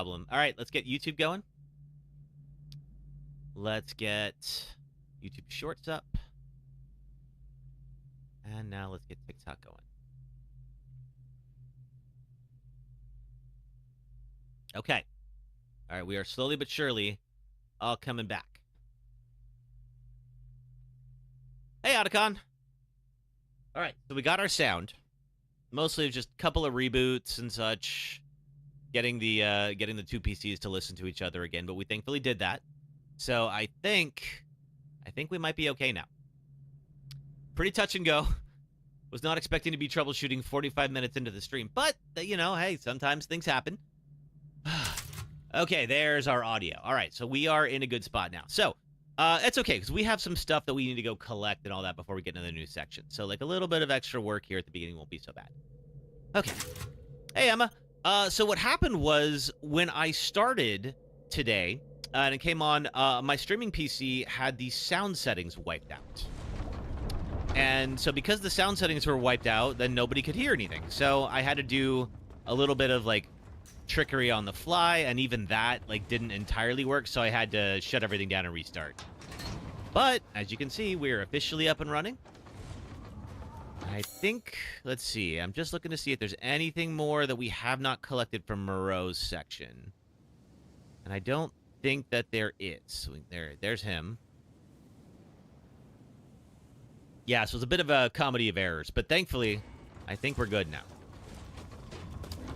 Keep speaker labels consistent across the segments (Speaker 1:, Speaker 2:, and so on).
Speaker 1: problem. All right, let's get YouTube going. Let's get YouTube Shorts up. And now let's get TikTok going. Okay. All right, we are slowly but surely all coming back. Hey, Otacon. All right, so we got our sound. Mostly just a couple of reboots and such. Getting the two PCs to listen to each other again, but we thankfully did that. So I think we might be okay now. Pretty touch and go. Was not expecting to be troubleshooting 45 minutes into the stream, but you know, hey, sometimes things happen. Okay, there's our audio. All right, so we are in a good spot now. So it's okay because we have some stuff that we need to go collect and all that before we get into the new section. So like a little bit of extra work here at the beginning won't be so bad. Okay. Hey, Emma. So what happened was when I started today and it came on, my streaming PC had the sound settings wiped out. And so because the sound settings were wiped out, then nobody could hear anything. So I had to do a little bit of like trickery on the fly, and even that like didn't entirely work, so I had to shut everything down and restart. But as you can see, we're officially up and running. I think, let's see, I'm just looking to see if there's anything more that we have not collected from Moreau's section. And I don't think that there is. There's him. Yeah, so it's a bit of a comedy of errors, but thankfully, I think we're good now.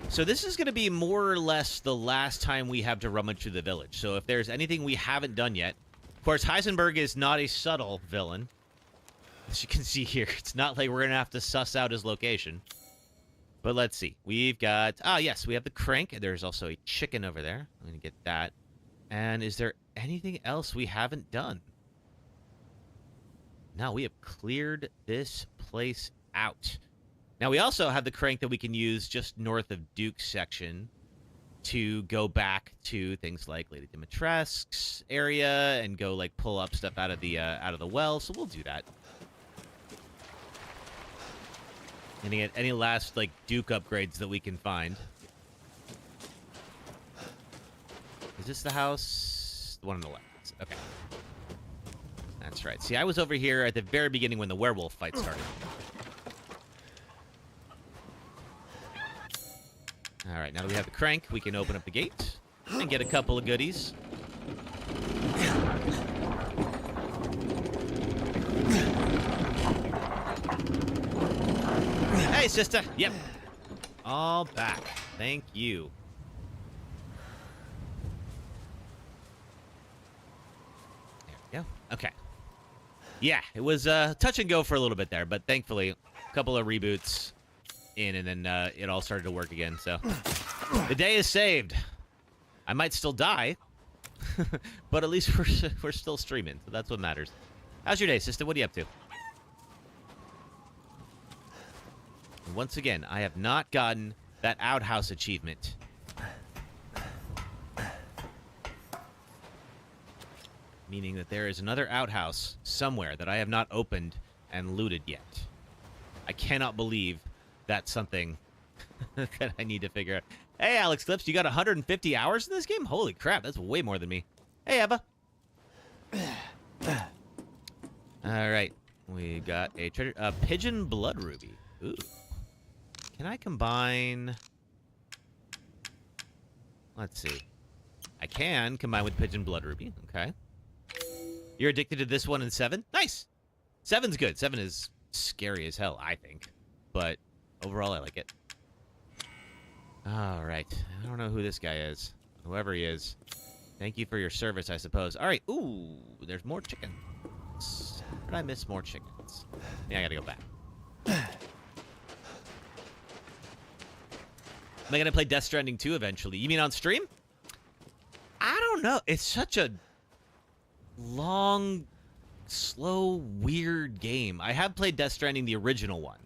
Speaker 1: So this is going to be more or less the last time we have to rummage through the village. So if there's anything we haven't done yet, of course, Heisenberg is not a subtle villain. As you can see here, it's not like we're going to have to suss out his location. But let's see. We've got... Ah, yes, we have the crank. There's also a chicken over there. I'm going to get that. And is there anything else we haven't done? No, we have cleared this place out. Now, we also have the crank that we can use just north of Duke's section to go back to things like Lady Dimitrescu's area and go, like, pull up stuff out of the well. So we'll do that. And get any last, like, Duke upgrades that we can find. Is this the house? The one on the left. Okay. That's right. See, I was over here at the very beginning when the werewolf fight started. All right, now that we have the crank, we can open up the gate and get a couple of goodies. Hey, sister. Yep. All back. Thank you. There we go. Okay. Yeah, it was touch and go for a little bit there, but thankfully, a couple of reboots in, and then it all started to work again, so the day is saved. I might still die, but at least we're still streaming, so that's what matters. How's your day, sister? What are you up to? And once again, I have not gotten that outhouse achievement. Meaning that there is another outhouse somewhere that I have not opened and looted yet. I cannot believe that's something that I need to figure out. Hey, Alex Clips, you got 150 hours in this game? Holy crap, that's way more than me. Hey, Eva. All right, we got a treasure, pigeon blood ruby. Ooh. Can I combine? Let's see. I can combine with pigeon blood ruby. Okay. You're addicted to this one in 7? Nice. 7's good. 7 is scary as hell, I think. But overall, I like it. All right. I don't know who this guy is. Whoever he is. Thank you for your service, I suppose. All right. Ooh, there's more chickens. Did I miss more chickens? Yeah, I gotta go back. Am I gonna play Death Stranding 2 eventually? You mean on stream? I don't know. It's such a long, slow, weird game. I have played Death Stranding, the original one.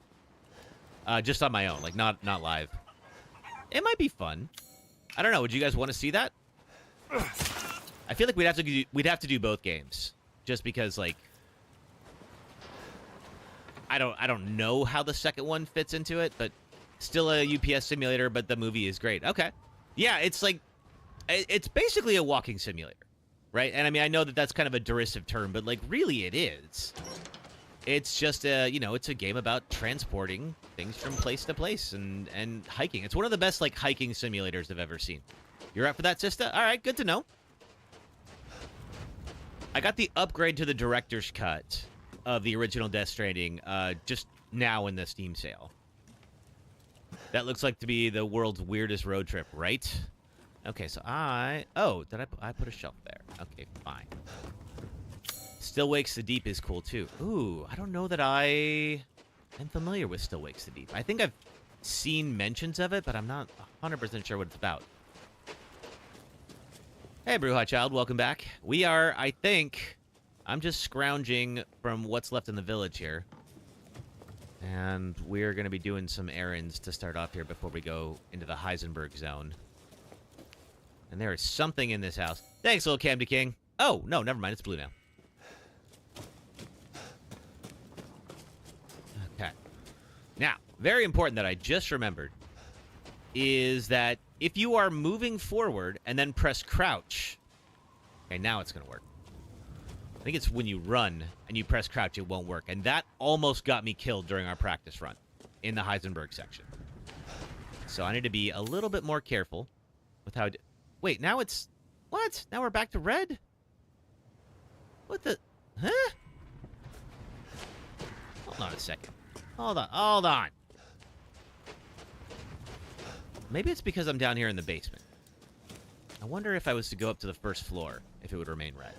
Speaker 1: Just on my own, like not live. It might be fun. I don't know. Would you guys want to see that? I feel like we'd have to do both games, just because like I don't know how the second one fits into it, but still a UPS simulator. But the movie is great. Okay, yeah, it's like It's basically a walking simulator, right? And I mean, I know that that's kind of a derisive term, but like, really, it is. It's just it's a game about transporting things from place to place and hiking. It's one of the best like hiking simulators I've ever seen. You're up for that, Sista? All right, good to know. I got the upgrade to the director's cut of the original Death Stranding just now in the Steam sale. That looks like to be the world's weirdest road trip, right? Okay, so I put a shelf there. Okay, fine. Still Wakes the Deep is cool, too. Ooh, I don't know that I am familiar with Still Wakes the Deep. I think I've seen mentions of it, but I'm not 100% sure what it's about. Hey, Brewhot Child, welcome back. We are, I think, I'm just scrounging from what's left in the village here. And we're going to be doing some errands to start off here before we go into the Heisenberg zone. And there is something in this house. Thanks, little Camdy King. Oh, no, never mind. It's blue now. Okay. Now, very important that I just remembered is that if you are moving forward and then press crouch, okay, now it's going to work. I think it's when you run and you press crouch, it won't work. And that almost got me killed during our practice run in the Heisenberg section. So I need to be a little bit more careful with how... Wait, now it's... What? Now we're back to red? What the... Huh? Hold on a second. Hold on. Maybe it's because I'm down here in the basement. I wonder if I was to go up to the first floor, if it would remain red.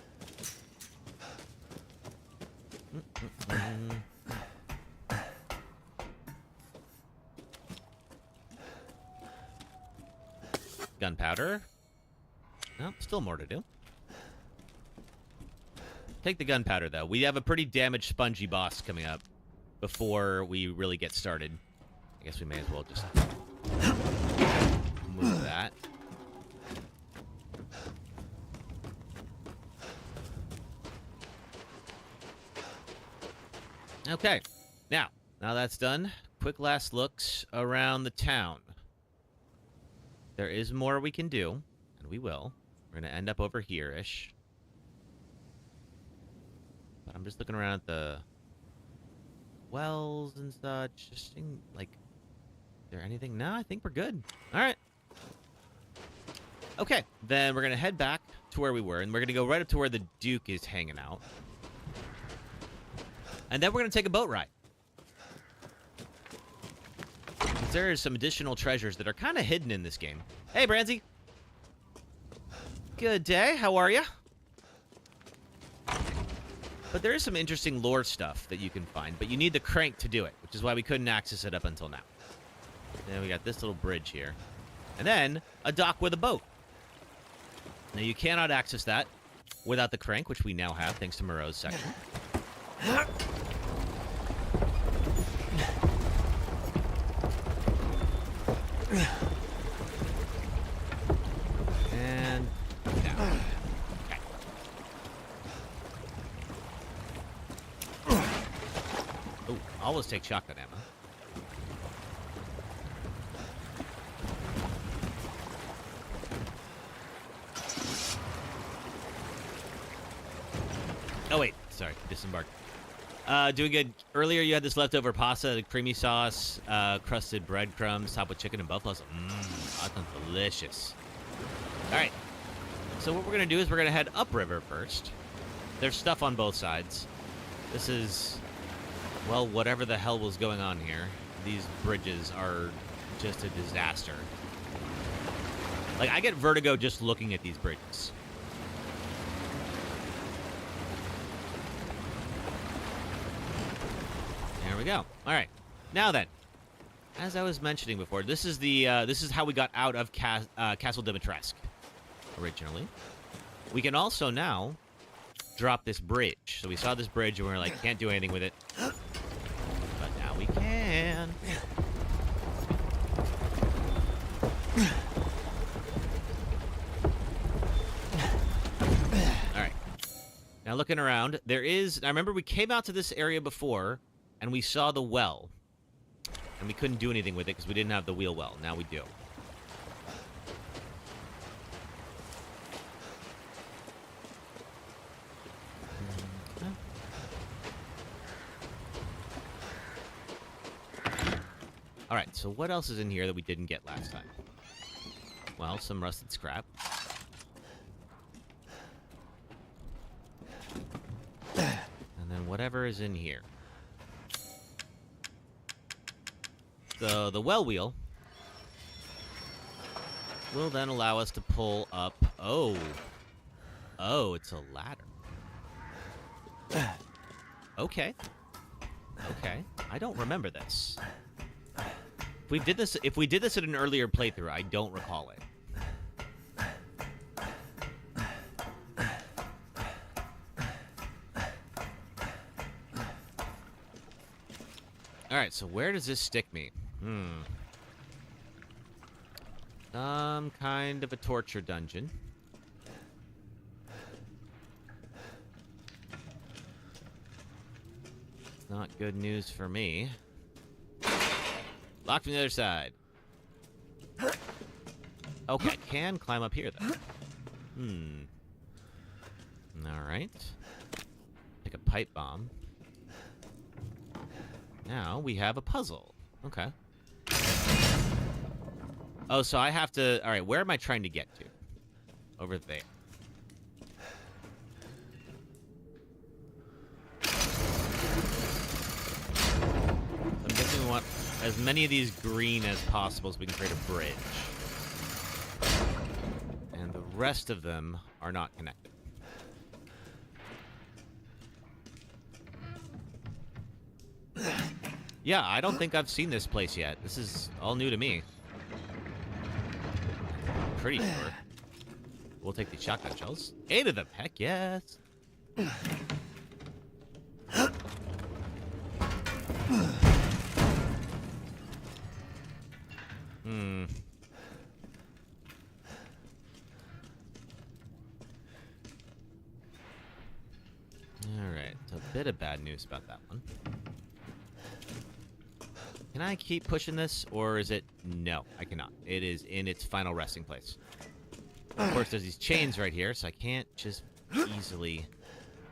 Speaker 1: Gunpowder. No, still more to do. Take the gunpowder, though. We have a pretty damaged spongy boss coming up before we really get started. I guess we may as well just move that. Okay. Now that's done, quick last looks around the town. There is more we can do, and we will. We're going to end up over here-ish. But I'm just looking around at the wells and such. Just seeing, like, is there anything? No, I think we're good. All right. Okay, then we're going to head back to where we were, and we're going to go right up to where the Duke is hanging out. And then we're going to take a boat ride. There are some additional treasures that are kind of hidden in this game. Hey, Branzy. Good day. How are you? But there is some interesting lore stuff that you can find, but you need the crank to do it, which is why we couldn't access it up until now. Then we got this little bridge here. And then a dock with a boat. Now, you cannot access that without the crank, which we now have, thanks to Moreau's section. And down. Okay. Oh, always take shotgun ammo. Oh, wait. Sorry. Disembark. Doing good. Earlier, you had this leftover pasta, creamy sauce, crusted breadcrumbs, topped with chicken and buffalo. That sounds delicious. All right. So what we're going to do is we're going to head upriver first. There's stuff on both sides. This is, well, whatever the hell was going on here. These bridges are just a disaster. Like, I get vertigo just looking at these bridges. There we go. All right. Now then, as I was mentioning before, this is how we got out of Castle Dimitrescu originally. We can also now drop this bridge. So we saw this bridge and we were like, can't do anything with it. But now we can. All right. Now looking around, I remember we came out to this area before and we saw the well. And we couldn't do anything with it because we didn't have the wheel well. Now we do. All right, so what else is in here that we didn't get last time? Well, some rusted scrap. And then whatever is in here. The well wheel will then allow us to pull up... Oh, it's a ladder. Okay. Okay. I don't remember this. If we did this in an earlier playthrough, I don't recall it. Alright, so where does this stick me? Some kind of a torture dungeon. Not good news for me. Locked from the other side. Okay, I can climb up here, though. Alright. Pick a pipe bomb. Now we have a puzzle. Okay. Oh, so I have to... Alright, where am I trying to get to? Over there. I'm guessing we want as many of these green as possible so we can create a bridge. And the rest of them are not connected. Yeah, I don't think I've seen this place yet. This is all new to me. Pretty sure. We'll take the shotgun shells. 8 of them. Heck yes. Alright, so a bit of bad news about that one. Can I keep pushing this, or is it... No, I cannot. It is in its final resting place. Of course, there's these chains right here, so I can't just easily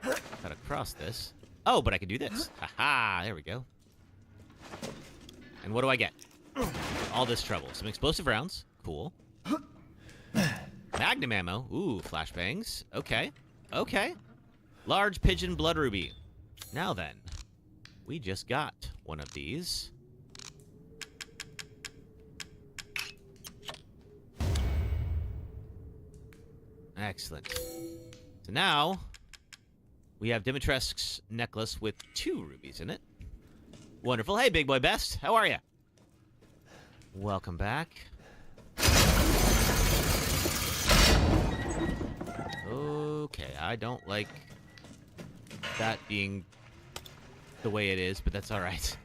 Speaker 1: cut across this. Oh, but I can do this. Haha, there we go. And what do I get? All this trouble. Some explosive rounds. Cool. Magnum ammo. Ooh, flashbangs. Okay. Okay. Large pigeon blood ruby. Now then, we just got one of these. Excellent. So now, we have Dimitrescu's necklace with 2 rubies in it. Wonderful. Hey, Big Boy Best. How are you? Welcome back. Okay, I don't like that being the way it is, but that's all right.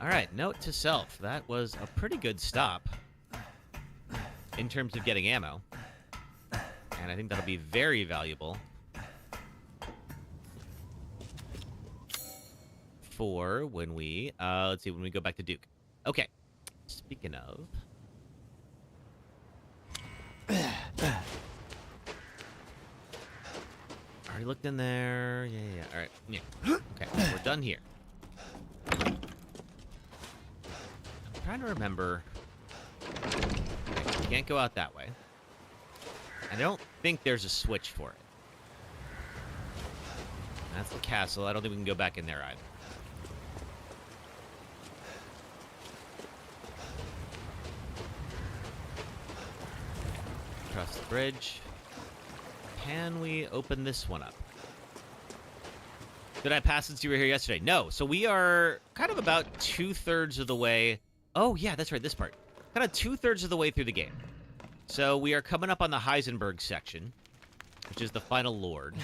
Speaker 1: All right, note to self. That was a pretty good stop in terms of getting ammo. And I think that'll be very valuable for when we, let's see, when we go back to Duke. Okay, speaking of... Already looked in there. Yeah. All right. Yeah. Okay, we're done here. I'm trying to remember. Okay, can't go out that way. I don't think there's a switch for it. That's the castle. I don't think we can go back in there either. Across the bridge. Can we open this one up? Did I pass since you were here yesterday? No. So we are kind of about 2/3 of the way. Oh, yeah, that's right. This part. Kind of 2/3 of the way through the game. So we are coming up on the Heisenberg section, which is the final lord.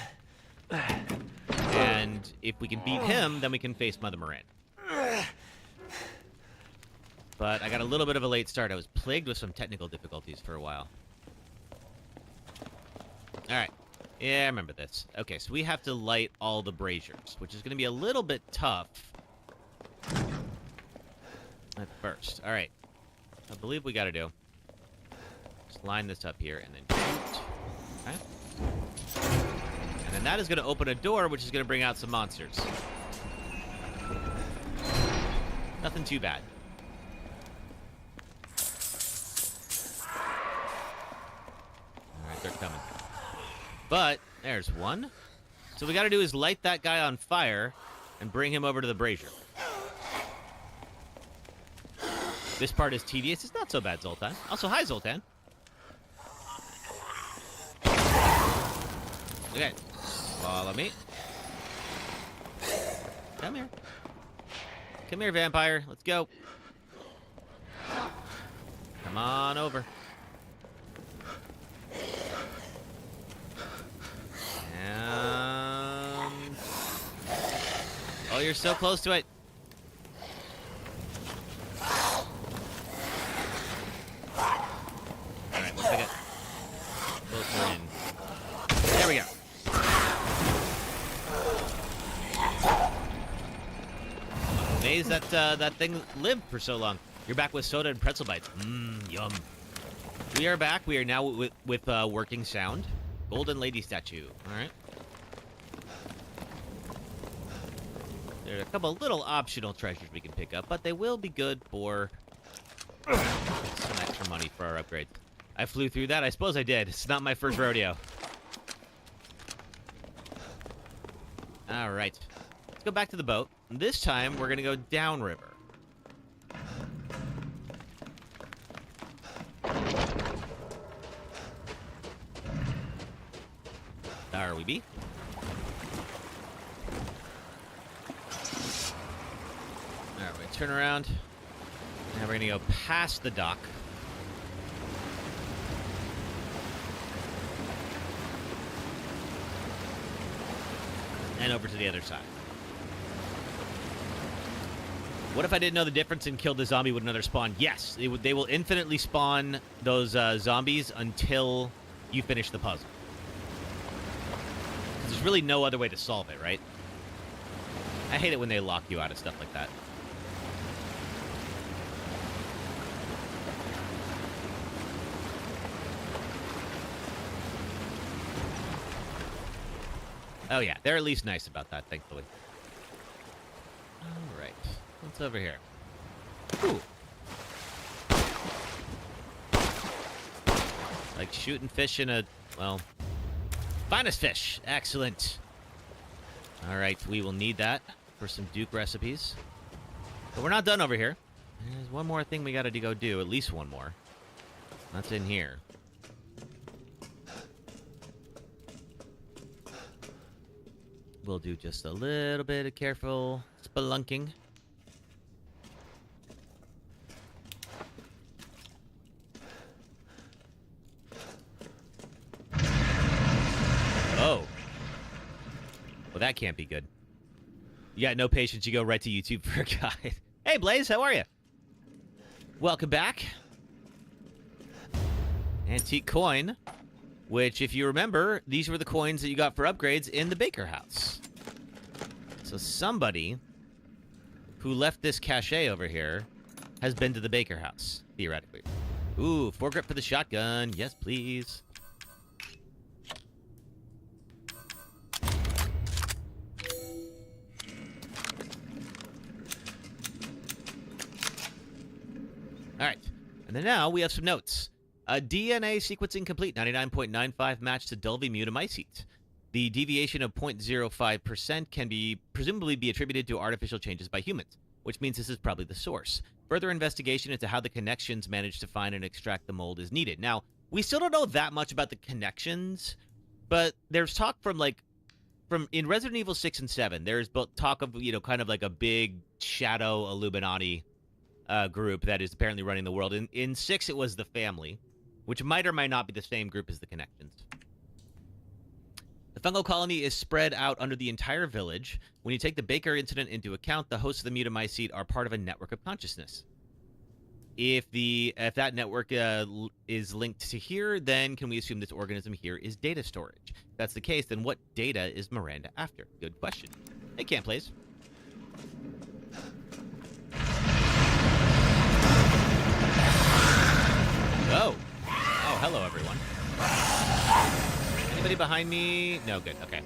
Speaker 1: And if we can beat him, then we can face Mother Miranda. But I got a little bit of a late start. I was plagued with some technical difficulties for a while. All right. Yeah, I remember this. Okay, so we have to light all the braziers, which is going to be a little bit tough at first. All right. I believe we got to do. Just line this up here and then shoot. Okay. And then that is going to open a door, which is going to bring out some monsters. Nothing too bad. All right, they're coming. But there's one. So what we got to do is light that guy on fire and bring him over to the brazier. This part is tedious. It's not so bad, Zoltan. Also, hi, Zoltan. Okay. Follow me. Come here. Come here, vampire. Let's go. Come on over. And... oh, you're so close to it. Alright, let's pick it closer in. There we go. Amazed that that thing lived for so long. You're back with soda and pretzel bites. Mmm, yum. We are back. We are now with working sound. Golden lady statue. All right. There are a couple little optional treasures we can pick up, but they will be good for some extra money for our upgrades. I flew through that. I suppose I did. It's not my first rodeo. All right. Let's go back to the boat. This time, we're going to go downriver. There we be. All right, turn around. Now we're going to go past the dock. And over to the other side. What if I didn't know the difference and killed the zombie with another spawn? Yes, they will infinitely spawn those zombies until you finish the puzzle. There's really no other way to solve it, right? I hate it when they lock you out of stuff like that. Oh yeah, they're at least nice about that, thankfully. All right, what's over here? Ooh. Like shooting fish in a, well, finest fish. Excellent. All right, we will need that for some Duke recipes. But we're not done over here. There's one more thing we got to go do, at least one more. That's in here. We'll do just a little bit of careful spelunking. Oh. Well, that can't be good. You got no patience, you go right to YouTube for a guide. Hey, Blaze, how are you? Welcome back. Antique coin. Which, if you remember, these were the coins that you got for upgrades in the Baker house. So somebody who left this cachet over here has been to the Baker house, theoretically. Ooh, foregrip for the shotgun. Yes, please. All right. And then now we have some notes. DNA sequencing complete, 99.95 match to Dulvey mutamycete. The deviation of 0.05% can be presumably be attributed to artificial changes by humans, which means this is probably the source. Further investigation into how the connections managed to find and extract the mold is needed. Now, we still don't know that much about the connections, but there's talk from in Resident Evil 6 and 7, there's talk of, kind of like a big shadow Illuminati group that is apparently running the world. In 6, it was the family, which might or might not be the same group as the connections. The fungal colony is spread out under the entire village. When you take the Baker incident into account, the hosts of the mutamycete are part of a network of consciousness. If that network is linked to here, then can we assume this organism here is data storage? If that's the case, then what data is Miranda after? Good question. Hey, Camp Plays. Oh. Oh, hello, everyone. Anybody behind me? No, good. Okay.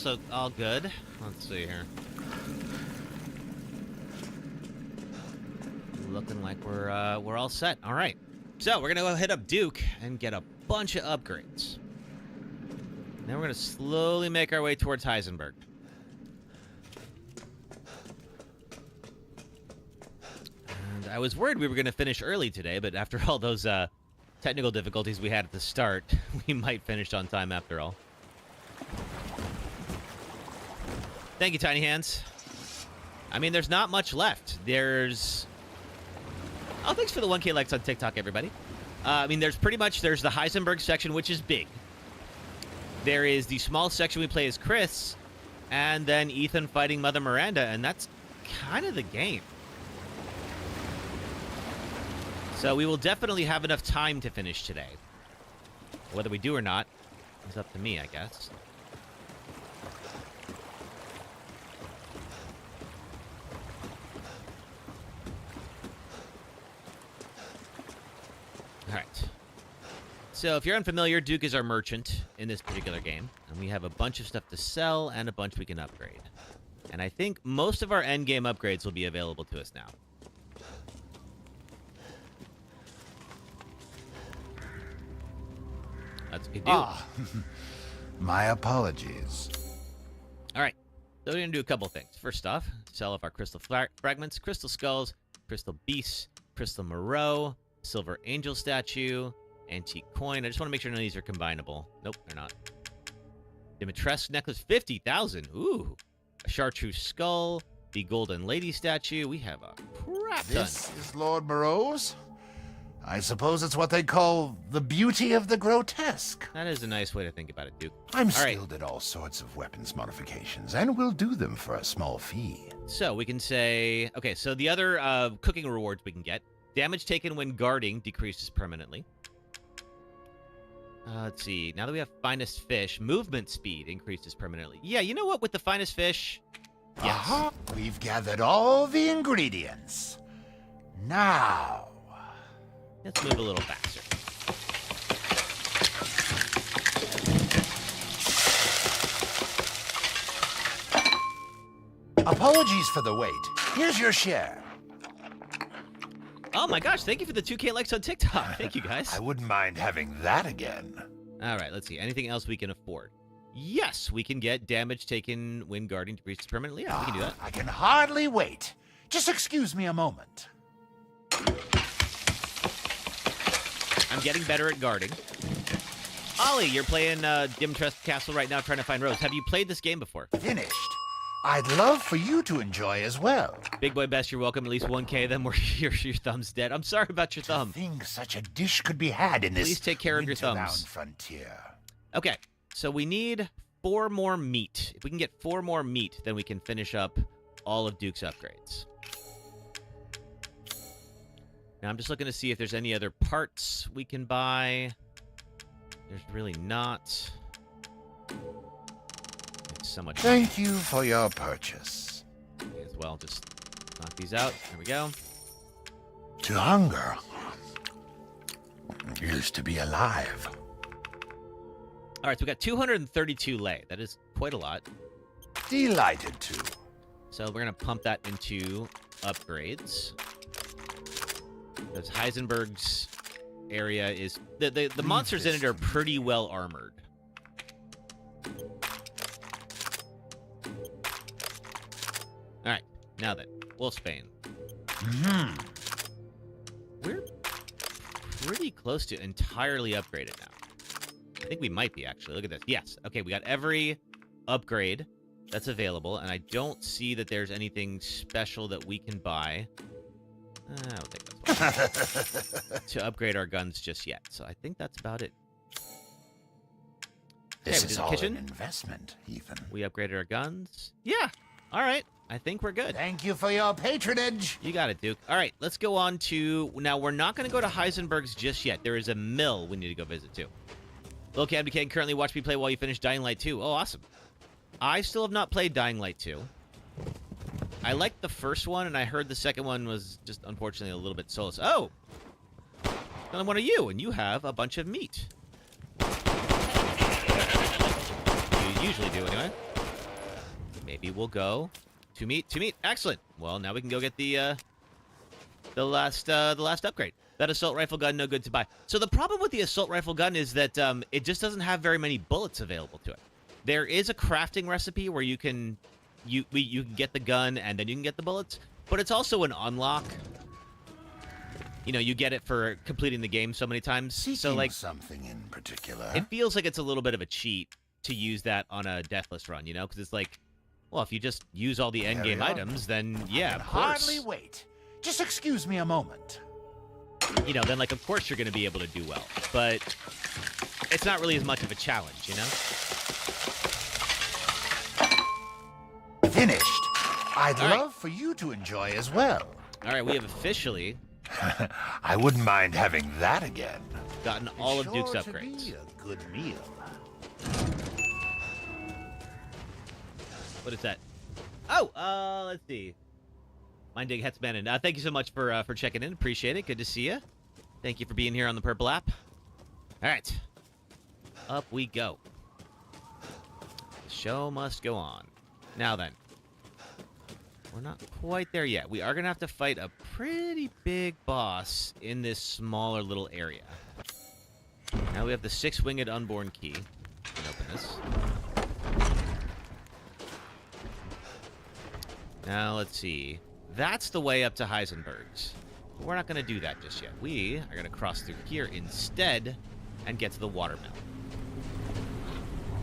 Speaker 1: also all good. Let's see here. Looking like we're all set. All right. So we're gonna go hit up Duke and get a bunch of upgrades. Then we're gonna slowly make our way towards Heisenberg. And I was worried we were gonna finish early today, but after all those technical difficulties we had at the start, we might finish on time after all. Thank you, Tiny Hands. I mean, there's not much left. There's... Oh, thanks for the 1K likes on TikTok, everybody. I mean, there's the Heisenberg section, which is big. There is the small section we play as Chris, and then Ethan fighting Mother Miranda, and that's kind of the game. So we will definitely have enough time to finish today. Whether we do or not is up to me, I guess. All right. So if you're unfamiliar, Duke is our merchant in this particular game, and we have a bunch of stuff to sell and a bunch we can upgrade. And I think most of our endgame upgrades will be available to us now. That's good.
Speaker 2: My apologies.
Speaker 1: All right. So we're going to do a couple things. First off, sell off our crystal fragments, crystal skulls, crystal beasts, crystal Moreau, silver angel statue, antique coin. I just want to make sure none of these are combinable. Nope, they're not. Dimitrescu necklace, 50,000. Ooh. A chartreuse skull, the golden lady statue. We have a crap ton.
Speaker 2: This is Lord Moreau's? I suppose it's what they call the beauty of the grotesque.
Speaker 1: That is a nice way to think about it, Duke.
Speaker 2: I'm skilled at all sorts of weapons modifications, and will do them for a small fee.
Speaker 1: So we can say... Okay, so the other cooking rewards we can get. Damage taken when guarding decreases permanently. Let's see. Now that we have finest fish, movement speed increases permanently. Yeah, you know what? With the finest fish... Yes.
Speaker 2: We've gathered all the ingredients. Now...
Speaker 1: Let's move a little faster.
Speaker 2: Apologies for the wait. Here's your share.
Speaker 1: Oh my gosh, thank you for the 2K likes on TikTok. Thank you, guys.
Speaker 2: I wouldn't mind having that again.
Speaker 1: All right, let's see. Anything else we can afford? Yes, we can get damage taken when guarding decreases permanently. Yeah, we can do that.
Speaker 2: I can hardly wait. Just excuse me a moment.
Speaker 1: I'm getting better at guarding. Ollie, you're playing Dimitrescu Castle right now trying to find Rose. Have you played this game before?
Speaker 2: Finished. I'd love for you to enjoy as well.
Speaker 1: Big Boy Best, you're welcome. At least 1K, then your thumb's dead. I'm sorry about your thumb.
Speaker 2: I think such a dish could be had in this
Speaker 1: Please take care of your thumbs.
Speaker 2: winter-bound frontier.
Speaker 1: Okay, so we need 4 more meat. If we can get 4 more meat, then we can finish up all of Duke's upgrades. Now, I'm just looking to see if there's any other parts we can buy. There's really not. It's so much.
Speaker 2: Thank you for your purchase.
Speaker 1: May as well just knock these out. There we go.
Speaker 2: To hunger is to be alive.
Speaker 1: All right, so we got 232 lei. That is quite a lot.
Speaker 2: Delighted to.
Speaker 1: So we're going to pump that into upgrades. Because Heisenberg's area is... The monsters in it are pretty well armored. Alright, now then. Wolfsbane. We're pretty close to entirely upgraded now. I think we might be, actually. Look at this. Yes. Okay, we got every upgrade that's available, and I don't see that there's anything special that we can buy. I don't think that's what to upgrade our guns just yet. So I think that's about it.
Speaker 2: This
Speaker 1: Okay,
Speaker 2: is
Speaker 1: the
Speaker 2: all
Speaker 1: kitchen.
Speaker 2: an investment, Ethan.
Speaker 1: We upgraded our guns. Yeah. All right. I think we're good.
Speaker 2: Thank you for your patronage.
Speaker 1: You got it, Duke. All right. Let's go on to... Now, we're not going to go to Heisenberg's just yet. There is a mill we need to go visit, too. Lil Cam can currently watch me play while you finish Dying Light 2. Oh, awesome. I still have not played Dying Light 2. I liked the first one, and I heard the second one was just, unfortunately, a little bit soulless. Oh! Another one of you, and you have a bunch of meat. You usually do, anyway. maybe we'll go to meet. Excellent. Well, now we can go get the last upgrade. That assault rifle gun, no good to buy. So the problem with the assault rifle gun is that it just doesn't have very many bullets available to it. There is a crafting recipe where you can get the gun and then you can get the bullets, but it's also an unlock. You know, you get it for completing the game so many times. So like
Speaker 2: something in particular.
Speaker 1: It feels like it's a little bit of a cheat to use that on a Deathless run, you know, because it's like, well, if you just use all the end game items, then yeah, of course.
Speaker 2: Hardly wait. Just excuse me a moment.
Speaker 1: You know, then like of course you're going to be able to do well, but it's not really as much of a challenge, you know.
Speaker 2: Finished. I'd love for you to enjoy as well.
Speaker 1: All right, we have officially
Speaker 2: I wouldn't mind having that again.
Speaker 1: gotten all of Duke's
Speaker 2: Sure
Speaker 1: upgrades.
Speaker 2: to be a good meal.
Speaker 1: What is that? Oh, let's see. Mind Dig Hetzman, thank you so much for checking in. Appreciate it. Good to see you. Thank you for being here on the Purple app. All right, up we go. The show must go on. Now then, we're not quite there yet. We are gonna have to fight a pretty big boss in this smaller little area. Now we have the 6-winged unborn key. We can open this. Now, let's see. That's the way up to Heisenberg's. We're not going to do that just yet. We are going to cross through here instead and get to the watermill.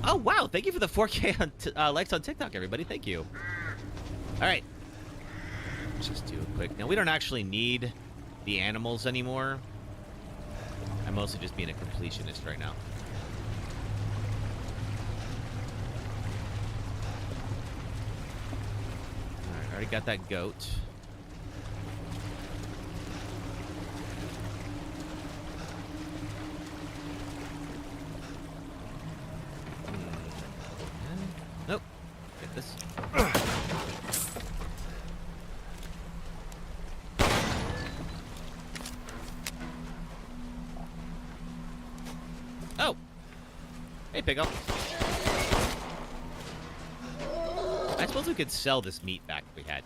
Speaker 1: Oh, wow. Thank you for the 4K on likes on TikTok, everybody. Thank you. All right. Let's just do a quick... Now, we don't actually need the animals anymore. I'm mostly just being a completionist right now. Already got that goat. Nope. Get this. Oh! Hey, Pickle. I suppose we could sell this meat back if we had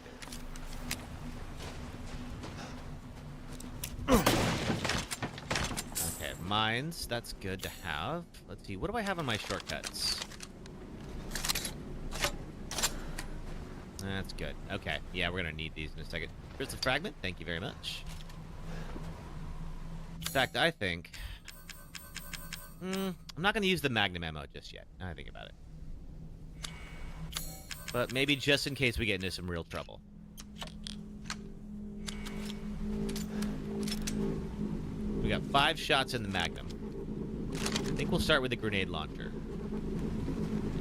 Speaker 1: to. Okay, mines. That's good to have. Let's see. What do I have on my shortcuts? That's good. Okay. Yeah, we're going to need these in a second. Here's the fragment. Thank you very much. In fact, I think... I'm not going to use the magnum ammo just yet. Now I think about it. But maybe just in case we get into some real trouble. We got 5 shots in the Magnum. I think we'll start with the grenade launcher.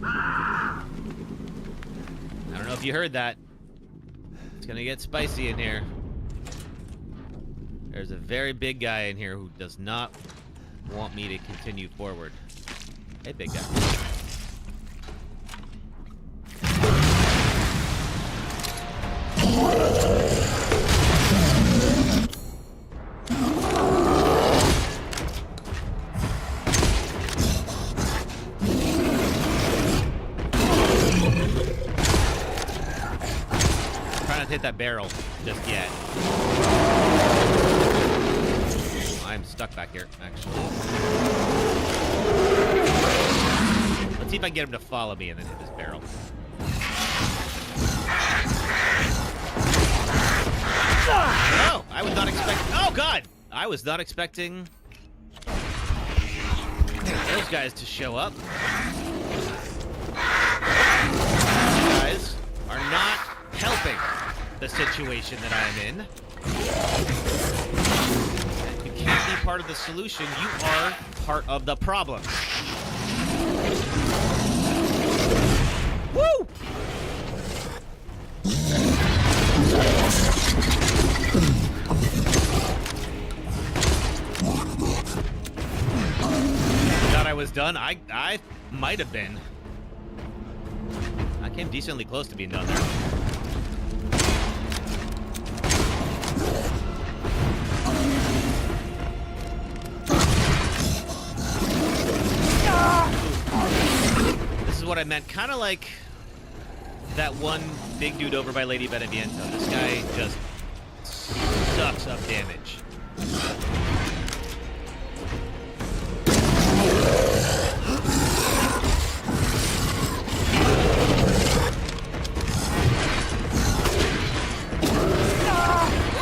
Speaker 1: I don't know if you heard that. It's gonna get spicy in here. There's a very big guy in here who does not want me to continue forward. Hey, big guy. Trying not to hit that barrel just yet. I'm stuck back here, actually. Let's see if I can get him to follow me and then hit this barrel. Oh, I was not expecting... Oh, God! I was not expecting those guys to show up. You guys are not helping the situation that I am in. You can't be part of the solution. You are part of the problem. Woo! Thought I was done. I might have been. I came decently close to being done there. This is what I meant. Kind of like that one big dude over by Lady Beneviento. This guy just sucks up damage.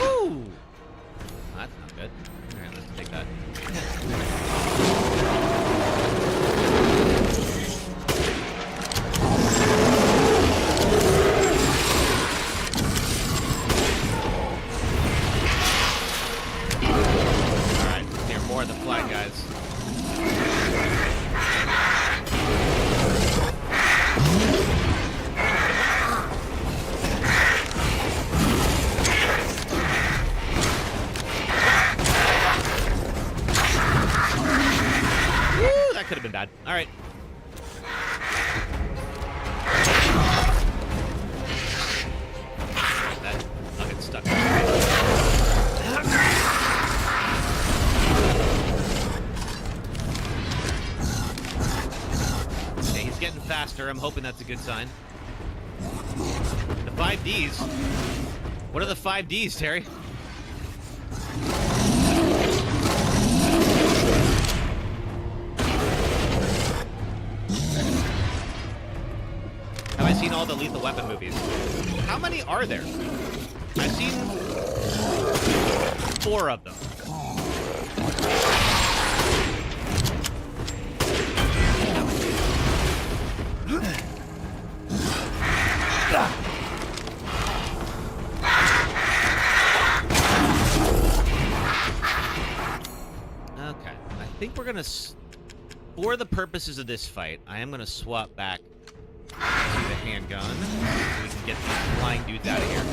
Speaker 1: Ooh! That's not good. Alright, let's take that. More of the flag guys. Woo, that could have been bad. All right. I'll get stuck. Getting faster. I'm hoping that's a good sign. The 5Ds. What are the 5Ds, Terry? Have I seen all the Lethal Weapon movies? How many are there? I've seen 4 of them. Okay, I think we're gonna, for the purposes of this fight, I am gonna swap back to the handgun so we can get these flying dudes out of here.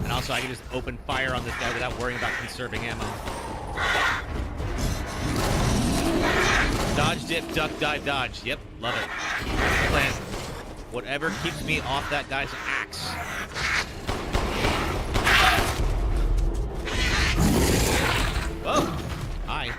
Speaker 1: And also, I can just open fire on this guy without worrying about conserving ammo. Dodge, dip, duck, dive, dodge. Yep, love it. That's the plan. Whatever keeps me off that guy's axe. Oh, hi.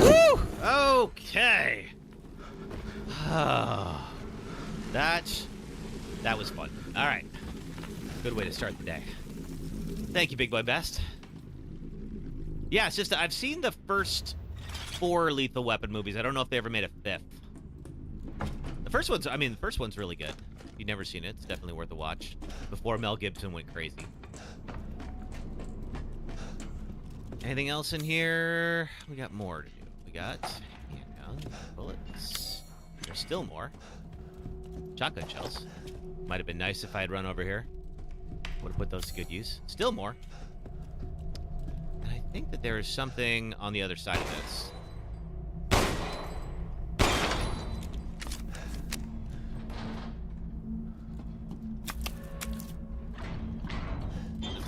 Speaker 1: Woo! Okay. That was fun. All right. Good way to start the day. Thank you, Big Boy Best. Yeah, it's just I've seen the first 4 Lethal Weapon movies. I don't know if they ever made a 5th. The first one's really good. If you've never seen it, it's definitely worth a watch. Before Mel Gibson went crazy. Anything else in here? We got more to do. We got handguns, bullets. There's still more. Shotgun shells. Might have been nice if I had run over here. Would have put those to good use. Still more. And I think that there is something on the other side of this.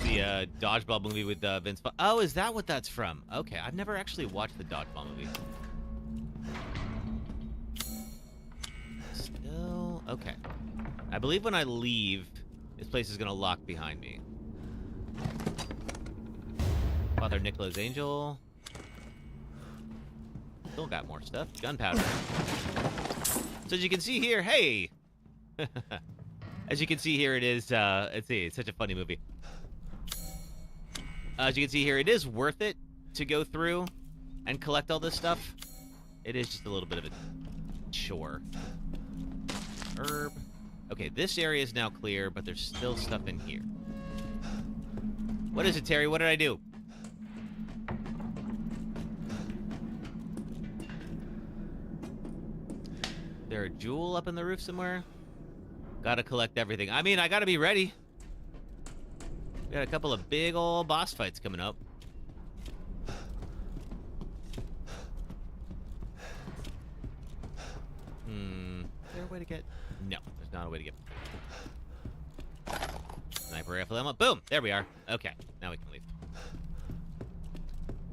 Speaker 1: The Dodgeball movie with Vince Vaughn. Oh, is that what that's from? Okay, I've never actually watched the Dodgeball movie. Still... Okay. I believe when I leave, this place is going to lock behind me. Father Nicola's Angel. Still got more stuff. Gunpowder. So as you can see here, hey! As you can see here, it is, let's see, it's such a funny movie. As you can see here, it is worth it to go through and collect all this stuff. It is just a little bit of a chore. Herb. Okay, this area is now clear, but there's still stuff in here. What is it, Terry? What did I do? Is there a jewel up in the roof somewhere? Gotta collect everything. I mean, I gotta be ready. We got a couple of big old boss fights coming up. Is there a way to get... No, there's not a way to get... Sniper rifle ammo. Boom! There we are. Okay, now we can leave.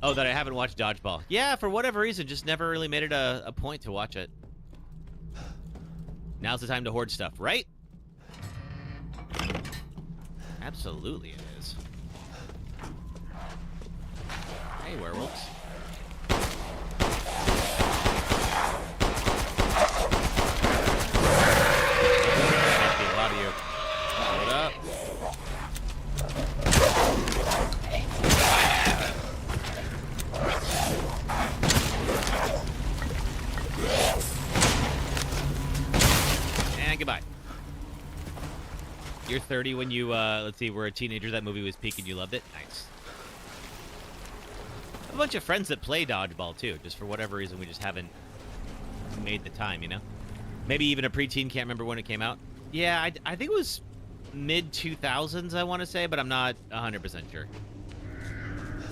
Speaker 1: Oh, that I haven't watched Dodgeball. Yeah, for whatever reason, just never really made it a point to watch it. Now's the time to hoard stuff, right? Absolutely it is. Hey, werewolves. Must be a lot of you. What up? And goodbye. You're 30 when you, let's see, were a teenager. That movie was peak and you loved it. Nice. I have a bunch of friends that play dodgeball, too. Just for whatever reason, we just haven't made the time, you know? Maybe even a preteen, can't remember when it came out. Yeah, I think it was mid-2000s, I want to say, but I'm not 100% sure.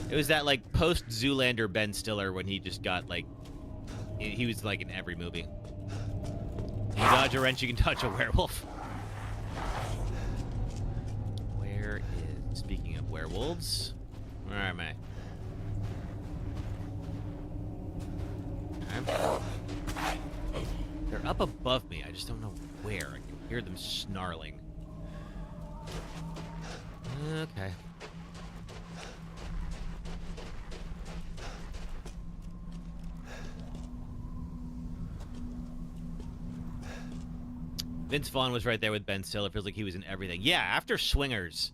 Speaker 1: It was that, like, post-Zoolander Ben Stiller when he just got, like, he was, like, in every movie. You dodge a wrench, you can dodge a werewolf. Where is... Speaking of werewolves... Where am I? They're up above me. I just don't know where. I can hear them snarling. Okay. Vince Vaughn was right there with Ben Stiller. Feels like he was in everything. Yeah, after Swingers,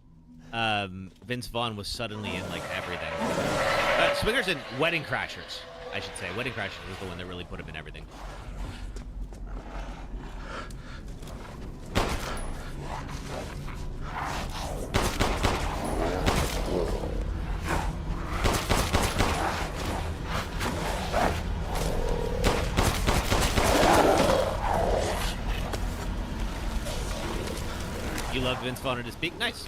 Speaker 1: Vince Vaughn was suddenly in, like, everything. Swingers and Wedding Crashers, I should say. Wedding Crashers was the one that really put him in everything. You loved Vince Vaughn to speak? Nice.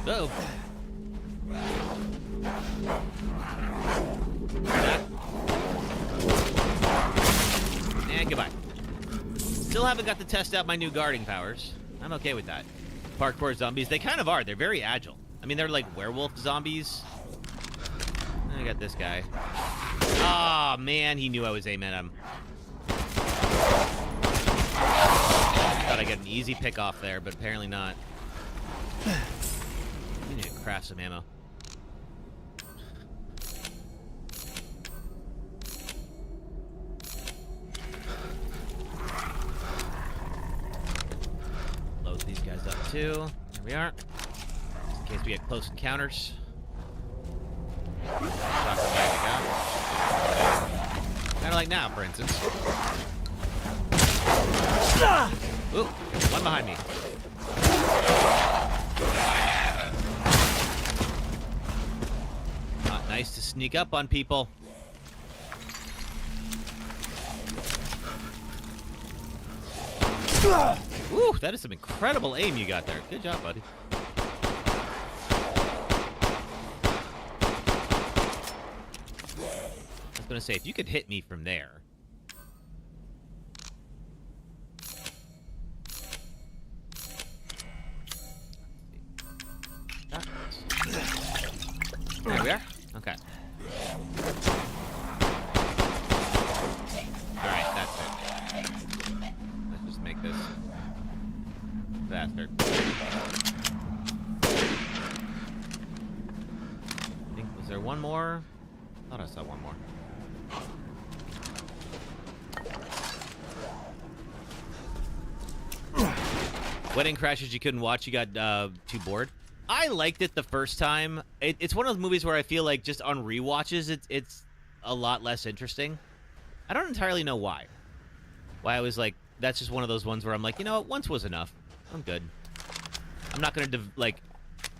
Speaker 1: Uh-oh. And goodbye. Still haven't got to test out my new guarding powers. I'm okay with that. Parkour zombies, they kind of are. They're very agile. I mean, they're like werewolf zombies. I got this guy. Oh, man, he knew I was aiming at him. Thought I got an easy pick off there, but apparently not. We need to craft some ammo. Load these guys up too. There we are. Just in case we get close encounters. Kind of like now, for instance. Ooh, one behind me. Not nice to sneak up on people. Ooh, that is some incredible aim you got there. Good job, buddy. I was gonna say, if you could hit me from there. There we are. Okay. Alright, that's it. Let's just make this faster. I think, was there one more? I thought I saw one more. Wedding Crashers you couldn't watch, you got too bored. I liked it the first time. It's one of those movies where I feel like just on rewatches, it's a lot less interesting. I don't entirely know why. Why I was like, that's just one of those ones where I'm like, you know what, once was enough. I'm good. I'm not gonna like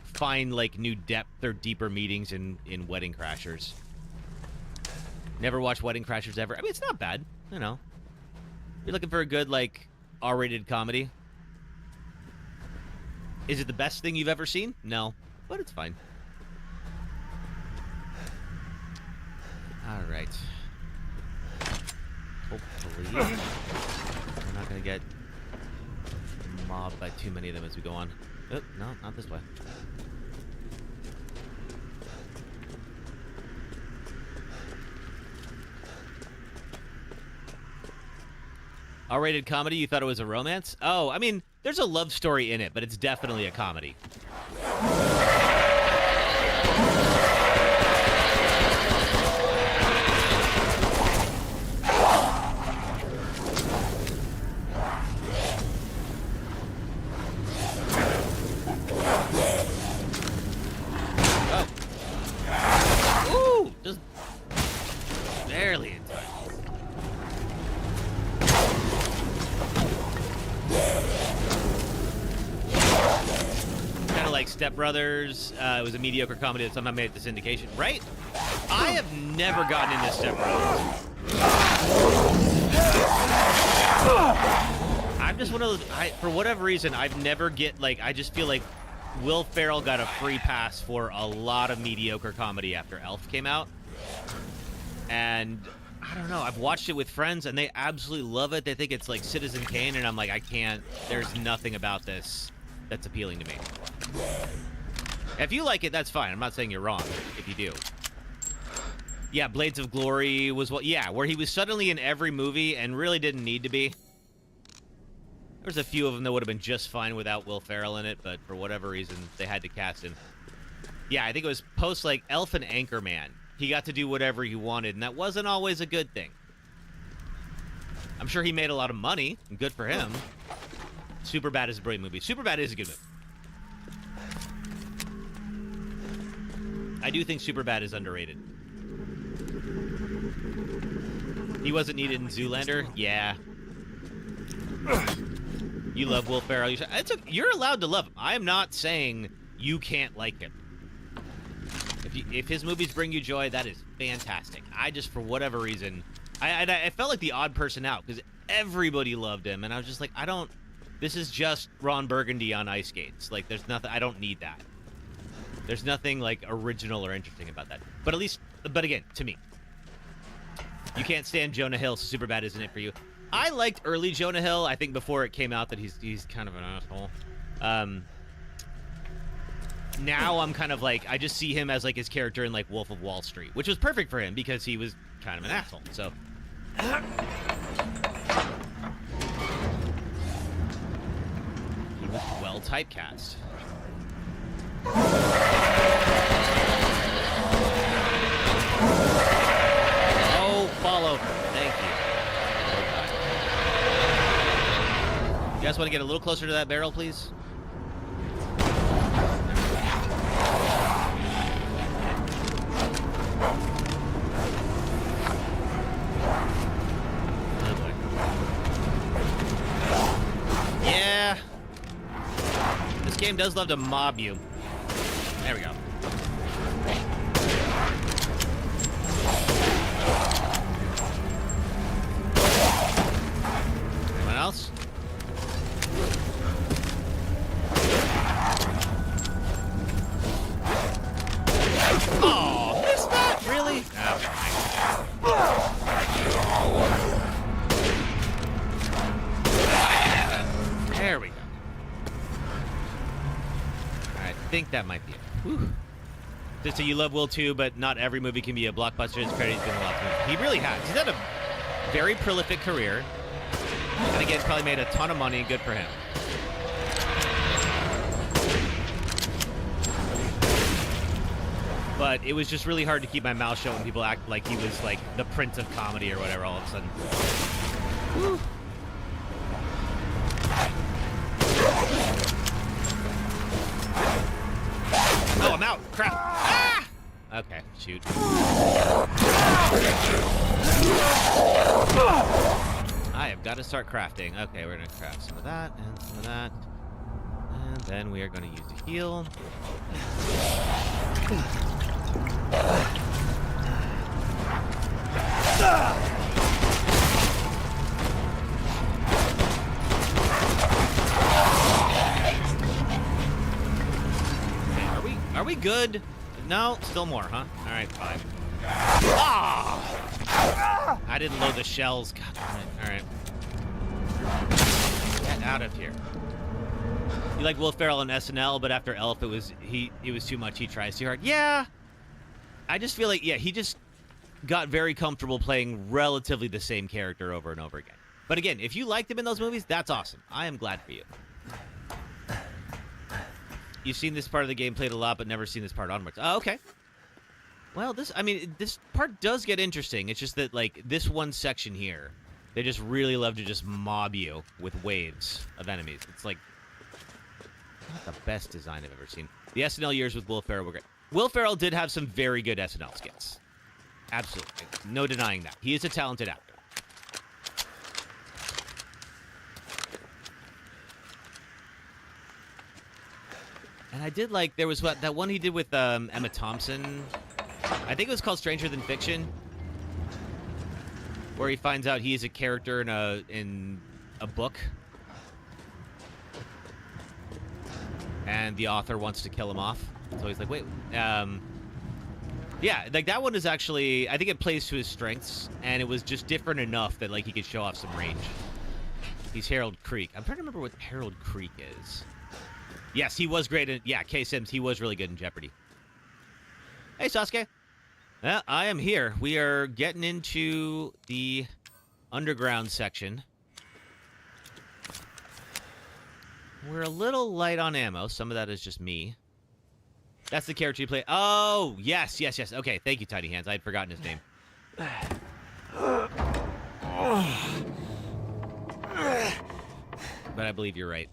Speaker 1: find like new depth or deeper meanings in Wedding Crashers. Never watched Wedding Crashers ever. I mean, it's not bad, you know. You're looking for a good like R-rated comedy. Is it the best thing you've ever seen? No, but it's fine. All right. Hopefully, we're not going to get mobbed by too many of them as we go on. Oh, no, not this way. R-rated comedy, you thought it was a romance? Oh, I mean, there's a love story in it, but it's definitely a comedy. Ooh, just barely in time. Kind of like Step Brothers. It was a mediocre comedy that somehow made it to syndication, right? I have never gotten into Step Brothers. I'm just one of those. For whatever reason, I've never I just feel like Will Ferrell got a free pass for a lot of mediocre comedy after Elf came out. And I don't know, I've watched it with friends and they absolutely love it. They think it's like Citizen Kane, and I'm like, I can't, there's nothing about this that's appealing to me. If you like it, that's fine. I'm not saying you're wrong if you do. Yeah, Blades of Glory was where he was suddenly in every movie and really didn't need to be. There's a few of them that would have been just fine without Will Ferrell in it, but for whatever reason, they had to cast him. Yeah, I think it was post, like, Elf and Anchorman. He got to do whatever he wanted, and that wasn't always a good thing. I'm sure he made a lot of money, and good for him. Superbad is a brilliant movie. Superbad is a good movie. I do think Superbad is underrated. He wasn't needed in Zoolander? Yeah. You love Will Ferrell. You're allowed to love him. I am not saying you can't like him. If his movies bring you joy, that is fantastic. I just, for whatever reason, I felt like the odd person out because everybody loved him, and I was just like, this is just Ron Burgundy on ice skates. Like, there's nothing, I don't need that. There's nothing, like, original or interesting about that. But again, to me, you can't stand Jonah Hill, so Superbad isn't it for you. I liked early Jonah Hill. I think before it came out that he's kind of an asshole. Now I'm kind of like, I just see him as like his character in like Wolf of Wall Street, which was perfect for him because he was kind of an asshole. So he was well typecast. Oh, fall over. Thank you. You guys want to get a little closer to that barrel, please? Yeah. This game does love to mob you. There we go. Anyone else? Oh, missed that? Really? Oh, there we go. I think that might be it. Whew. So you love Will too, but not every movie can be a blockbuster. His credit's been a lot of movies. He really has. He's had a very prolific career. And again, probably made a ton of money. Good for him. But it was just really hard to keep my mouth shut when people act like he was like the prince of comedy or whatever all of a sudden. Woo. Oh, I'm out. Crap. Ah! Okay, shoot. I have got to start crafting. Okay, we're going to craft some of that and some of that. And then we are going to use the heal. Are we good? No? Still more, huh? Alright, fine. Ah! I didn't load the shells. God damn it. Alright. Get out of here. You like Will Ferrell on SNL, but after Elf, it was too much. He tries too hard. Yeah. I just feel like, he just got very comfortable playing relatively the same character over and over again. But again, if you liked him in those movies, that's awesome. I am glad for you. you've seen this part of the game played a lot, but never seen this part onwards. Oh, okay. Well, this part does get interesting. It's just that, like, this one section here, they just really love to just mob you with waves of enemies. It's, like, not the best design I've ever seen. The SNL years with Will Ferrell were great. Will Ferrell did have some very good SNL skits. Absolutely. No denying that. He is a talented actor. And I did like, there was that one he did with Emma Thompson. I think it was called Stranger Than Fiction, where he finds out he is a character in a book, and the author wants to kill him off. So he's like, wait, yeah, like that one is actually, I think it plays to his strengths, and it was just different enough that like he could show off some range. He's Harold Creek. I'm trying to remember what Harold Creek is. Yes, he was great in, yeah, K. Sims, he was really good in Jeopardy. Hey, Sasuke. I am here. We are getting into the underground section. We're a little light on ammo. Some of that is just me. That's the character you play. Oh, yes, yes, yes. Okay, thank you, Tiny Hands. I had forgotten his name. But I believe you're right.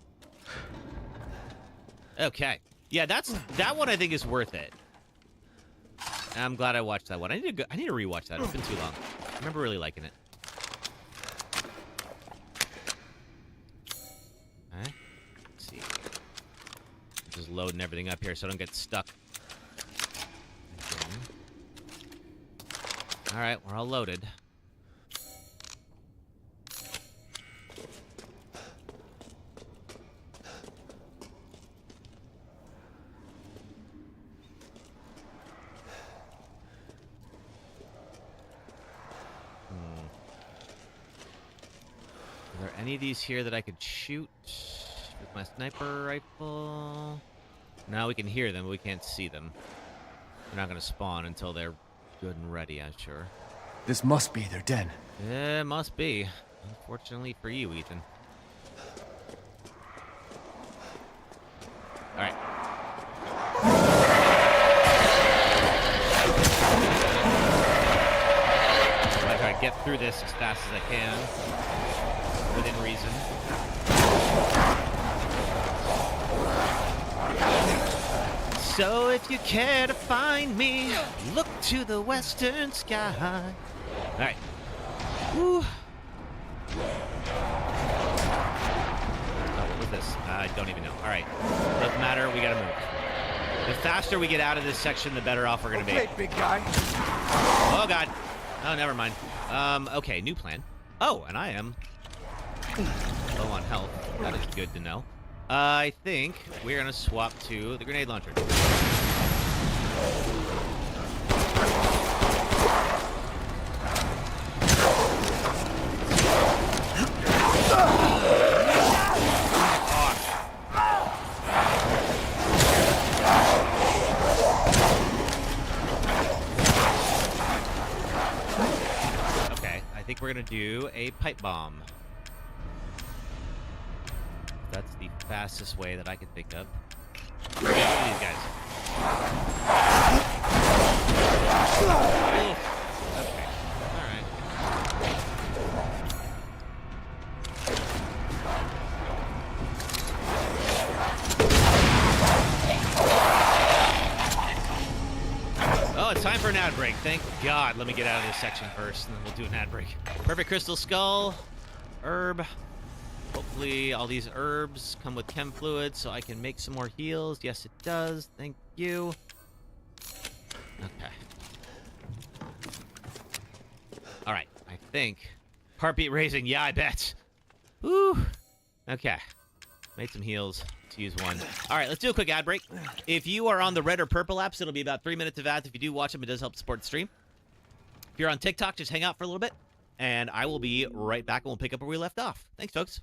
Speaker 1: Okay. Yeah, that one I think is worth it. I'm glad I watched that one. I need to rewatch that. It's been too long. I remember really liking it. Alright. Let's see. Just loading everything up here so I don't get stuck. Alright, we're all loaded. Are there any of these here that I could shoot with my sniper rifle? No, we can hear them, but we can't see them. They're not going to spawn until they're good and ready, I'm sure.
Speaker 3: This must be their den.
Speaker 1: Yeah, it must be. Unfortunately for you, Ethan. Alright. I'll try to get through this as fast as I can. Within reason. So if you care to find me, look to the western sky. Alright. Woo. Oh, what was this? I don't even know. Alright. Doesn't matter, we gotta move. The faster we get out of this section, the better off we're gonna be.
Speaker 3: Okay, big guy.
Speaker 1: Oh god. Oh, never mind. Okay, new plan. Oh, and I am low on health. That is good to know. I think we're gonna swap to the grenade launcher. Okay, I think we're gonna do a pipe bomb. That's the fastest way that I can think of. Look at these guys. Okay. Alright. Oh, it's time for an ad break. Thank God. Let me get out of this section first, and then we'll do an ad break. Perfect crystal skull. Herb. Hopefully all these herbs come with chem fluid so I can make some more heals. Yes, it does. Thank you. Okay. All right. I think. Heartbeat raising. Yeah, I bet. Woo. Okay. Made some heals. Let's use one. All right, let's do a quick ad break. If you are on the red or purple apps, it'll be about 3 minutes of ads. If you do watch them, it does help support the stream. If you're on TikTok, just hang out for a little bit. And I will be right back, and we'll pick up where we left off. Thanks, folks.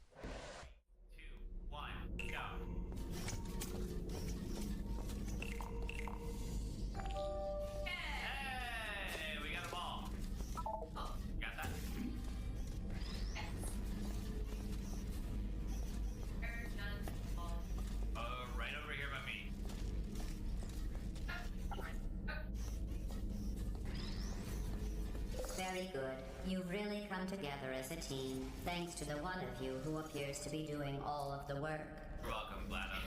Speaker 4: You've really come together as a team, thanks to the one of you who appears to be doing all of the work.
Speaker 1: You're welcome, GLaDOS.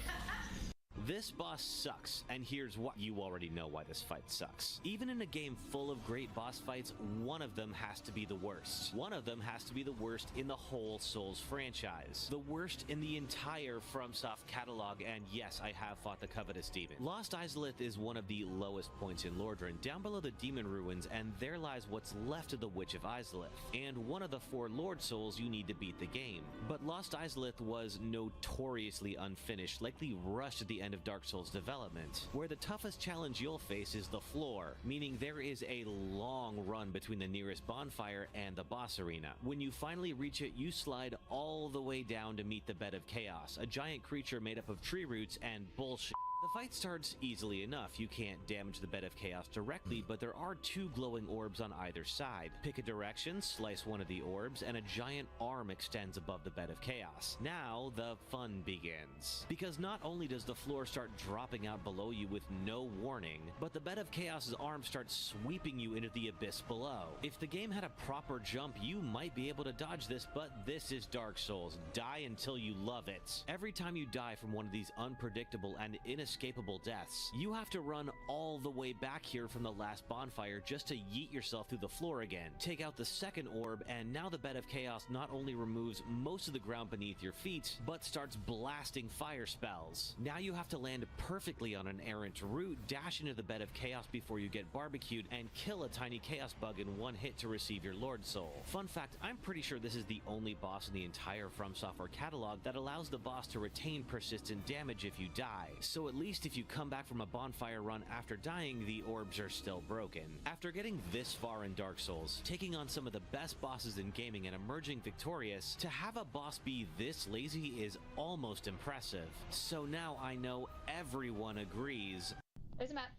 Speaker 1: This boss sucks, and here's why. You already know why this fight sucks. Even in a game full of great boss fights, one of them has to be the worst. One of them has to be the worst in the whole Souls franchise. The worst in the entire FromSoft catalog, and yes, I have fought the Covetous Demon. Lost Izalith is one of the lowest points in Lordran, down below the Demon Ruins, and there lies what's left of the Witch of Izalith, and one of the 4 Lord Souls you need to beat the game. But Lost Izalith was notoriously unfinished, likely rushed at the end of Dark Souls development, where the toughest challenge you'll face is the floor, meaning there is a long run between the nearest bonfire and the boss arena. When you finally reach it, you slide all the way down to meet the Bed of Chaos, a giant creature made up of tree roots and bullshit. The fight starts easily enough. You can't damage the Bed of Chaos directly, but there are 2 glowing orbs on either side. Pick a direction, slice one of the orbs, and a giant arm extends above the Bed of Chaos. Now the fun begins. Because not only does the floor start dropping out below you with no warning, but the Bed of Chaos's arm starts sweeping you into the abyss below. If the game had a proper jump, you might be able to dodge this, but this is Dark Souls. Die until you love it. Every time you die from one of these unpredictable and inescapable deaths, you have to run all the way back here from the last bonfire just to yeet yourself through the floor again. Take out the second orb, and now the Bed of Chaos not only removes most of the ground beneath your feet, but starts blasting fire spells. Now you have to land perfectly on an errant route, dash into the Bed of Chaos before you get barbecued, and kill a tiny chaos bug in one hit to receive your Lord Soul. Fun fact, I'm pretty sure this is the only boss in the entire FromSoftware catalog that allows the boss to retain persistent damage if you die, so at least if you come back from a bonfire run after dying, the orbs are still broken. After getting this far in Dark Souls, taking on some of the best bosses in gaming and emerging victorious, to have a boss be this lazy is almost impressive. So now I know everyone agrees.
Speaker 5: There's a map.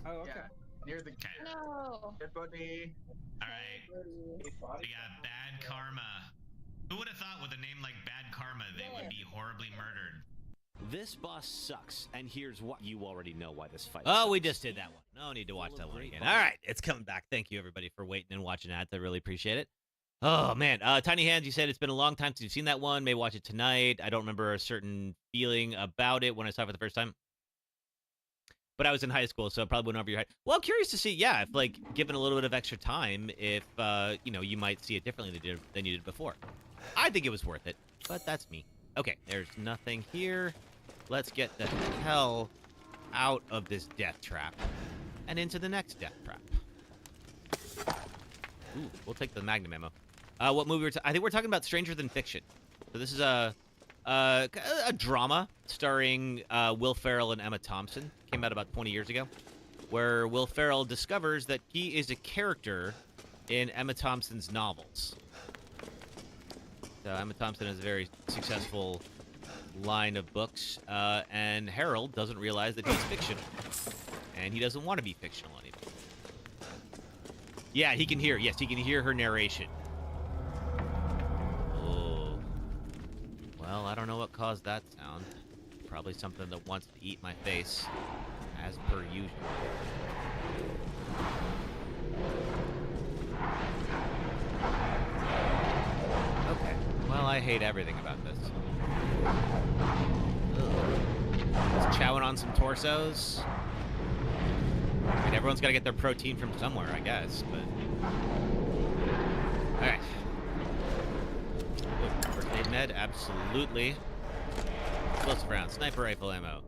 Speaker 6: Oh, okay.
Speaker 7: Yeah, near the
Speaker 5: No.
Speaker 7: dead body.
Speaker 8: Alright, we got Bad Karma. Who would have thought with a name like Bad Karma they would be horribly murdered?
Speaker 1: This boss sucks, and here's why. You already know why this fight Oh, sucks.
Speaker 2: We just did that one. No need to watch that one again. All right, it's coming back. Thank you, everybody, for waiting and watching ads. I really appreciate it. Oh, man. Tiny Hands, you said it's been a long time since you've seen that one. May watch it tonight. I don't remember a certain feeling about it when I saw it for the first time. But I was in high school, so it probably went over your head. Well, I'm curious to see, yeah, if, like, given a little bit of extra time, if, you know, you might see it differently than you did before. I think it was worth it, but that's me. Okay, there's nothing here. Let's get the hell out of this death trap and into the next death trap. Ooh, we'll take the Magnum ammo. What movie I think we're talking about Stranger Than Fiction. So this is a drama starring Will Ferrell and Emma Thompson. Came out about 20 years ago, where Will Ferrell discovers that he is a character in Emma Thompson's novels. So Emma Thompson has a very successful line of books, and Harold doesn't realize that he's fictional, and he doesn't want to be fictional anymore. Yeah, he can hear. Yes, he can hear her narration. Oh. Well, I don't know what caused that sound. Probably something that wants to eat my face, as per usual. Okay. Well, I hate everything about this. Just chowing on some torsos. I mean, everyone's got to get their protein from somewhere, I guess, but... Alright. First aid med, absolutely. Explosive round, sniper rifle ammo.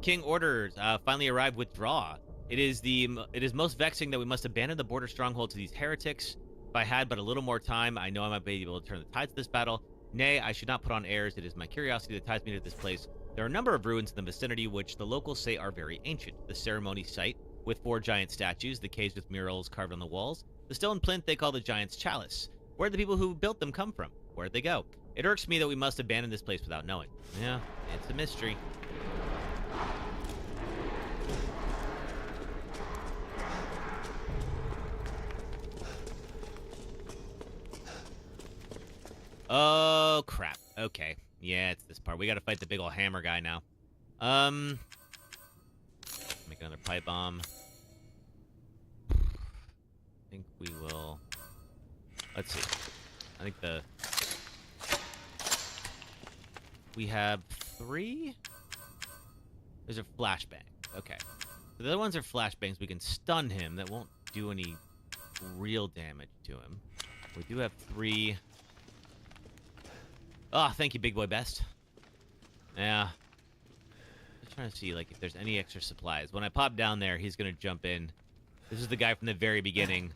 Speaker 2: King orders finally arrived. Withdraw. It is most vexing that we must abandon the border stronghold to these heretics. If I had but a little more time, I know I might be able to turn the tides of this battle. Nay, I should not put on airs. It is my curiosity that ties me to this place. There are a number of ruins in the vicinity which the locals say are very ancient. The ceremony site, with 4 giant statues, the caves with murals carved on the walls, the stone plinth they call the Giant's Chalice. Where did the people who built them come from? Where'd they go? It irks me that we must abandon this place without knowing. Yeah, it's a mystery. Oh, crap. Okay. Yeah, it's this part. We gotta fight the big ol' hammer guy now. Make another pipe bomb. I think we will
Speaker 1: Let's see. I think we have 3. There's a flashbang. Okay. So the other ones are flashbangs. We can stun him. That won't do any real damage to him. We do have 3. Oh, thank you, Big Boy Best. Yeah. Just trying to see, like, if there's any extra supplies. When I pop down there, he's going to jump in. This is the guy from the very beginning,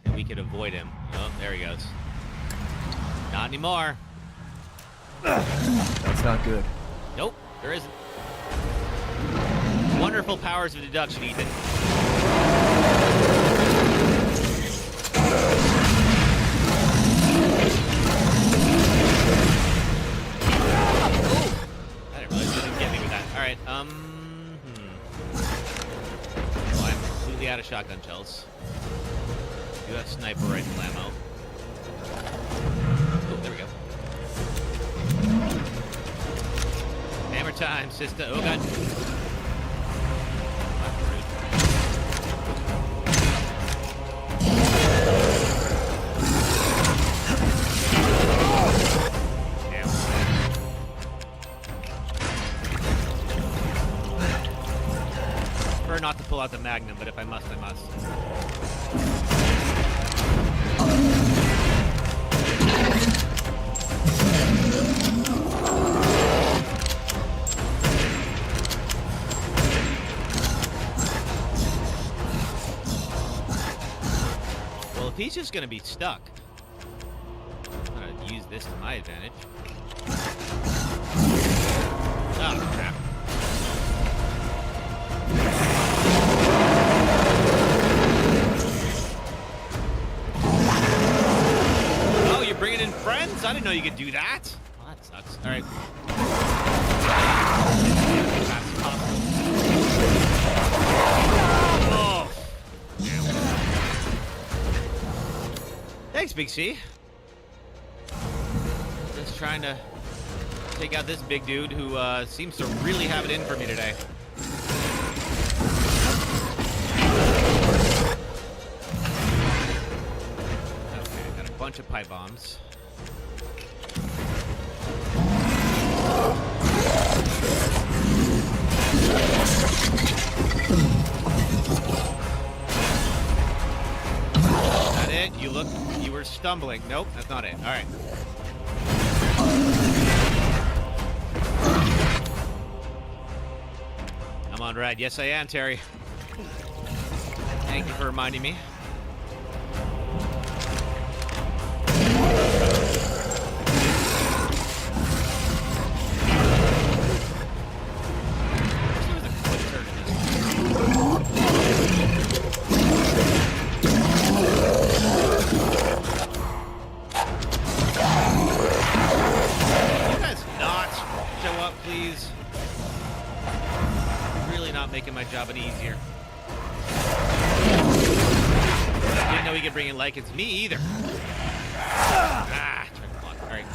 Speaker 1: and we could avoid him. Oh, there he goes. Not anymore.
Speaker 3: That's not good.
Speaker 1: Nope, there isn't. Wonderful powers of deduction, Ethan. I didn't realize you didn't get me with that. All right, Well, I'm completely out of shotgun shells. Do have sniper rifle ammo. Oh, there we go. Hammer time, sister. Oh, God. Prefer not to pull out the Magnum, but if I must, I must. Well, if he's just gonna be stuck, I'm gonna use this to my advantage. Oh, crap. Oh, you're bringing in friends? I didn't know you could do that. Well, that sucks. All right. Oh. Thanks, Big C. Just trying to take out this big dude who seems to really have it in for me today. Okay, got a bunch of pipe bombs. Is that it? You were stumbling. Nope, that's not it. All right. I'm on ride. Yes, I am, Terry. Thank you for reminding me. Making my job any easier. Didn't know he could bring in Lycans. Me either. Ah, check the block. All right.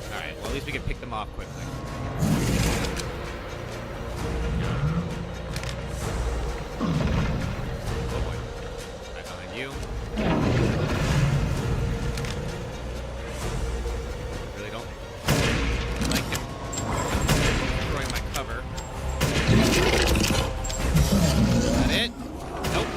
Speaker 1: All right. Well, at least we can pick them off quickly. Really don't like him destroying my cover. Is that it? Nope.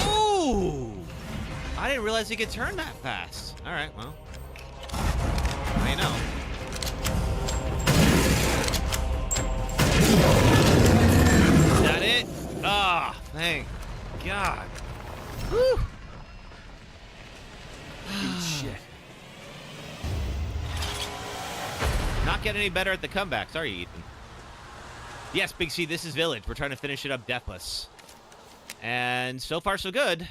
Speaker 1: Ooh! I didn't realize he could turn that fast. All right, well, now you know. Is that it? Ah, oh, thank God. Whew.
Speaker 3: Shit.
Speaker 1: Not getting any better at the comebacks, are you, Ethan? Yes, Big C, this is Village. We're trying to finish it up Deathless. And so far, so good.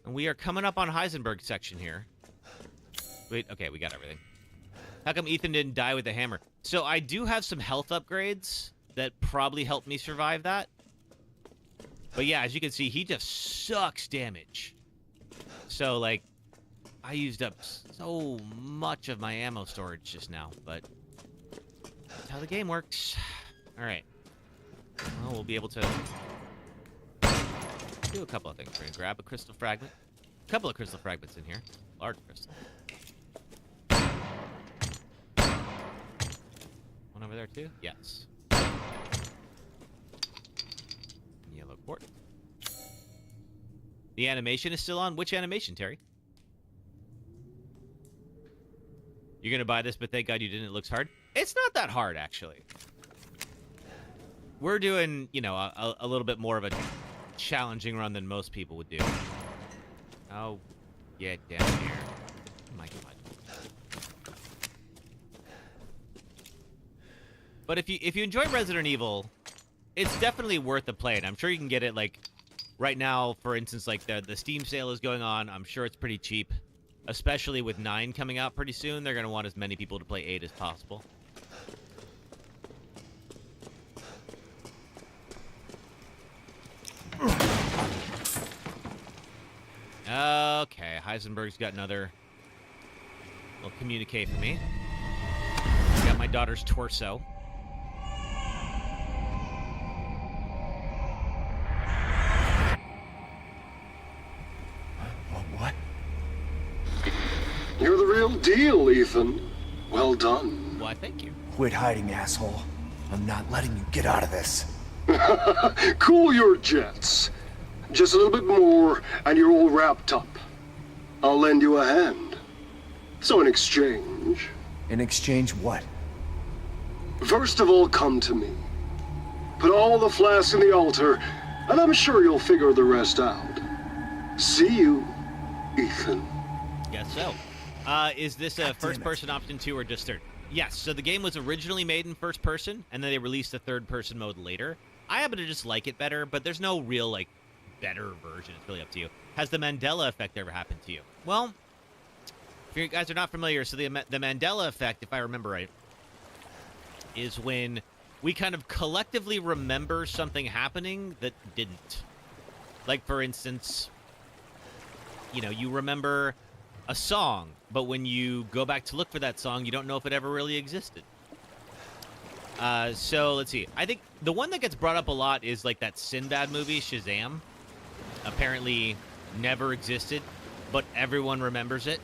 Speaker 1: And we are coming up on Heisenberg section here. Wait, okay, we got everything. How come Ethan didn't die with the hammer? So I do have some health upgrades that probably helped me survive that. But yeah, as you can see, he just sucks damage. So, like, I used up so much of my ammo storage just now, but that's how the game works. All right. Well, we'll be able to do a couple of things. We're going to grab a crystal fragment. A couple of crystal fragments in here. Large crystal. One over there, too? Yes. Yellow quartz. The animation is still on. Which animation, Terry? You're going to buy this, but thank God you didn't. It looks hard. It's not that hard, actually. We're doing, you know, a little bit more of a challenging run than most people would do. Oh, get down here. Oh my God. But if you enjoy Resident Evil, it's definitely worth the play. And I'm sure you can get it, like, right now, for instance, like, the Steam sale is going on. I'm sure it's pretty cheap. Especially with 9 coming out pretty soon. They're going to want as many people to play 8 as possible. Okay, Heisenberg's got another little communique for me. Got my daughter's torso.
Speaker 3: What?
Speaker 5: You're the real deal, Ethan. Well done.
Speaker 1: Why, thank you.
Speaker 3: Quit hiding, asshole. I'm not letting you get out of this.
Speaker 5: Cool your jets. Just a little bit more, and you're all wrapped up. I'll lend you a hand. So in exchange...
Speaker 3: In exchange, what?
Speaker 5: First of all, come to me. Put all the flasks in the altar, and I'm sure you'll figure the rest out. See you, Ethan.
Speaker 1: Guess so. Is this a first-person option 2 or just third? Yes, so the game was originally made in first person, and then they released a third-person mode later. I happen to just like it better, but there's no real, like, better version. It's really up to you. Has the Mandela effect ever happened to you? Well, if you guys are not familiar, so the Mandela effect, if I remember right, is when we kind of collectively remember something happening that didn't. Like, for instance, you know, you remember a song, but when you go back to look for that song, you don't know if it ever really existed. So, let's see. I think the one that gets brought up a lot is, like, that Sinbad movie, Shazam. Apparently never existed, but everyone remembers it.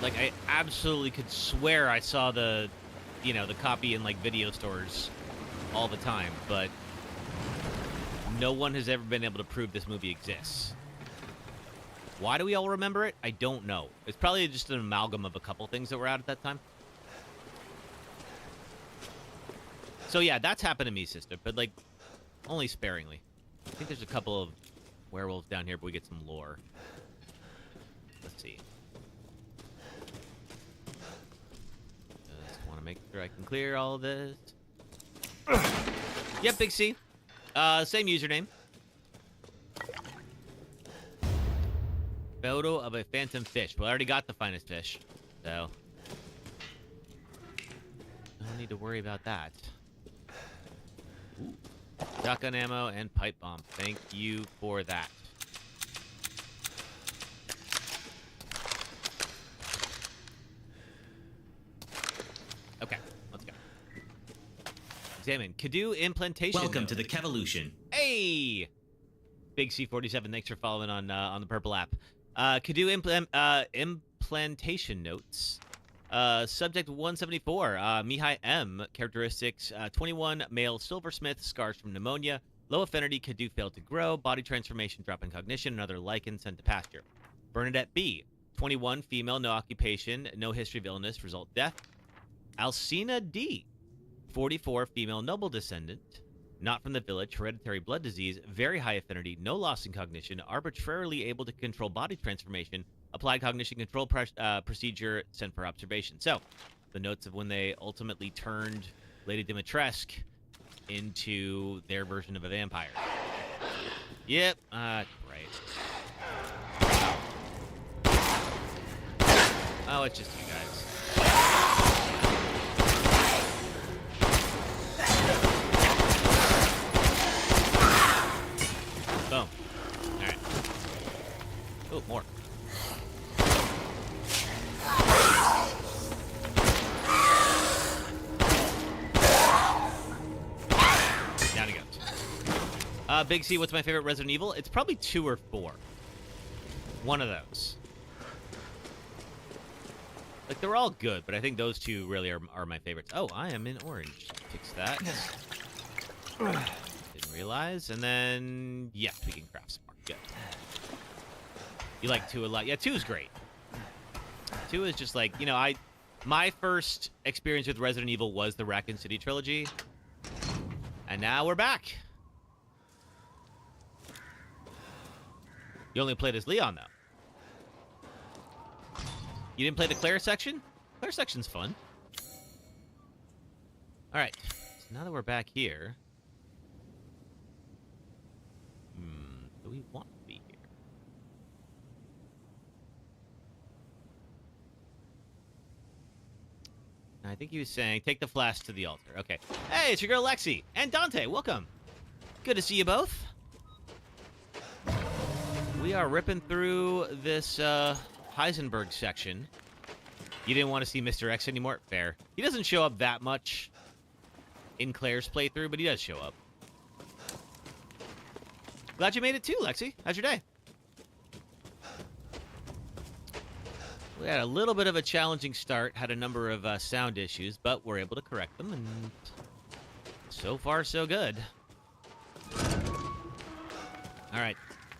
Speaker 1: Like, I absolutely could swear I saw the, you know, the copy in, like, video stores all the time, but no one has ever been able to prove this movie exists. Why do we all remember it? I don't know. It's probably just an amalgam of a couple things that were out at that time. So yeah, that's happened to me, sister, but, like, only sparingly. I think there's a couple of werewolves down here, but we get some lore. Let's see. Just want to make sure I can clear all of this. Yep, Big C. Same username. Photo of a phantom fish. Well, I already got the finest fish, so don't need to worry about that. Ooh. Shotgun ammo and pipe bomb. Thank you for that. Okay, let's go. Examine. Kadu implantation.
Speaker 2: Welcome
Speaker 1: node.
Speaker 2: to the Kevolution.
Speaker 1: Hey! Big C47, thanks for following on the purple app. Kadu implantation notes. Subject 174, Mihai M. Characteristics, 21, male silversmith, scars from pneumonia, low affinity, Kadu failed to grow, body transformation, drop in cognition, another lichen, sent to pasture. Bernadette B. 21, female, no occupation, no history of illness, result death. Alcina D. 44, female, noble descendant, not from the village, hereditary blood disease, very high affinity, no loss in cognition, arbitrarily able to control body transformation, applied cognition control procedure, sent for observation. So, the notes of when they ultimately turned Lady Dimitrescu into their version of a vampire. Yep, great. Oh, it's just you guys. Boom. Alright. Oh, more. Down he goes. Big C, what's my favorite Resident Evil? It's probably 2 or 4. One of those. Like, they're all good, but I think those 2 really are my favorites. Oh, I am in orange. Fix that. Didn't realize. And then, yeah, we can craft some more. Good. You like 2 a lot. Yeah, 2 is great. 2 is just like, you know, my first experience with Resident Evil was the Raccoon City trilogy. And now we're back. You only played as Leon, though. You didn't play the Claire section? Claire section's fun. All right. So now that we're back here... do we want to be here? I think he was saying, take the flask to the altar. Okay. Hey, it's your girl Lexi. And Dante, welcome. Good to see you both. We are ripping through this Heisenberg section. You didn't want to see Mr. X anymore? Fair. He doesn't show up that much in Claire's playthrough, but he does show up. Glad you made it too, Lexi. How's your day? We had a little bit of a challenging start, had a number of sound issues, but we're able to correct them, and so far, so good. All right.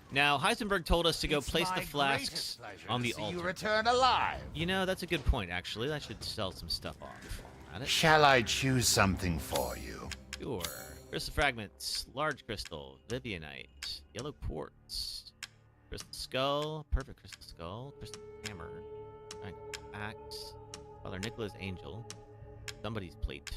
Speaker 1: Now, Heisenberg told us to go place the flasks on the altar.
Speaker 6: You return alive.
Speaker 1: You know, that's a good point, actually. I should sell some stuff off. Got it?
Speaker 6: Shall I choose something for you?
Speaker 1: Sure. Crystal fragments, large crystal, Vivianite, yellow quartz, crystal skull, perfect crystal skull, crystal hammer, axe, Father Nicola's angel, somebody's plate.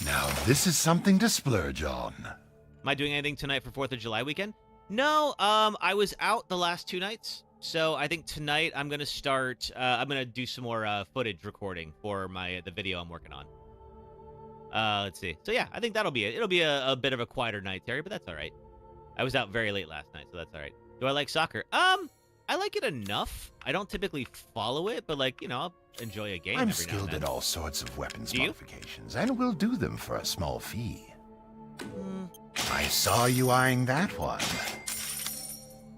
Speaker 6: Now, this is something to splurge on.
Speaker 1: Am I doing anything tonight for 4th of July weekend? No, I was out the last 2 nights, so I think tonight I'm gonna start. I'm gonna do some more footage recording for the video I'm working on. Let's see. So yeah, I think that'll be it. It'll be a bit of a quieter night, Terry, but that's all right. I was out very late last night, so that's all right. Do I like soccer? I like it enough. I don't typically follow it, but like, you know, I'll enjoy a game
Speaker 6: I'm
Speaker 1: every now and
Speaker 6: skilled
Speaker 1: then.
Speaker 6: at all sorts of weapons
Speaker 1: Do you?
Speaker 6: modifications, and will do them for a small fee. I saw you eyeing that one.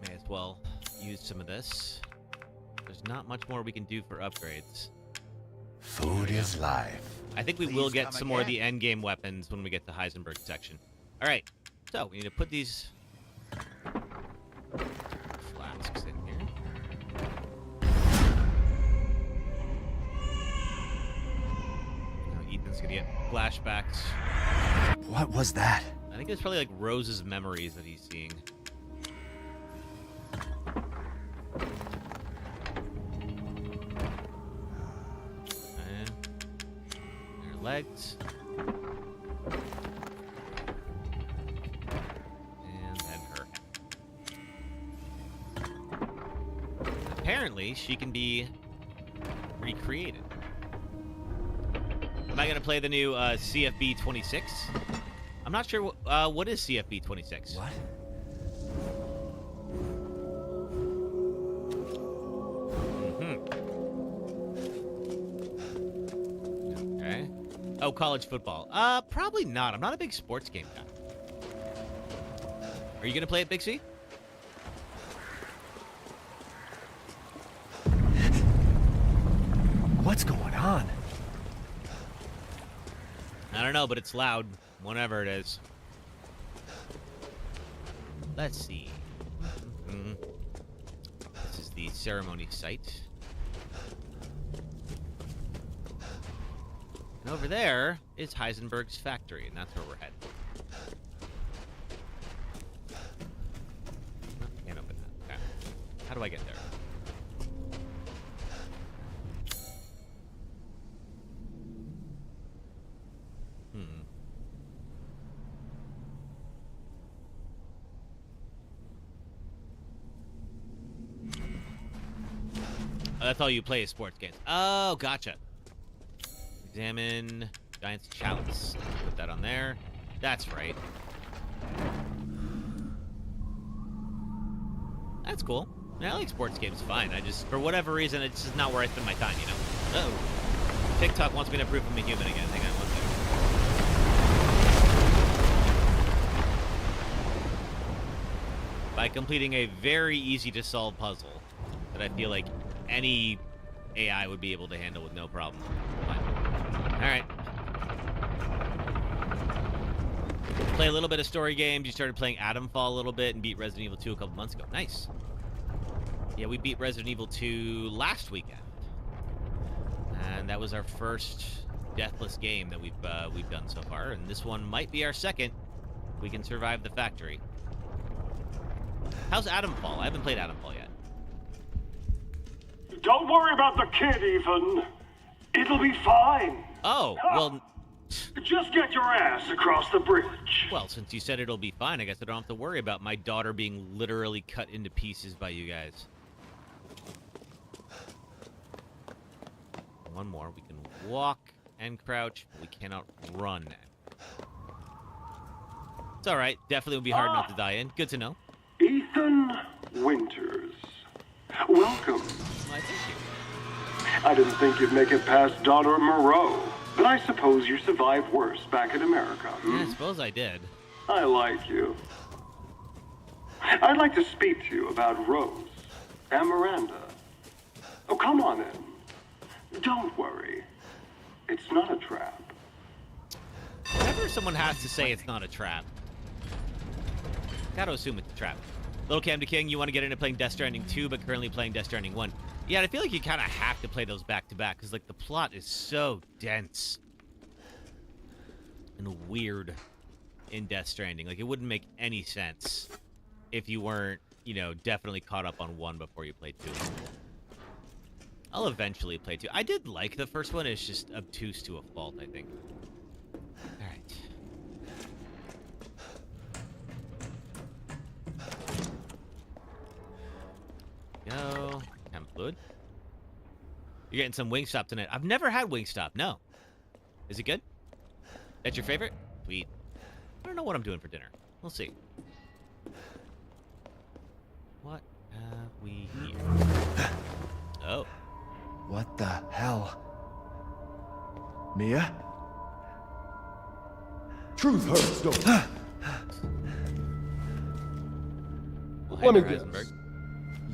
Speaker 1: May as well use some of this. There's not much more we can do for upgrades.
Speaker 6: Food is life.
Speaker 1: I think we will get some more of the endgame weapons when we get to Heisenberg section. All right, so we need to put these flasks in here. Now Ethan's gonna get flashbacks.
Speaker 3: What was that?
Speaker 1: I think it's probably like Rose's memories that he's seeing. And their legs. And then her head. Apparently, she can be recreated. Am I going to play the new CFB 26? I'm not sure what is CFB 26.
Speaker 3: What?
Speaker 1: Okay. Oh, college football. Probably not. I'm not a big sports game guy. Are you gonna play it, Big C?
Speaker 3: What's going on?
Speaker 1: I don't know, but it's loud. Whatever it is. Let's see. This is the ceremony site. And over there is Heisenberg's factory, and that's where we're headed. Can't open that. Okay. How do I get there? that's all you play is sports games. Oh, gotcha. Examine Giant's Chalice. Put that on there. That's right. That's cool. I like sports games fine. I just, for whatever reason, it's just not where I spend my time, you know? Uh-oh. TikTok wants me to prove I'm a human again. Hang on one second. By completing a very easy-to-solve puzzle that I feel like any AI would be able to handle with no problem. Fine. All right. Play a little bit of story games. You started playing Atomfall a little bit and beat Resident Evil 2 a couple months ago. Nice. Yeah, we beat Resident Evil 2 last weekend. And that was our first Deathless game that we've done so far. And this one might be our second. We can survive the factory. How's Atomfall? I haven't played Atomfall yet.
Speaker 5: Don't worry about the kid, Ethan. It'll be fine.
Speaker 1: Oh, well...
Speaker 5: Just get your ass across the bridge.
Speaker 1: Well, since you said it'll be fine, I guess I don't have to worry about my daughter being literally cut into pieces by you guys. One more. We can walk and crouch, but we cannot run. It's alright. Definitely would be hard not to die in. Good to know.
Speaker 5: Ethan Winters. Welcome.
Speaker 1: Why, thank you.
Speaker 5: I didn't think you'd make it past Daughter Moreau, but I suppose you survived worse back in America.
Speaker 1: Yeah, I suppose I did.
Speaker 5: I like you. I'd like to speak to you about Rose and Miranda. Oh, come on in. Don't worry. It's not a trap.
Speaker 1: Whenever someone has to say it's not a trap, gotta assume it's a trap. Little Cam to King, you want to get into playing Death Stranding 2, but currently playing Death Stranding 1. Yeah, I feel like you kind of have to play those back to back, because like the plot is so dense and weird in Death Stranding. Like, it wouldn't make any sense if you weren't, you know, definitely caught up on 1 before you played 2. I'll eventually play 2. I did like the first one. It's just obtuse to a fault, I think. All right. Go. Chem fluid. You're getting some Wingstop tonight. I've never had Wingstop. No. Is it good? That's your favorite? Sweet. I don't know what I'm doing for dinner. We'll see. What have we here? Oh.
Speaker 3: What the hell? Mia?
Speaker 7: Truth hurts, don't it?
Speaker 1: Well,
Speaker 7: Let me
Speaker 1: Heisenberg.
Speaker 7: guess.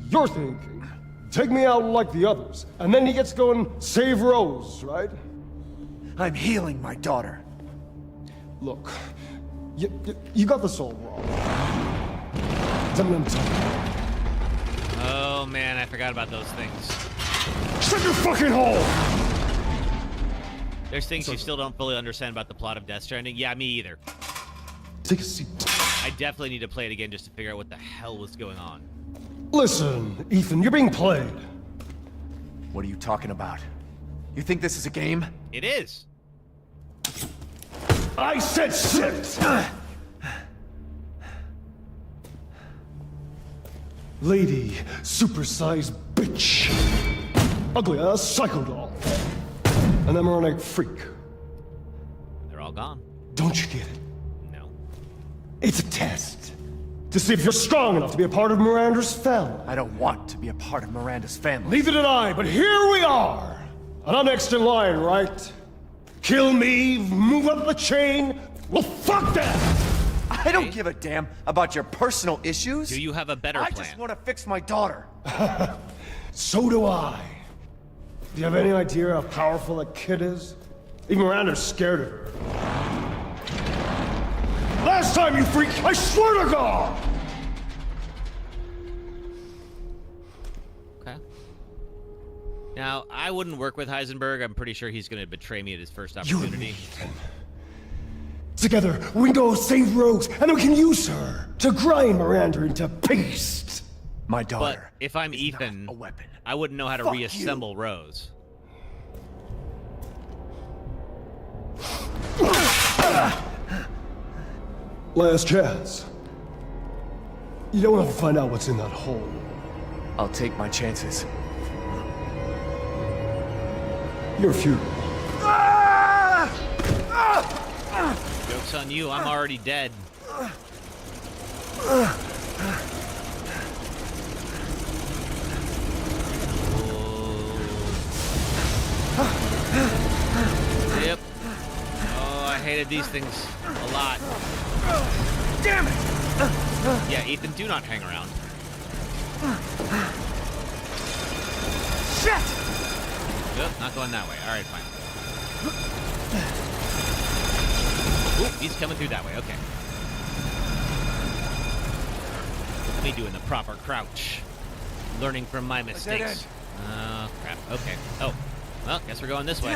Speaker 7: You're thinking, take me out like the others, and then he gets to go and save Rose, right?
Speaker 3: I'm healing my daughter.
Speaker 7: Look, you got this all wrong. Tell me I'm telling you.
Speaker 1: Oh, man, I forgot about those things.
Speaker 7: Shut your fucking hole!
Speaker 1: There's things you still don't fully understand about the plot of Death Stranding. Yeah, me either.
Speaker 7: Take a seat.
Speaker 1: I definitely need to play it again just to figure out what the hell was going on.
Speaker 7: Listen, Ethan, you're being played.
Speaker 3: What are you talking about? You think this is a game?
Speaker 1: It is.
Speaker 7: I said sit! Lady, supersized bitch. Ugly ass psycho doll. An emeronic freak.
Speaker 1: They're all gone.
Speaker 7: Don't you get it?
Speaker 1: No.
Speaker 7: It's a test. To see if you're strong enough to be a part of Miranda's family.
Speaker 3: I don't want to be a part of Miranda's family.
Speaker 7: Neither did I, but here we are. And I'm next in line, right? Kill me, move up the chain. Well, fuck that!
Speaker 3: I don't give a damn about your personal issues.
Speaker 1: Do you have a better
Speaker 3: I
Speaker 1: plan?
Speaker 3: just want to fix my daughter.
Speaker 7: So do I. Do you have any idea how powerful that kid is? Even Miranda's scared of her. Last time, you freak, I swear to God!
Speaker 1: Okay. Now, I wouldn't work with Heisenberg. I'm pretty sure he's going to betray me at his first
Speaker 7: You and me,
Speaker 1: opportunity.
Speaker 7: Ethan. Together, we can go save Rose, and then we can use her to grind Miranda into paste.
Speaker 3: My
Speaker 1: But
Speaker 3: daughter.
Speaker 1: if I'm
Speaker 3: is
Speaker 1: Ethan,
Speaker 3: not a weapon.
Speaker 1: I wouldn't know how to
Speaker 3: Fuck
Speaker 1: reassemble Rose.
Speaker 7: Last chance. You don't have to find out what's in that hole.
Speaker 3: I'll take my chances.
Speaker 7: your funeral.
Speaker 1: Joke's on you, I'm already dead. Yep. Oh, I hated these things a lot.
Speaker 7: Damn it!
Speaker 1: Yeah, Ethan, do not hang around.
Speaker 7: Shit!
Speaker 1: Nope, not going that way. Alright, fine. Ooh, he's coming through that way. Okay. Look at me doing the proper crouch. Learning from my mistakes. Oh, crap. Okay. Oh. Well, guess we're going this way.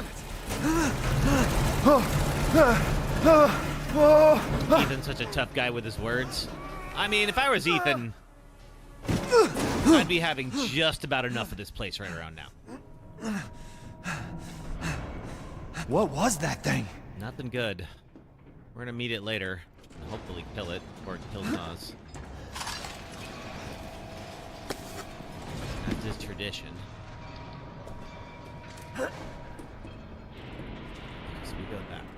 Speaker 1: Ethan's such a tough guy with his words. I mean, if I was Ethan, I'd be having just about enough of this place right around now.
Speaker 3: What was that thing?
Speaker 1: Nothing good. We're gonna meet it later and hopefully kill it before it kills us. That's his tradition. So we go that way.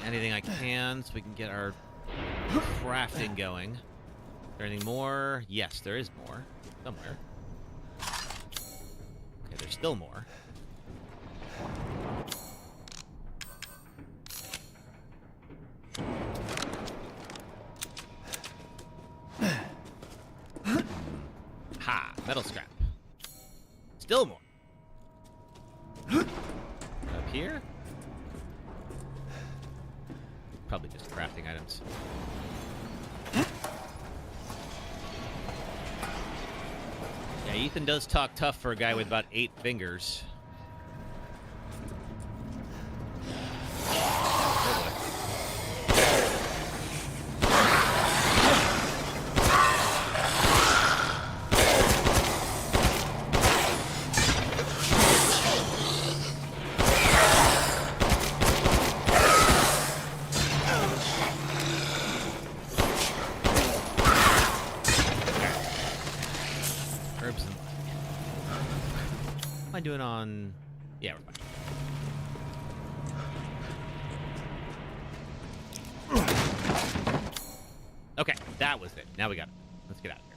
Speaker 1: Anything I can so we can get our crafting going. Is there anything more? Yes, there is more. Somewhere. Okay, there's still more. Ha! Metal scrap. Still more. Up here? Probably just crafting items. Yeah, Ethan does talk tough for a guy with about 8 fingers. Doing on... Yeah, we're fine. Okay, that was it. Now we got it. Let's get out of here.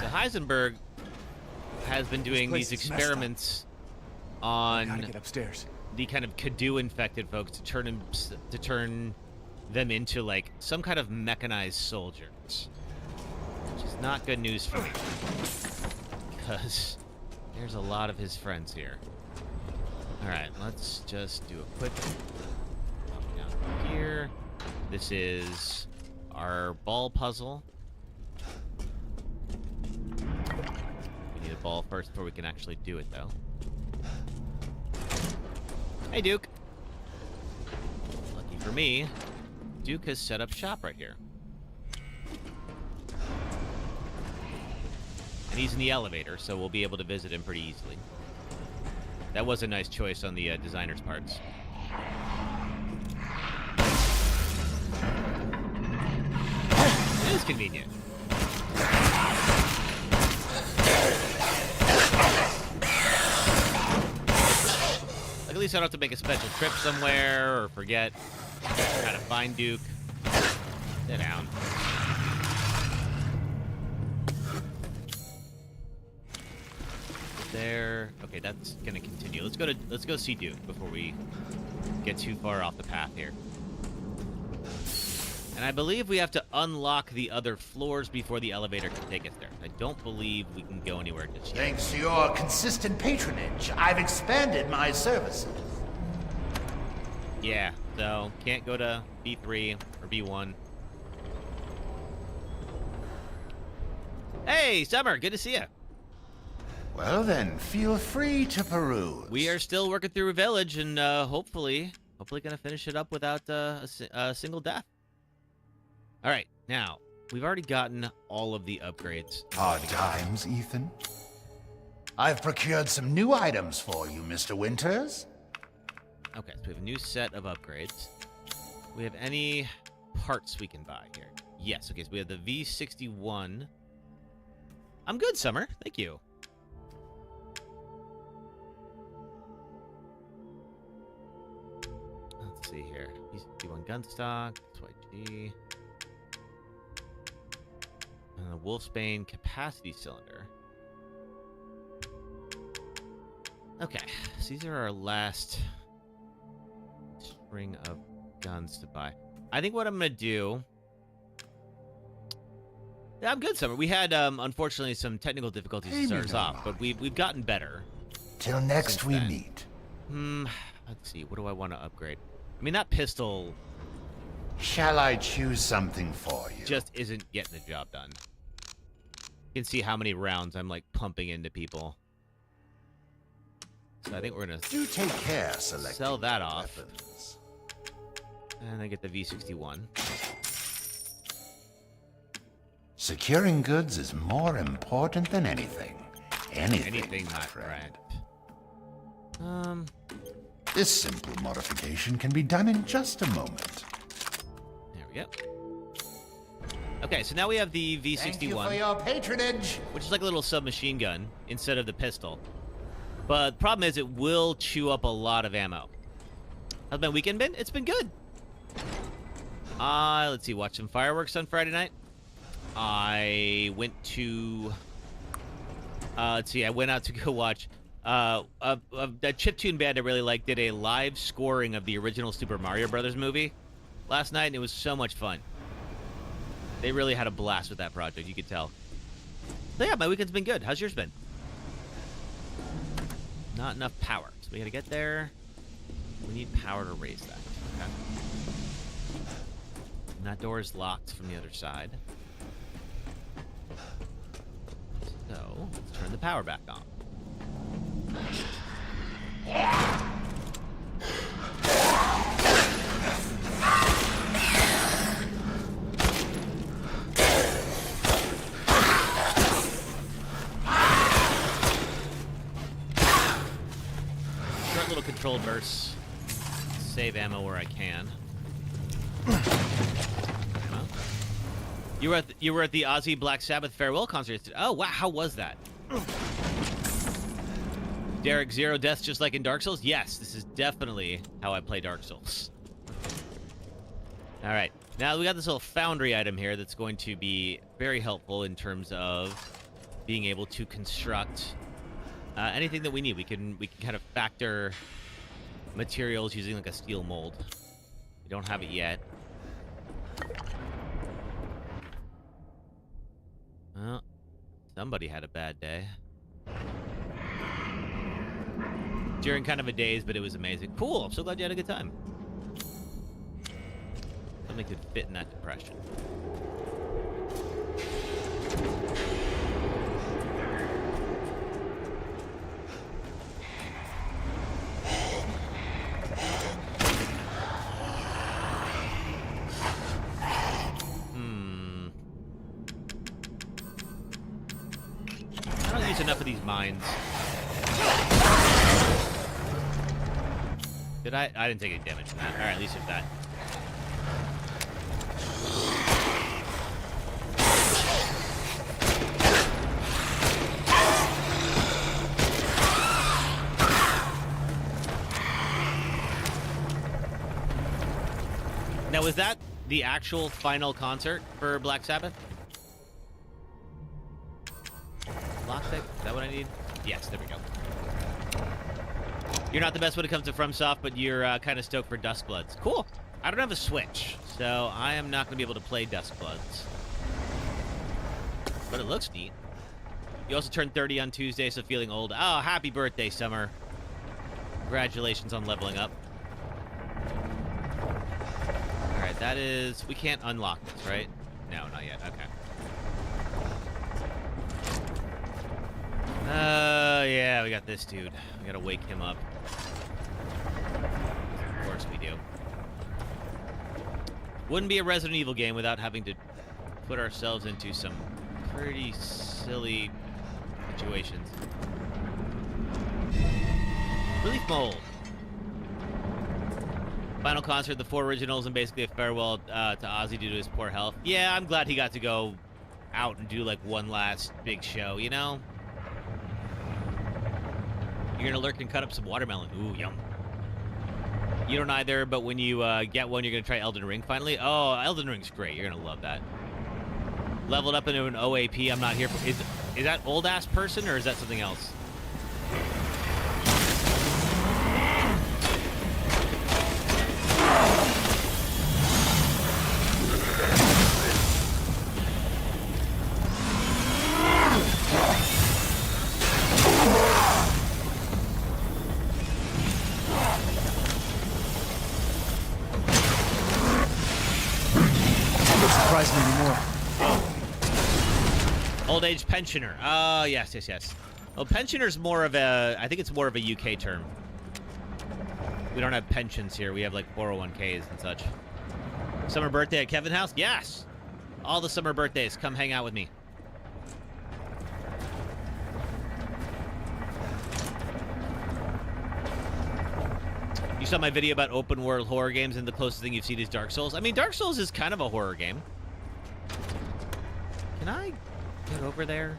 Speaker 1: Heisenberg has been doing these experiments on
Speaker 3: Get upstairs.
Speaker 1: the kind of Kadu infected folks to turn them into like some kind of mechanized soldiers, which is not good news for me because there's a lot of his friends here. All right, let's just do a quick pop down here. This is our ball puzzle. We need a ball first before we can actually do it, though. Hey, Duke. Lucky for me, Duke has set up shop right here. And he's in the elevator, so we'll be able to visit him pretty easily. That was a nice choice on the designer's parts. It is convenient. Like, at least I don't have to make a special trip somewhere or forget how to find Duke. Sit down. There. Okay, that's gonna continue. Let's go see Duke before we get too far off the path here. And I believe we have to unlock the other floors before the elevator can take us there. I don't believe we can go anywhere just yet.
Speaker 6: Thanks to your consistent patronage, I've expanded my services.
Speaker 1: Yeah, so can't go to B3 or B1. Hey, Summer, good to see you.
Speaker 6: Well then, feel free to peruse.
Speaker 1: We are still working through Village, and hopefully gonna finish it up without a single death. All right, now we've already gotten all of the upgrades.
Speaker 6: Hard times, Ethan. I've procured some new items for you, Mr. Winters.
Speaker 1: Okay, so we have a new set of upgrades. We have any parts we can buy here? Yes. Okay, so we have the V61. I'm good, Summer. Thank you. Let's see here. V61 gun stock, SYG. And the Wolfsbane capacity cylinder. Okay, so these are our last string of guns to buy. I think what I'm gonna do. Yeah, I'm good, Summer. We had unfortunately some technical difficulties to start us off, but we've gotten better.
Speaker 6: Till next we meet.
Speaker 1: Let's see. What do I want to upgrade? I mean, that pistol
Speaker 6: Shall I choose something for you?
Speaker 1: just isn't getting the job done. You can see how many rounds I'm like pumping into people. So I think we're gonna
Speaker 6: Do take care, selecting
Speaker 1: sell that off.
Speaker 6: weapons.
Speaker 1: And then get the V61.
Speaker 6: Securing goods is more important than anything.
Speaker 1: Anything,
Speaker 6: my
Speaker 1: my
Speaker 6: friend.
Speaker 1: friend.
Speaker 6: This simple modification can be done in just a moment.
Speaker 1: There we go. Okay, so now we have the
Speaker 6: Thank you for
Speaker 1: V61,
Speaker 6: your patronage.
Speaker 1: which is like a little submachine gun instead of the pistol. But the problem is it will chew up a lot of ammo. How's my weekend been? It's been good. Let's see, watch some fireworks on Friday night. I went to... let's see, I went out to go watch... a chiptune band I really like did a live scoring of the original Super Mario Brothers movie last night, and it was so much fun. They really had a blast with that project, you could tell. So yeah, my weekend's been good. How's yours been? Not enough power, so we gotta get there. We need power to raise that. Okay. And that door is locked from the other side. So, let's turn the power back on. Short little controlled bursts. Save ammo where I can. You were at the Ozzy Black Sabbath farewell concert. Oh wow, how was that? Derek, 0 deaths just like in Dark Souls? Yes, this is definitely how I play Dark Souls. Alright, now we got this little foundry item here that's going to be very helpful in terms of being able to construct anything that we need. We can kind of factor materials using like a steel mold. We don't have it yet. Well, somebody had a bad day. During kind of a daze, but it was amazing. Cool, I'm so glad you had a good time. Something could fit in that depression. I don't use enough of these mines. Did I? I didn't take any damage from that. Alright, at least if that. Now, was that the actual final concert for Black Sabbath? Lockpick? Is that what I need? Yes, there we go. You're not the best when it comes to FromSoft, but you're kind of stoked for Dustbloods. Cool. I don't have a Switch, so I am not going to be able to play Duskbloods. But it looks neat. You also turned 30 on Tuesday, so feeling old. Oh, happy birthday, Summer. Congratulations on leveling up. All right, that is... We can't unlock this, right? No, not yet. Okay. Yeah, we got this dude. We gotta wake him up. Of course we do. Wouldn't be a Resident Evil game without having to put ourselves into some pretty silly situations. Relief mold. Final concert, the 4 originals, and basically a farewell to Ozzy due to his poor health. Yeah, I'm glad he got to go out and do like one last big show, you know? You're gonna lurk and cut up some watermelon. Ooh, yum. You don't either, but when you get one, you're gonna try Elden Ring finally. Oh, Elden Ring's great. You're gonna love that. Leveled up into an OAP. I'm not here for... Is that old-ass person, or is that something else?
Speaker 3: Surprise me anymore.
Speaker 1: Old age pensioner. Oh, yes, yes, yes. Well, pensioner's more of a... I think it's more of a UK term. We don't have pensions here. We have, like, 401ks and such. Summer birthday at Kevin House? Yes! All the summer birthdays. Come hang out with me. You saw my video about open world horror games, and the closest thing you've seen is Dark Souls. I mean, Dark Souls is kind of a horror game. Can I get over there?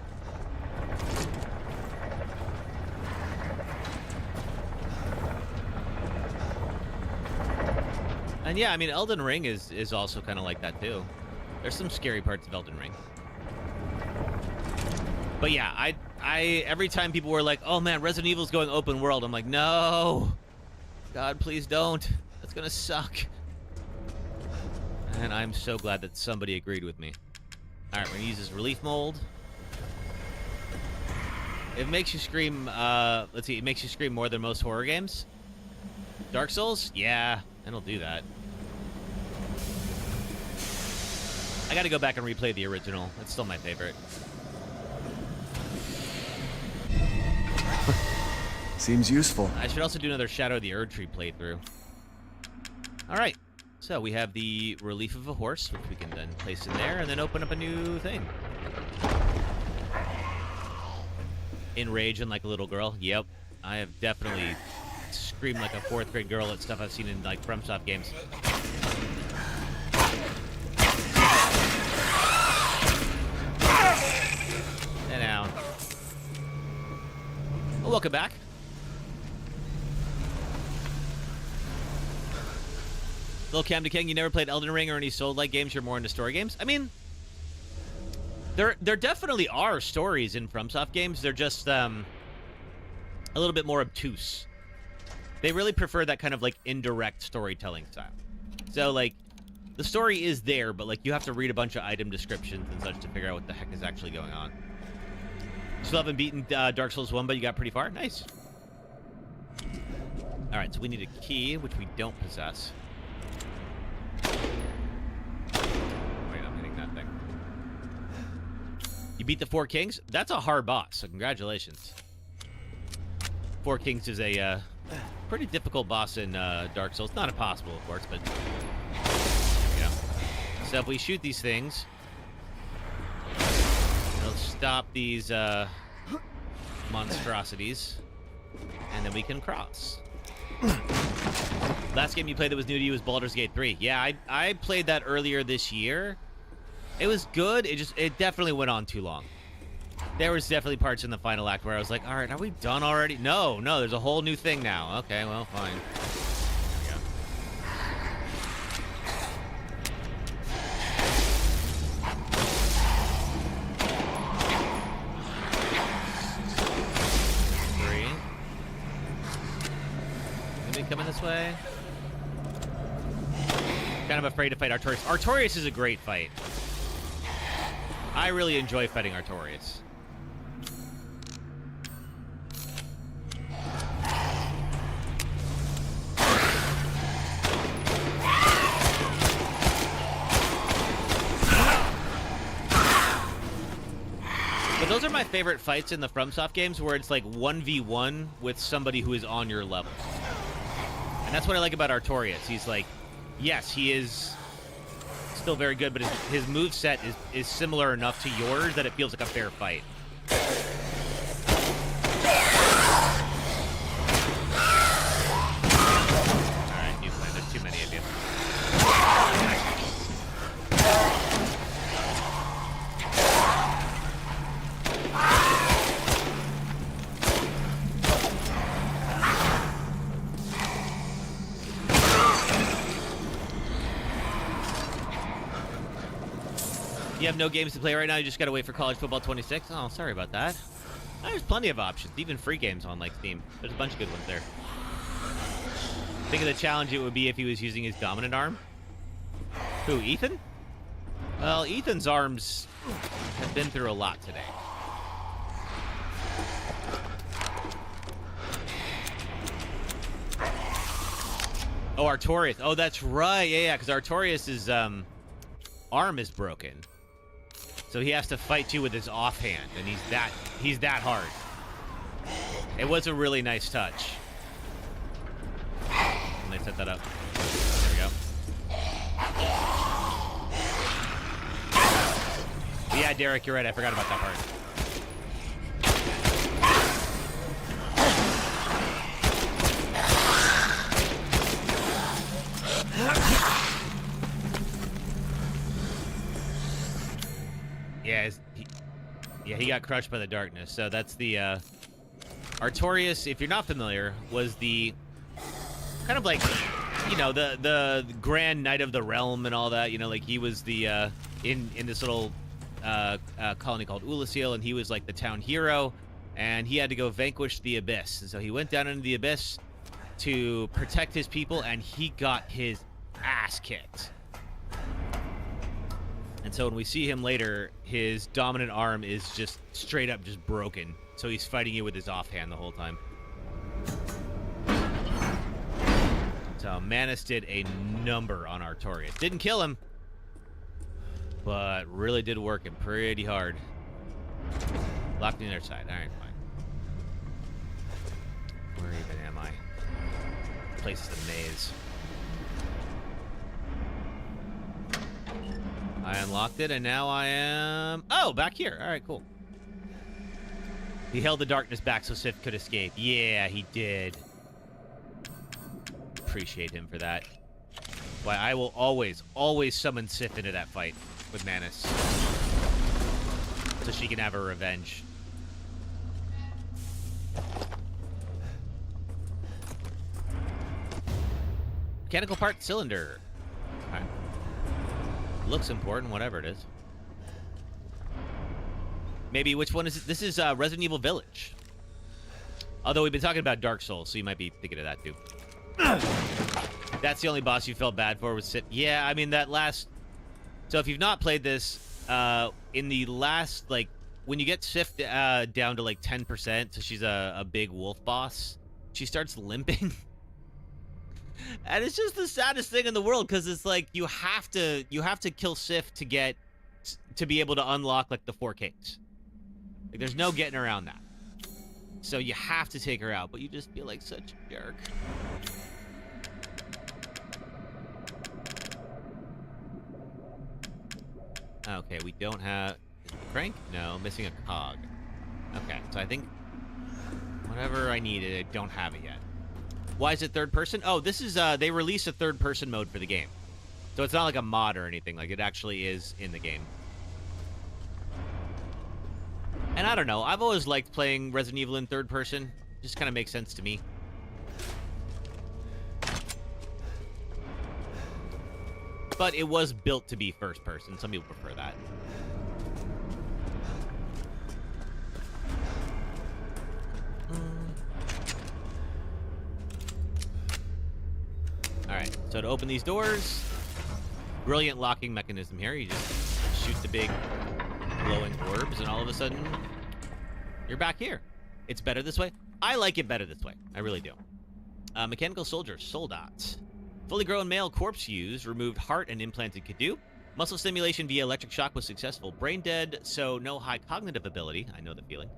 Speaker 1: And yeah, I mean, Elden Ring is also kind of like that too. There's some scary parts of Elden Ring. But yeah, I every time people were like, "Oh man, Resident Evil's going open world," I'm like, "No. God, please don't. That's gonna suck." And I'm so glad that somebody agreed with me. All right, we're gonna use this relief mold. It makes you scream. Let's see. It makes you scream more than most horror games. Dark Souls? Yeah, it'll do that. I got to go back and replay the original. It's still my favorite.
Speaker 3: Seems useful.
Speaker 1: I should also do another Shadow of the Erdtree playthrough. All right. So we have the relief of a horse, which we can then place in there, and then open up a new thing. Enrage and like a little girl. Yep. I have definitely screamed like a 4th grade girl at stuff I've seen in like FromSoft games. And down. Well, welcome back. Little Cam to King, you never played Elden Ring or any Soul-like games? You're more into story games? I mean, there definitely are stories in FromSoft games. They're just a little bit more obtuse. They really prefer that kind of like indirect storytelling style. So like, the story is there, but like you have to read a bunch of item descriptions and such to figure out what the heck is actually going on. Still haven't beaten Dark Souls 1, but you got pretty far. Nice. All right, so we need a key, which we don't possess. Wait, I'm hitting that thing. You beat the 4 Kings? That's a hard boss, so congratulations. 4 Kings is a pretty difficult boss in Dark Souls. Not impossible, of course, but... There we go. So if we shoot these things, it'll stop these monstrosities, and then we can cross. Last game you played that was new to you was Baldur's Gate 3. Yeah, I played that earlier this year. It was good. It definitely went on too long. There was definitely parts in the final act where I was like, all right, are we done already? No, there's a whole new thing now. Okay, well, fine. There we go. 3. Maybe coming this way. Kind of afraid to fight Artorias. Artorias is a great fight. I really enjoy fighting Artorias. But those are my favorite fights in the FromSoft games, where it's like 1v1 with somebody who is on your level. And that's what I like about Artorias. He's like, yes, he is still very good, but his moveset is similar enough to yours that it feels like a fair fight. Alright, you plan. There's too many of you. You have no games to play right now, you just gotta wait for College Football 26? Oh, sorry about that. There's plenty of options, even free games on like Steam. There's a bunch of good ones there. Think of the challenge it would be if he was using his dominant arm. Who, Ethan? Well, Ethan's arms have been through a lot today. Oh, Artorias. Oh, that's right. Yeah, because Artorias' arm is broken. So he has to fight you with his offhand, and he's that hard. It was a really nice touch. And they set that up. There we go. Yeah, Derek, you're right. I forgot about that part. Yeah, he got crushed by the darkness. So that's the Artorias. If you're not familiar, was the kind of like, you know, the Grand Knight of the Realm and all that. You know, like he was the in this little colony called Ulasil, and he was like the town hero, and he had to go vanquish the Abyss. And so he went down into the Abyss to protect his people, and he got his ass kicked. And so when we see him later, his dominant arm is just straight up just broken. So he's fighting you with his offhand the whole time. So Manus did a number on Artorias. Didn't kill him, but really did work him pretty hard. Locked on the other side. All right, fine. Where even am I? This place is a maze. I unlocked it, and now I am... Oh, back here. All right, cool. He held the darkness back so Sif could escape. Yeah, he did. Appreciate him for that. Why, I will always, always summon Sif into that fight with Manus. So she can have her revenge. Mechanical part cylinder. All right. Looks important, whatever it is. Maybe which one is it? This is Resident Evil Village. Although we've been talking about Dark Souls, so you might be thinking of that too. That's the only boss you felt bad for was Sif. Yeah, I mean that last. So if you've not played this, in the last like when you get Sif down to like 10%, so she's a big wolf boss, she starts limping. And it's just the saddest thing in the world, because it's like you have to kill Sif to be able to unlock like the 4Ks. Like there's no getting around that. So you have to take her out, but you just feel like such a jerk. Okay, we don't have is it a crank? No, missing a cog. Okay, so I think whatever I needed, I don't have it yet. Why is it third person? Oh, this is, they released a third person mode for the game. So it's not like a mod or anything, like it actually is in the game. And I don't know, I've always liked playing Resident Evil in third person. Just kind of makes sense to me. But it was built to be first person. Some people prefer that. Alright, so to open these doors, brilliant locking mechanism here. You just shoot the big glowing orbs, and all of a sudden, you're back here. It's better this way. I like it better this way. I really do. Mechanical soldier, soldats. Fully grown male corpse used, removed heart and implanted Kadu. Muscle stimulation via electric shock was successful. Brain dead, so no high cognitive ability. I know the feeling.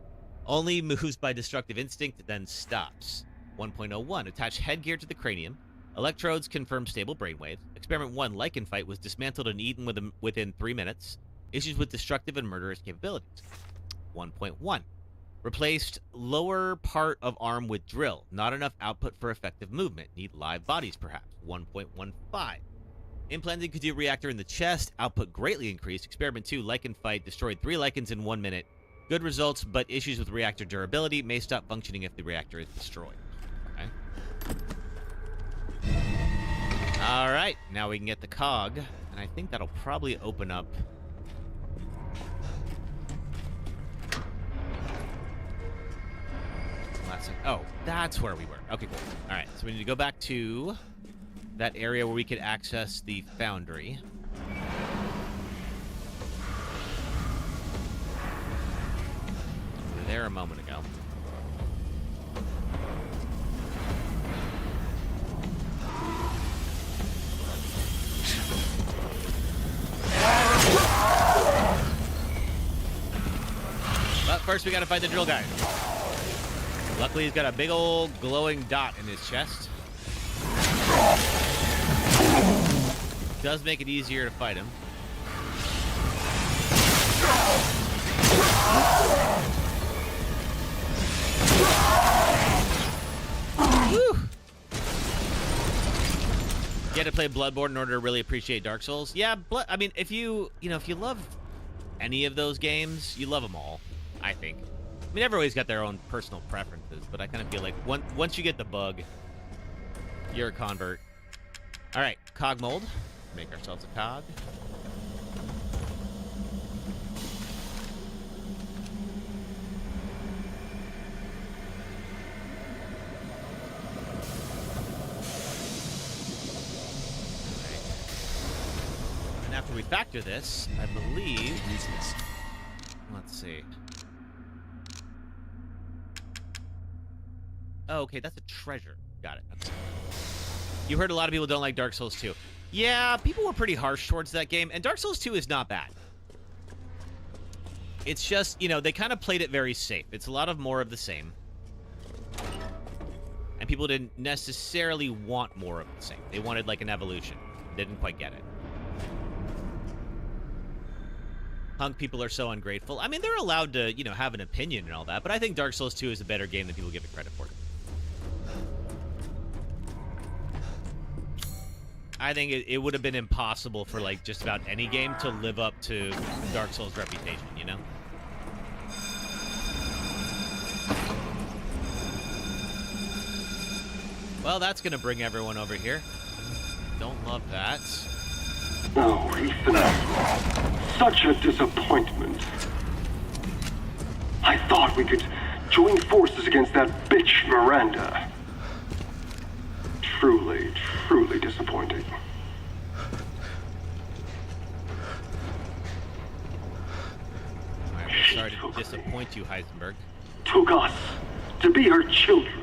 Speaker 1: Only moves by destructive instinct, then stops. 1.01. Attach headgear to the cranium. Electrodes confirm stable brainwaves. Experiment 1, Lichen Fight, was dismantled and eaten within 3 minutes. Issues with destructive and murderous capabilities. 1.1. Replaced lower part of arm with drill. Not enough output for effective movement. Need live bodies, perhaps. 1.15. Implanted Kadu reactor in the chest. Output greatly increased. Experiment 2, Lichen Fight, destroyed 3 lichens in 1 minute. Good results, but issues with reactor durability. May stop functioning if the reactor is destroyed. Okay. All right, now we can get the cog, and I think that'll probably open up. Oh, that's where we were. Okay, cool. All right, so we need to go back to that area where we could access the foundry. We were there a moment ago. But first, we gotta fight the drill guy. Luckily, he's got a big old glowing dot in his chest. Does make it easier to fight him. Woo! You had to play Bloodborne in order to really appreciate Dark Souls. Yeah, I mean, if you love any of those games, you love them all, I think. I mean, everybody's got their own personal preferences, but I kind of feel like once you get the bug, you're a convert. All right, cog mold. Make ourselves a cog. And after we factor this, I believe... Let's see. Oh, okay, that's a treasure. Got it. Okay. You heard a lot of people don't like Dark Souls 2. Yeah, people were pretty harsh towards that game, and Dark Souls 2 is not bad. It's just, they kind of played it very safe. It's a lot of more of the same. And people didn't necessarily want more of the same. They wanted, like, an evolution. They didn't quite get it. Punk people are so ungrateful. I mean, they're allowed to, have an opinion and all that, but I think Dark Souls 2 is a better game than people give it credit for. I think it would have been impossible for, like, just about any game to live up to Dark Souls' reputation, Well, that's going to bring everyone over here. Don't love that.
Speaker 5: Oh, Ethan. Such a disappointment. I thought we could join forces against that bitch Miranda. Truly, truly disappointing.
Speaker 1: I'm sorry to disappoint you, Heisenberg.
Speaker 5: Took us to be her children.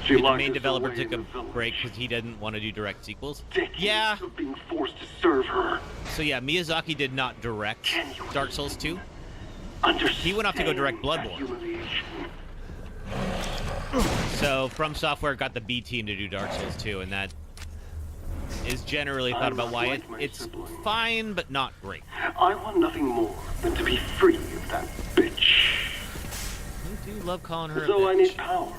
Speaker 5: She
Speaker 1: The main developer took a break because he didn't want to do direct sequels. Yeah.
Speaker 5: Of being forced to serve her.
Speaker 1: So yeah, Miyazaki did not direct Dark Souls 2. He went off to go direct Bloodborne. So From Software got the B team to do Dark Souls 2, and that is generally thought about why it's fine, but not great.
Speaker 5: I want nothing more than to be free of that bitch.
Speaker 1: You do love calling her a
Speaker 5: So
Speaker 1: bitch.
Speaker 5: I need power.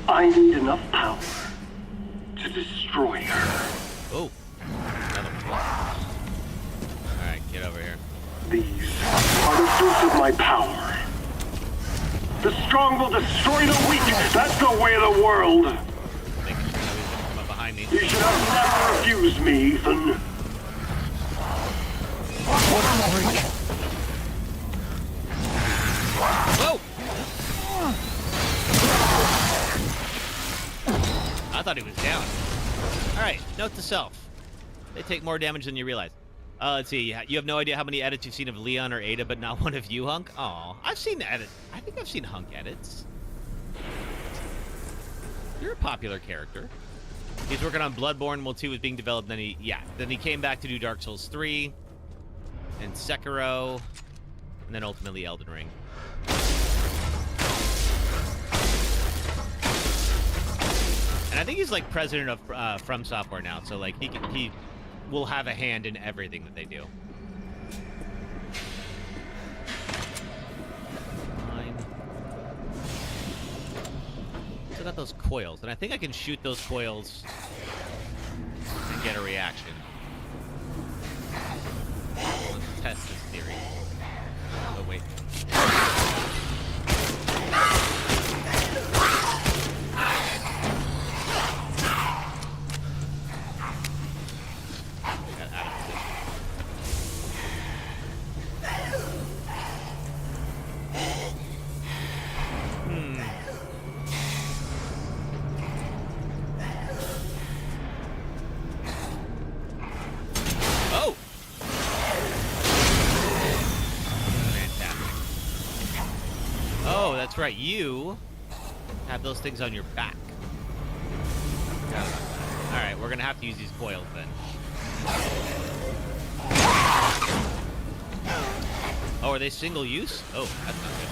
Speaker 5: I need enough power to destroy her.
Speaker 1: Oh. Another one. Alright, get over here.
Speaker 5: These are the fruits of my power. The strong will destroy the weak. That's the way of the world.
Speaker 1: Thinking he's gonna come up behind me.
Speaker 5: You should have never refused me, Ethan.
Speaker 1: Whoa! I thought he was down. All right, note to self. They take more damage than you realize. Let's see. You have no idea how many edits you've seen of Leon or Ada, but not one of you, Hunk? Aw, I've seen edits. I think I've seen Hunk edits. You're a popular character. He's working on Bloodborne while 2 was being developed. Then he came back to do Dark Souls 3 and Sekiro, and then ultimately Elden Ring. And I think he's like president of From Software now, so like he will have a hand in everything that they do. Fine. Still got those coils, and I think I can shoot those coils and get a reaction. Let's test this theory. Oh wait. Right, you have those things on your back. Alright, we're gonna have to use these coils then. Oh, are they single use? Oh, that's not good.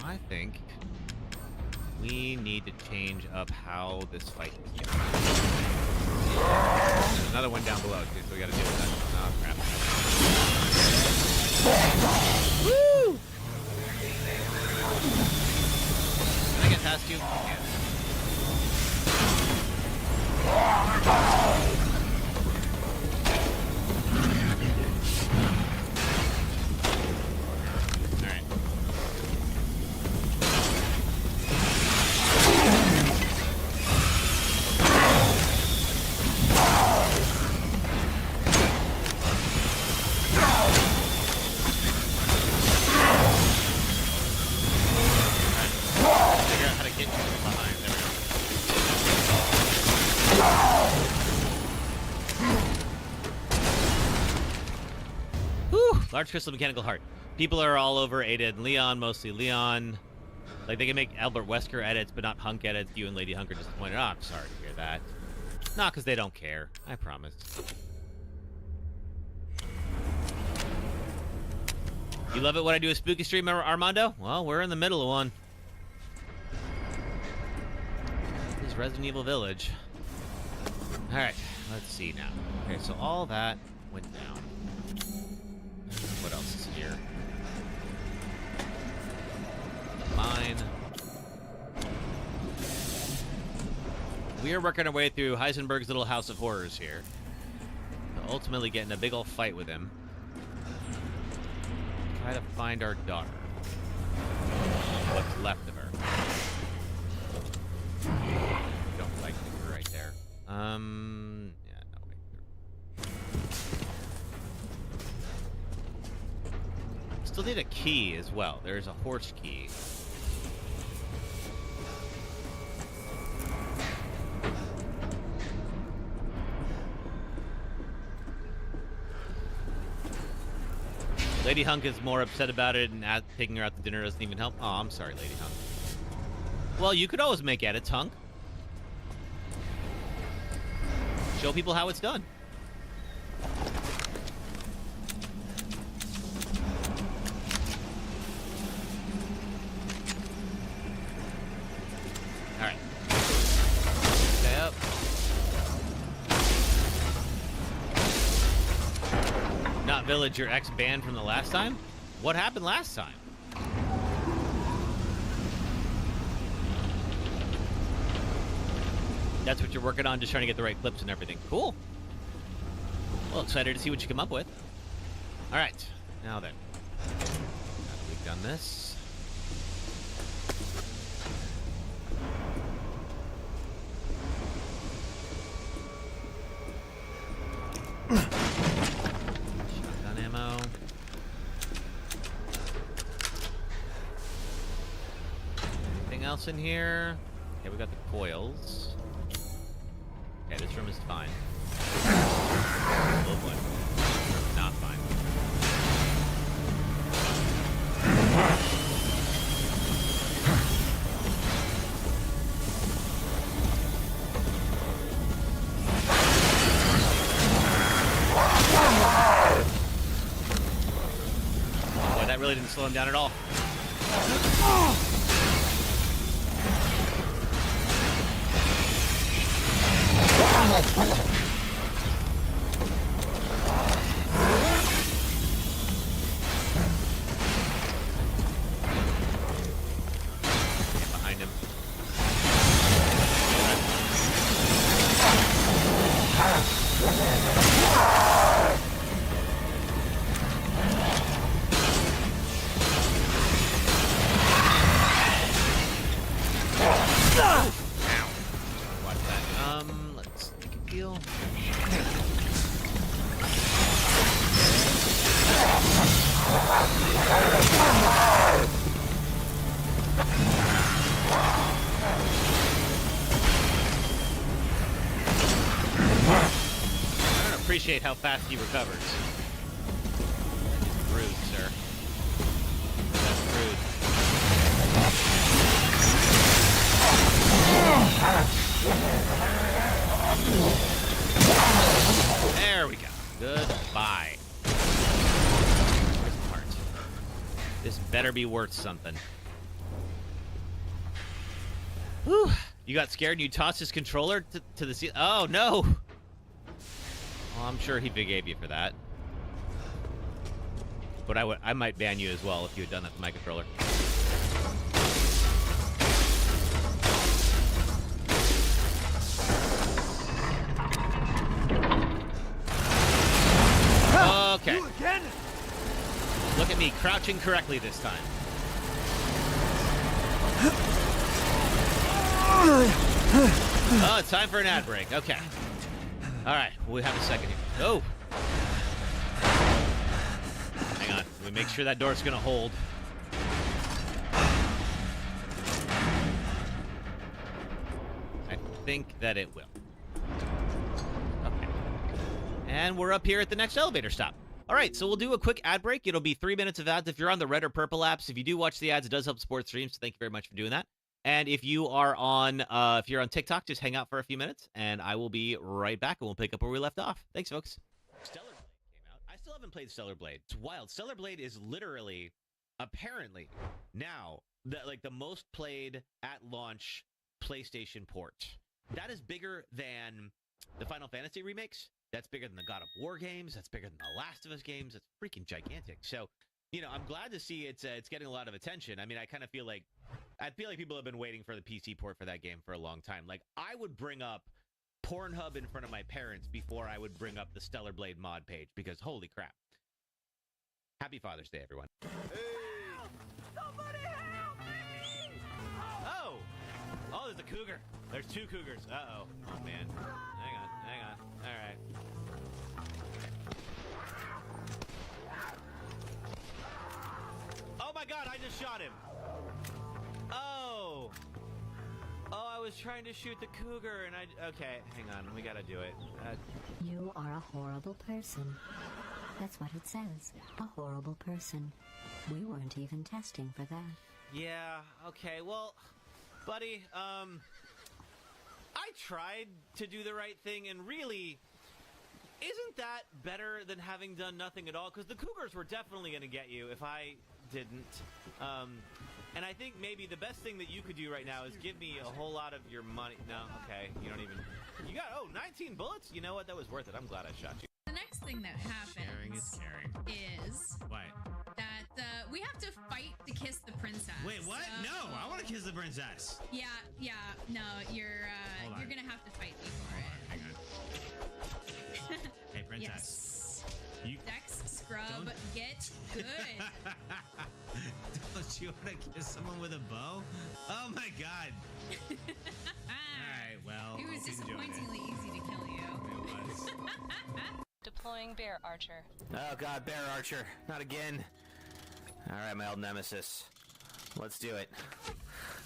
Speaker 1: I think we need to change up how this fight is going. There's another one down below, too, so we gotta deal with that. Oh, crap. Woo! Can I get past you? Large crystal mechanical heart. People are all over Ada and Leon, mostly Leon. Like, they can make Albert Wesker edits, but not Hunk edits. You and Lady Hunk are disappointed. Oh, I'm sorry to hear that. Not because they don't care. I promise. You love it when I do a spooky stream, Armando? Well, we're in the middle of one. This is Resident Evil Village. Alright, let's see now. Okay, so all that went down. What else is here? Mine. We are working our way through Heisenberg's little house of horrors here. Ultimately getting a big old fight with him. Try to find our daughter. What's left of her. Don't like her right there. Yeah, no, wait. Still need a key as well. There's a horse key. Lady Hunk is more upset about it, and taking her out to dinner doesn't even help. Oh, I'm sorry, Lady Hunk. Well, you could always make edits, Hunk. Show people how it's done. Alright. Stay up. Not Village your ex banned from the last time? What happened last time? That's what you're working on, just trying to get the right clips and everything. Cool. Well, excited to see what you come up with. All right, now then. Now that we've done this. Shotgun ammo. Anything else in here? Okay, we got the coils. Okay, this room is fine. Oh boy. Not fine. Boy, that really didn't slow him down at all. Behind him. Watch that. Let's make a deal. I don't appreciate how fast he recovers. Rude, sir. That's rude. There we go. Goodbye. Where's the part? This better be worth something. Whew. You got scared and you tossed his controller to the ceiling. Oh, no. Well, I'm sure he forgave you for that. But I might ban you as well if you had done that to my controller. Okay. Look at me, crouching correctly this time. Oh, it's time for an ad break. Okay. All right, we have a second here. Oh. Hang on. Let me make sure that door's going to hold. I think that it will. Okay. And we're up here at the next elevator stop. All right, so we'll do a quick ad break. It'll be 3 minutes of ads. If you're on the red or purple apps, if you do watch the ads, it does help support streams, so thank you very much for doing that. And if you are on, if you're on TikTok, just hang out for a few minutes, and I will be right back, and we'll pick up where we left off. Thanks, folks. Stellar Blade came out. I still haven't played Stellar Blade. It's wild. Stellar Blade is literally, apparently, now the most played at launch PlayStation port. That is bigger than the Final Fantasy remakes. That's bigger than the God of War games. That's bigger than the Last of Us games. It's freaking gigantic. So, you know, I'm glad to see it's getting a lot of attention. I mean, I kind of feel like people have been waiting for the PC port for that game for a long time. Like, I would bring up Pornhub in front of my parents before I would bring up the Stellar Blade mod page, because holy crap. Happy Father's Day, everyone. Hey. Somebody help me! Oh! Oh, there's a cougar. There's two cougars. Uh-oh. Oh, man. Hang on. All right. Oh, my God, I just shot him. Oh, I was trying to shoot the cougar, and okay, hang on, we gotta do it.
Speaker 4: You are a horrible person. That's what it says. A horrible person. We weren't even testing for that.
Speaker 1: Yeah, okay, well, buddy, I tried to do the right thing, and really, isn't that better than having done nothing at all? Because the cougars were definitely gonna get you if I didn't. And I think maybe the best thing that you could do right now is give me a whole lot of your money. No, okay, you don't even... You got, 19 bullets? You know what? That was worth it. I'm glad I shot you.
Speaker 9: The next thing that
Speaker 8: Sharing is
Speaker 9: happens
Speaker 8: caring.
Speaker 9: is
Speaker 8: What?
Speaker 9: that we have to fight to kiss the princess.
Speaker 8: Wait, what? No, I want to kiss the princess.
Speaker 9: Yeah, no, you're
Speaker 8: Hold on.
Speaker 9: gonna have to fight me for it.
Speaker 8: Hang on. Hey, princess.
Speaker 9: Yes.
Speaker 8: You
Speaker 9: Dex, scrub,
Speaker 8: Don't-
Speaker 9: get good.
Speaker 8: Don't you want to kiss someone with a bow? Oh my god. Alright, well.
Speaker 9: It was
Speaker 8: hope you enjoyed it.
Speaker 9: disappointingly easy to kill you.
Speaker 8: It was.
Speaker 10: Deploying bear archer.
Speaker 11: Oh god, Bear Archer. Not again. Alright, my old nemesis. Let's do it.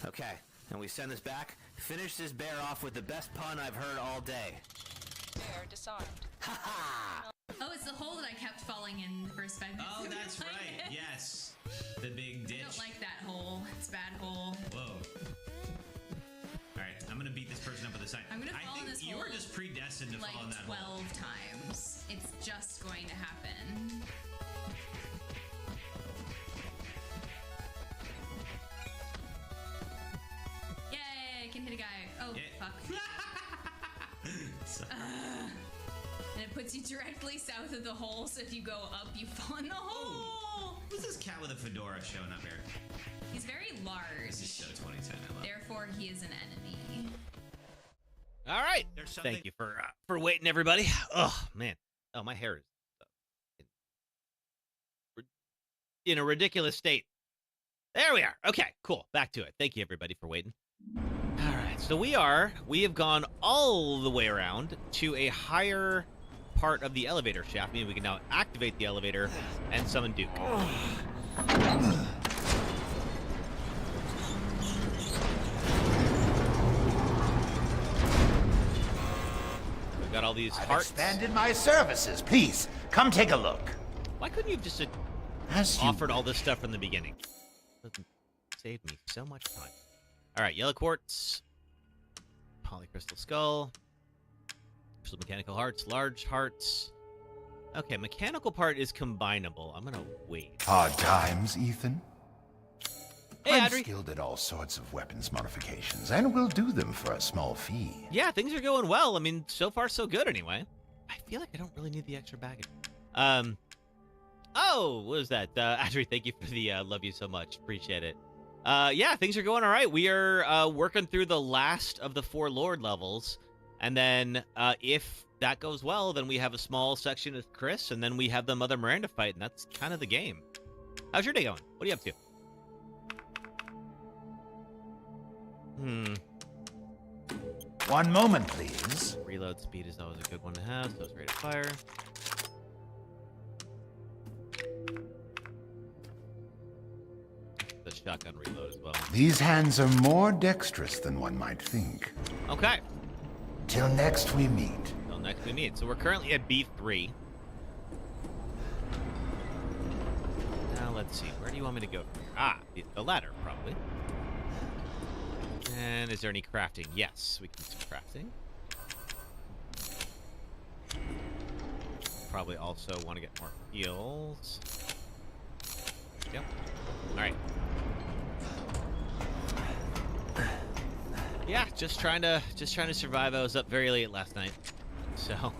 Speaker 11: Okay, and we send this back. Finish this bear off with the best pun I've heard all day.
Speaker 10: Bear disarmed.
Speaker 11: Ha ha!
Speaker 9: Oh, it's the hole that I kept falling in the first 5 minutes.
Speaker 8: Oh,
Speaker 9: of
Speaker 8: that's
Speaker 9: playing
Speaker 8: right.
Speaker 9: it.
Speaker 8: Yes. The big
Speaker 9: I
Speaker 8: ditch.
Speaker 9: don't like that hole. It's a bad hole.
Speaker 8: Whoa. Alright, I'm gonna beat this person up with a sign.
Speaker 9: I'm gonna
Speaker 8: I
Speaker 9: fall in
Speaker 8: think
Speaker 9: this
Speaker 8: you
Speaker 9: hole
Speaker 8: are just predestined to
Speaker 9: like
Speaker 8: fall in that
Speaker 9: 12
Speaker 8: hole.
Speaker 9: times. It's just going to happen. Yay, I can hit a guy. Oh,
Speaker 8: Yeah.
Speaker 9: fuck.
Speaker 8: So-
Speaker 9: And it puts you directly south of the hole, so if you go up, you fall in the hole.
Speaker 8: Who's this cat with a fedora showing up here?
Speaker 9: He's very
Speaker 8: This is so
Speaker 9: large.
Speaker 8: 2010. I love it.
Speaker 9: Therefore, he is an enemy.
Speaker 1: All right.
Speaker 8: There's something.
Speaker 1: Thank you for waiting, everybody. Oh man. Oh, my hair is in a ridiculous state. There we are. Okay, cool. Back to it. Thank you, everybody, for waiting. All right. So we have gone all the way around to a higher part of the elevator shaft, meaning we can now activate the elevator and summon Duke. We've got all these
Speaker 6: I've
Speaker 1: hearts.
Speaker 6: expanded my services. Please, come take a look.
Speaker 1: Why couldn't you have just
Speaker 6: As you
Speaker 1: offered all this stuff from the beginning? Doesn't save me so much time. All right, yellow quartz, polycrystal skull, crystal mechanical hearts, large hearts. Okay, mechanical part is combinable. I'm gonna wait.
Speaker 6: Hard times, Ethan.
Speaker 1: Hey,
Speaker 6: I'm
Speaker 1: Adri.
Speaker 6: skilled at all sorts of weapons modifications, and will do them for a small fee.
Speaker 1: Yeah, things are going well. I mean, so far so good anyway. I feel like I don't really need the extra baggage. Oh, what was that? Adri, thank you for the love you so much. Appreciate it. Yeah, things are going all right. We are working through the last of the 4 Lord levels. And then if that goes well, then we have a small section with Chris, and then we have the Mother Miranda fight, and that's kind of the game. How's your day going? What are you up to?
Speaker 6: One moment, please.
Speaker 1: Reload speed is always a good one to have, so it's ready to fire. The shotgun reload as well.
Speaker 6: These hands are more dexterous than one might think.
Speaker 1: Okay.
Speaker 6: Till next we meet.
Speaker 1: Till next we meet. So we're currently at B3. Now let's see. Where do you want me to go from here? Ah, the ladder, probably. And is there any crafting? Yes, we can do some crafting. Probably also want to get more heals. Yep. All right. Yeah, just trying to survive. I was up very late last night, so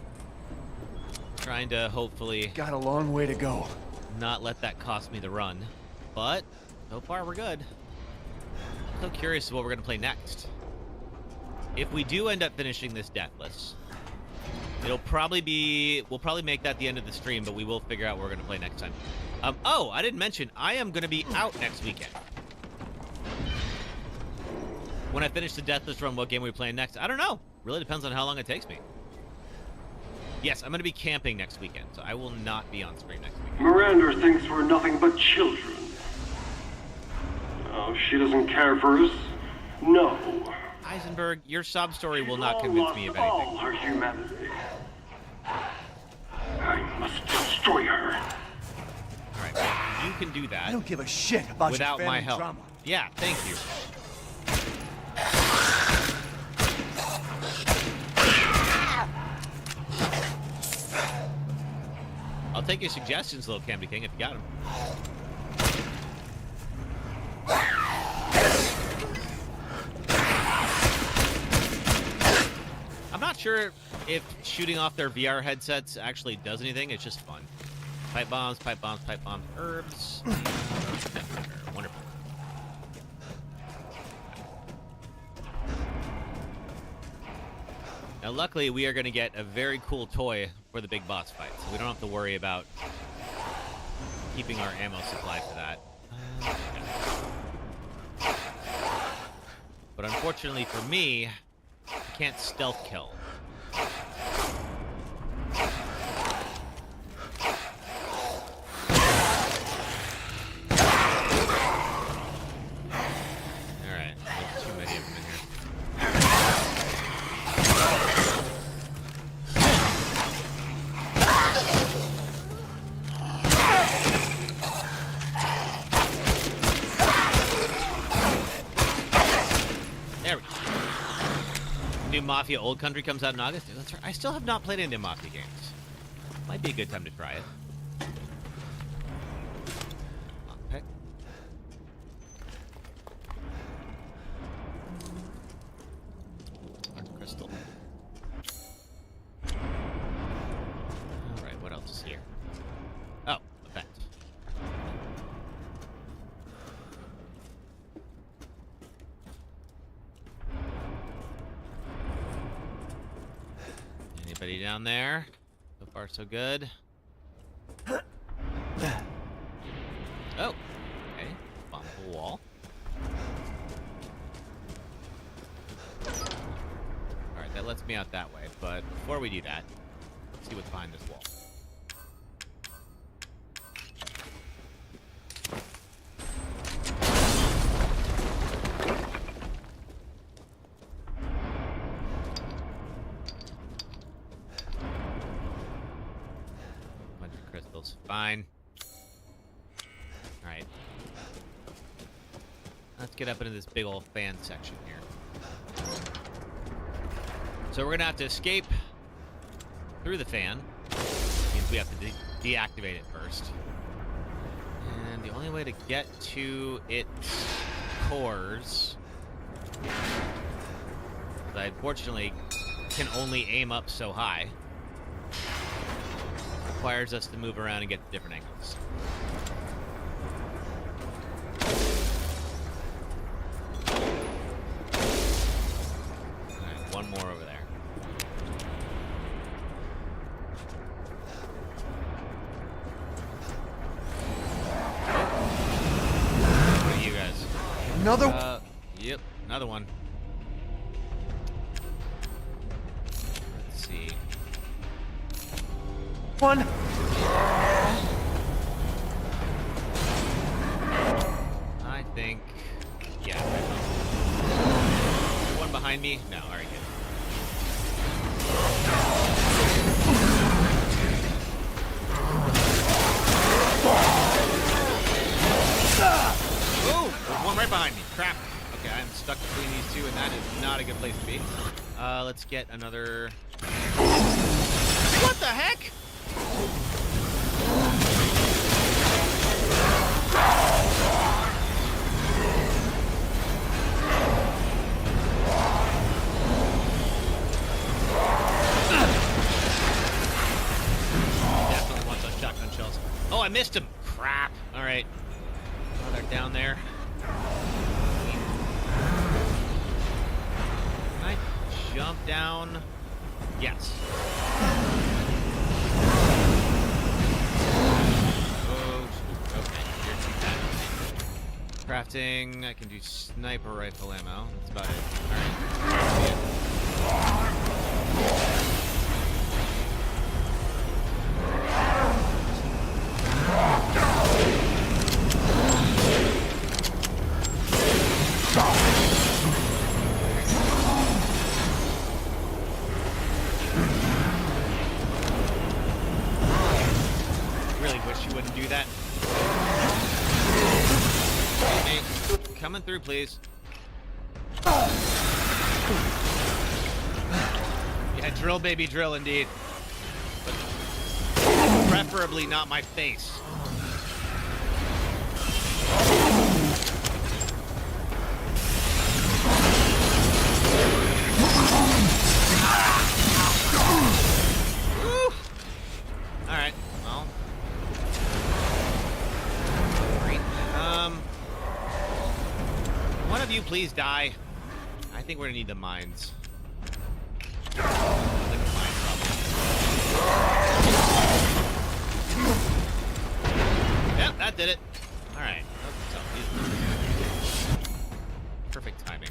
Speaker 1: trying to hopefully
Speaker 3: Got a long way to go.
Speaker 1: not let that cost me the run. But so far we're good. So curious as what we're gonna play next. If we do end up finishing this Deathless, we'll probably make that the end of the stream, but we will figure out what we're gonna play next time. Oh, I didn't mention I am gonna be out next weekend. When I finish the Deathless run, what game are we playing next? I don't know. Really depends on how long it takes me. Yes, I'm gonna be camping next weekend, so I will not be on stream next weekend.
Speaker 5: Miranda thinks we're nothing but children. Oh, she doesn't care for us? No.
Speaker 1: Heisenberg, your sob story will not
Speaker 5: She's
Speaker 1: convince
Speaker 5: lost
Speaker 1: me of
Speaker 5: all
Speaker 1: anything.
Speaker 5: her humanity. I must destroy her.
Speaker 1: All right, well, you can do
Speaker 3: I
Speaker 1: that
Speaker 3: don't give a shit about
Speaker 1: without
Speaker 3: your
Speaker 1: my
Speaker 3: family
Speaker 1: help.
Speaker 3: drama.
Speaker 1: Yeah, thank you. I'll take your suggestions, little Candy King, if you got them. I'm not sure if shooting off their VR headsets actually does anything. It's just fun. Pipe bombs, pipe bombs, pipe bombs, herbs. Wonderful. Now, luckily, we are going to get a very cool toy for the big boss fight, so we don't have to worry about keeping our ammo supply for that. But unfortunately for me, I can't stealth kill. Alright, there's too many of them in here. There we go. New Mafia Old Country comes out in August. That's right. I still have not played any of the Mafia games. Might be a good time to try it. Okay. Crystal. Alright, what else is here? Oh, event. Anybody down there? So far, so good. Oh, okay. Bomb the wall. Alright, that lets me out that way, but before we do that, let's see what's behind this wall. Fine. Alright. Let's get up into this big old fan section here. So we're gonna have to escape through the fan. Means we have to deactivate it first. And the only way to get to its cores, I unfortunately can only aim up so high, requires us to move around and get to different angles. Alright, one more over there. What are you guys?
Speaker 3: Another.
Speaker 1: Yep, another one. Let's see.
Speaker 3: One.
Speaker 1: I think, yeah. One behind me? No, all right, good. Oh, there's one right behind me. Crap. Okay, I'm stuck between these two, and that is not a good place to be. Let's get another. What the heck? Definitely wants those shotgun shells. Oh, I missed him. Crap. All right. Oh, they're down there. Can I jump down? Yes. Crafting, I can do sniper rifle ammo. That's about it. Alright. Really wish you wouldn't do that. Hey, coming through, please. Yeah, drill, baby, drill, indeed. But preferably not my face. please die. I think we're gonna need the mines. Yep, that did it. All right. Perfect timing.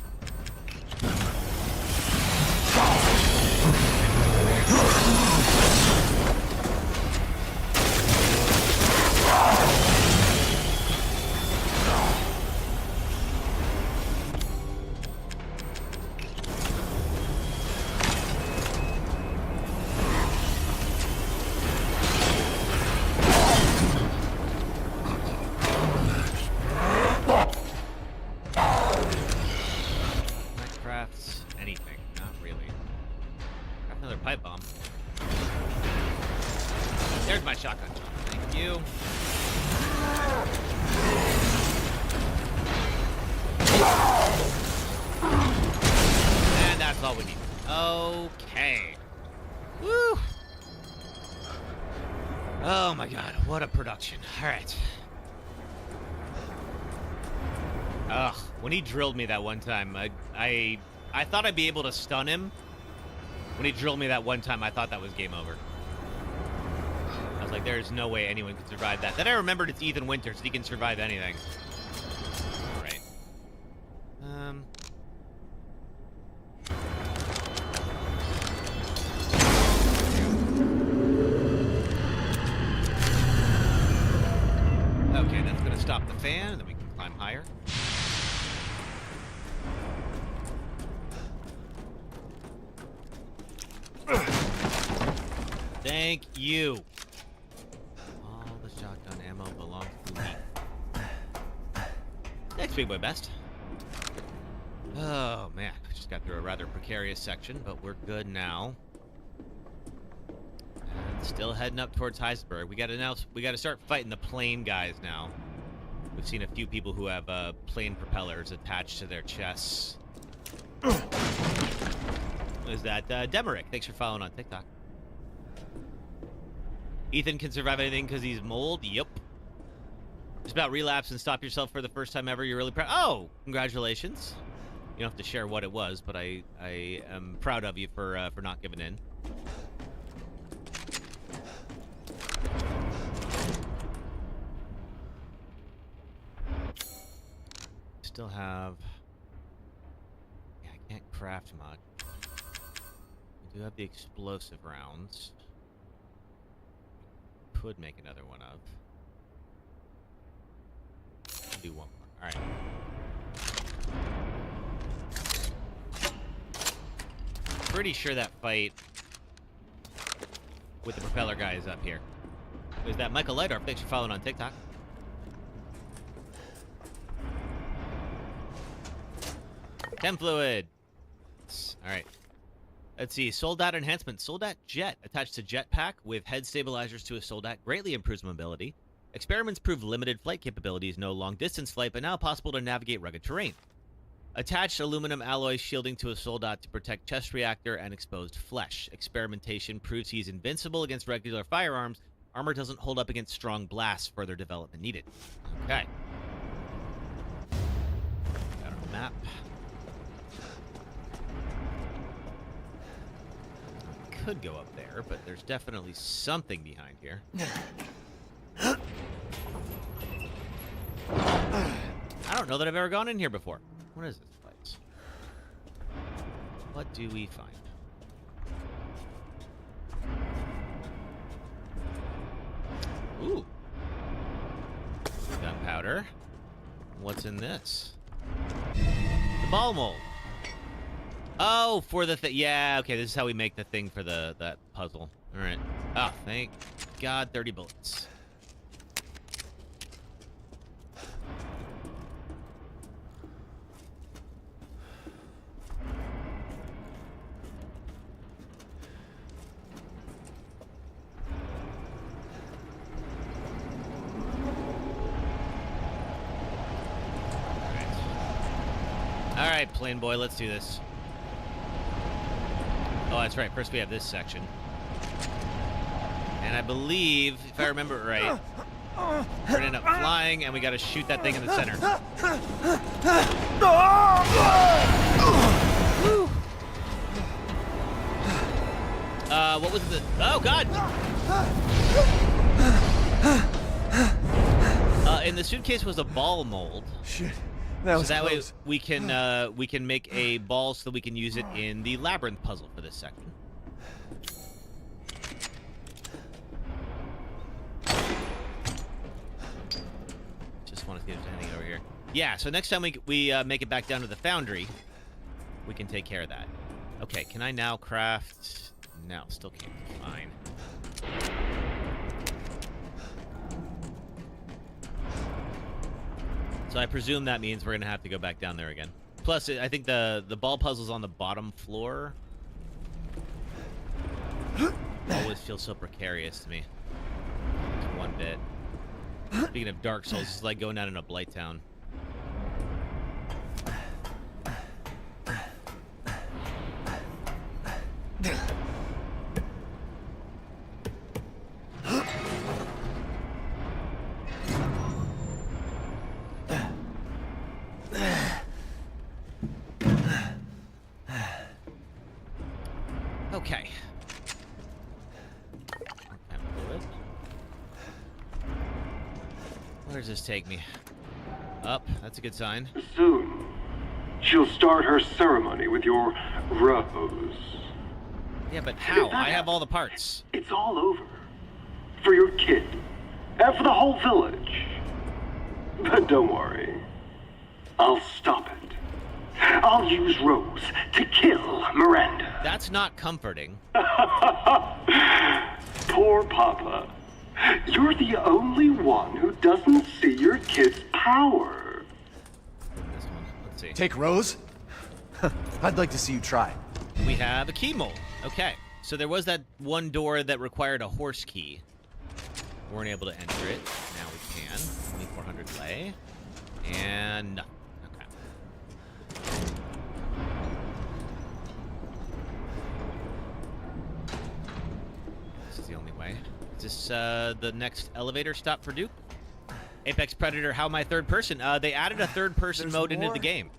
Speaker 1: There's my shotgun shot. Thank you. And that's all we need. Okay. Woo! Oh my god, what a production. Alright. Ugh, when he drilled me that one time, I thought I'd be able to stun him. When he drilled me that one time, I thought that was game over. I was like, there's no way anyone can survive that. Then I remembered it's Ethan Winters. He can survive anything. All right. Okay, that's going to stop the fan, and then we can climb higher. Thank you. All the shotgun ammo belongs to me. Next big boy best. Oh man, just got through a rather precarious section, but we're good now. And still heading up towards Heisenberg. We gotta start fighting the plane guys now. We've seen a few people who have plane propellers attached to their chests. Is that Demerick? Thanks for following on TikTok. Ethan can survive anything because he's mold? Yep. Just about relapse and stop yourself for the first time ever. You're really proud. Oh, congratulations. You don't have to share what it was, but I am proud of you for not giving in. Still have... Yeah, I can't craft much. We do have the explosive rounds. Could make another one of. I'll do one more. All right. Pretty sure that fight with the propeller guy is up here. Is that Michael Lightorf? Thanks for following on TikTok. Chem fluid. All right. Let's see. Soldat enhancement. Soldat jet attached to jetpack with head stabilizers to a Soldat greatly improves mobility. Experiments prove limited flight capabilities, no long distance flight, but now possible to navigate rugged terrain. Attached aluminum alloy shielding to a Soldat to protect chest reactor and exposed flesh. Experimentation proves he's invincible against regular firearms. Armor doesn't hold up against strong blasts. Further development needed. Okay. Got our map. Could go up there, but there's definitely something behind here. I don't know that I've ever gone in here before. What is this place? What do we find? Ooh. Gunpowder. What's in this? The ball mold. Oh, for the thing. Yeah, okay, this is how we make the thing for that puzzle. All right. Oh, thank God, 30 bullets. All right, plane boy, let's do this. Oh, that's right. First we have this section. And I believe, if I remember it right, We're gonna end up flying, and we gotta shoot that thing in the center. What was the... Oh, God! In the suitcase was a ball mold.
Speaker 3: Shit. That was
Speaker 1: so that
Speaker 3: close.
Speaker 1: way we can make a ball so that we can use it in the labyrinth puzzle for this section. Just want to see if there's anything over here. Yeah, so next time we make it back down to the foundry, we can take care of that. Okay, can I now craft... No, still can't. Fine. So I presume that means we're gonna have to go back down there again. Plus, I think the ball puzzle's on the bottom floor. Always feels so precarious to me. Just one bit. Speaking of Dark Souls, it's like going down in a blight town. Okay. Where does this take me? Up. That's a good sign.
Speaker 5: Soon, she'll start her ceremony with your rose.
Speaker 1: Yeah, but how? I have all the parts.
Speaker 5: It's all over. For your kid. And for the whole village. But don't worry. I'll stop it. I'll use Rose to kill Miranda.
Speaker 1: That's not comforting.
Speaker 5: Poor Papa. You're the only one who doesn't see your kid's power.
Speaker 1: This one. Let's see.
Speaker 3: Take Rose? I'd like to see you try.
Speaker 1: We have a key mold. Okay. So there was that one door that required a horse key. We weren't able to enter it. Now we can. 2400 lay. And no. Okay. This is the only way. Is this the next elevator stop for Duke? Apex Predator, how am I third person? They added a third person mode into the game.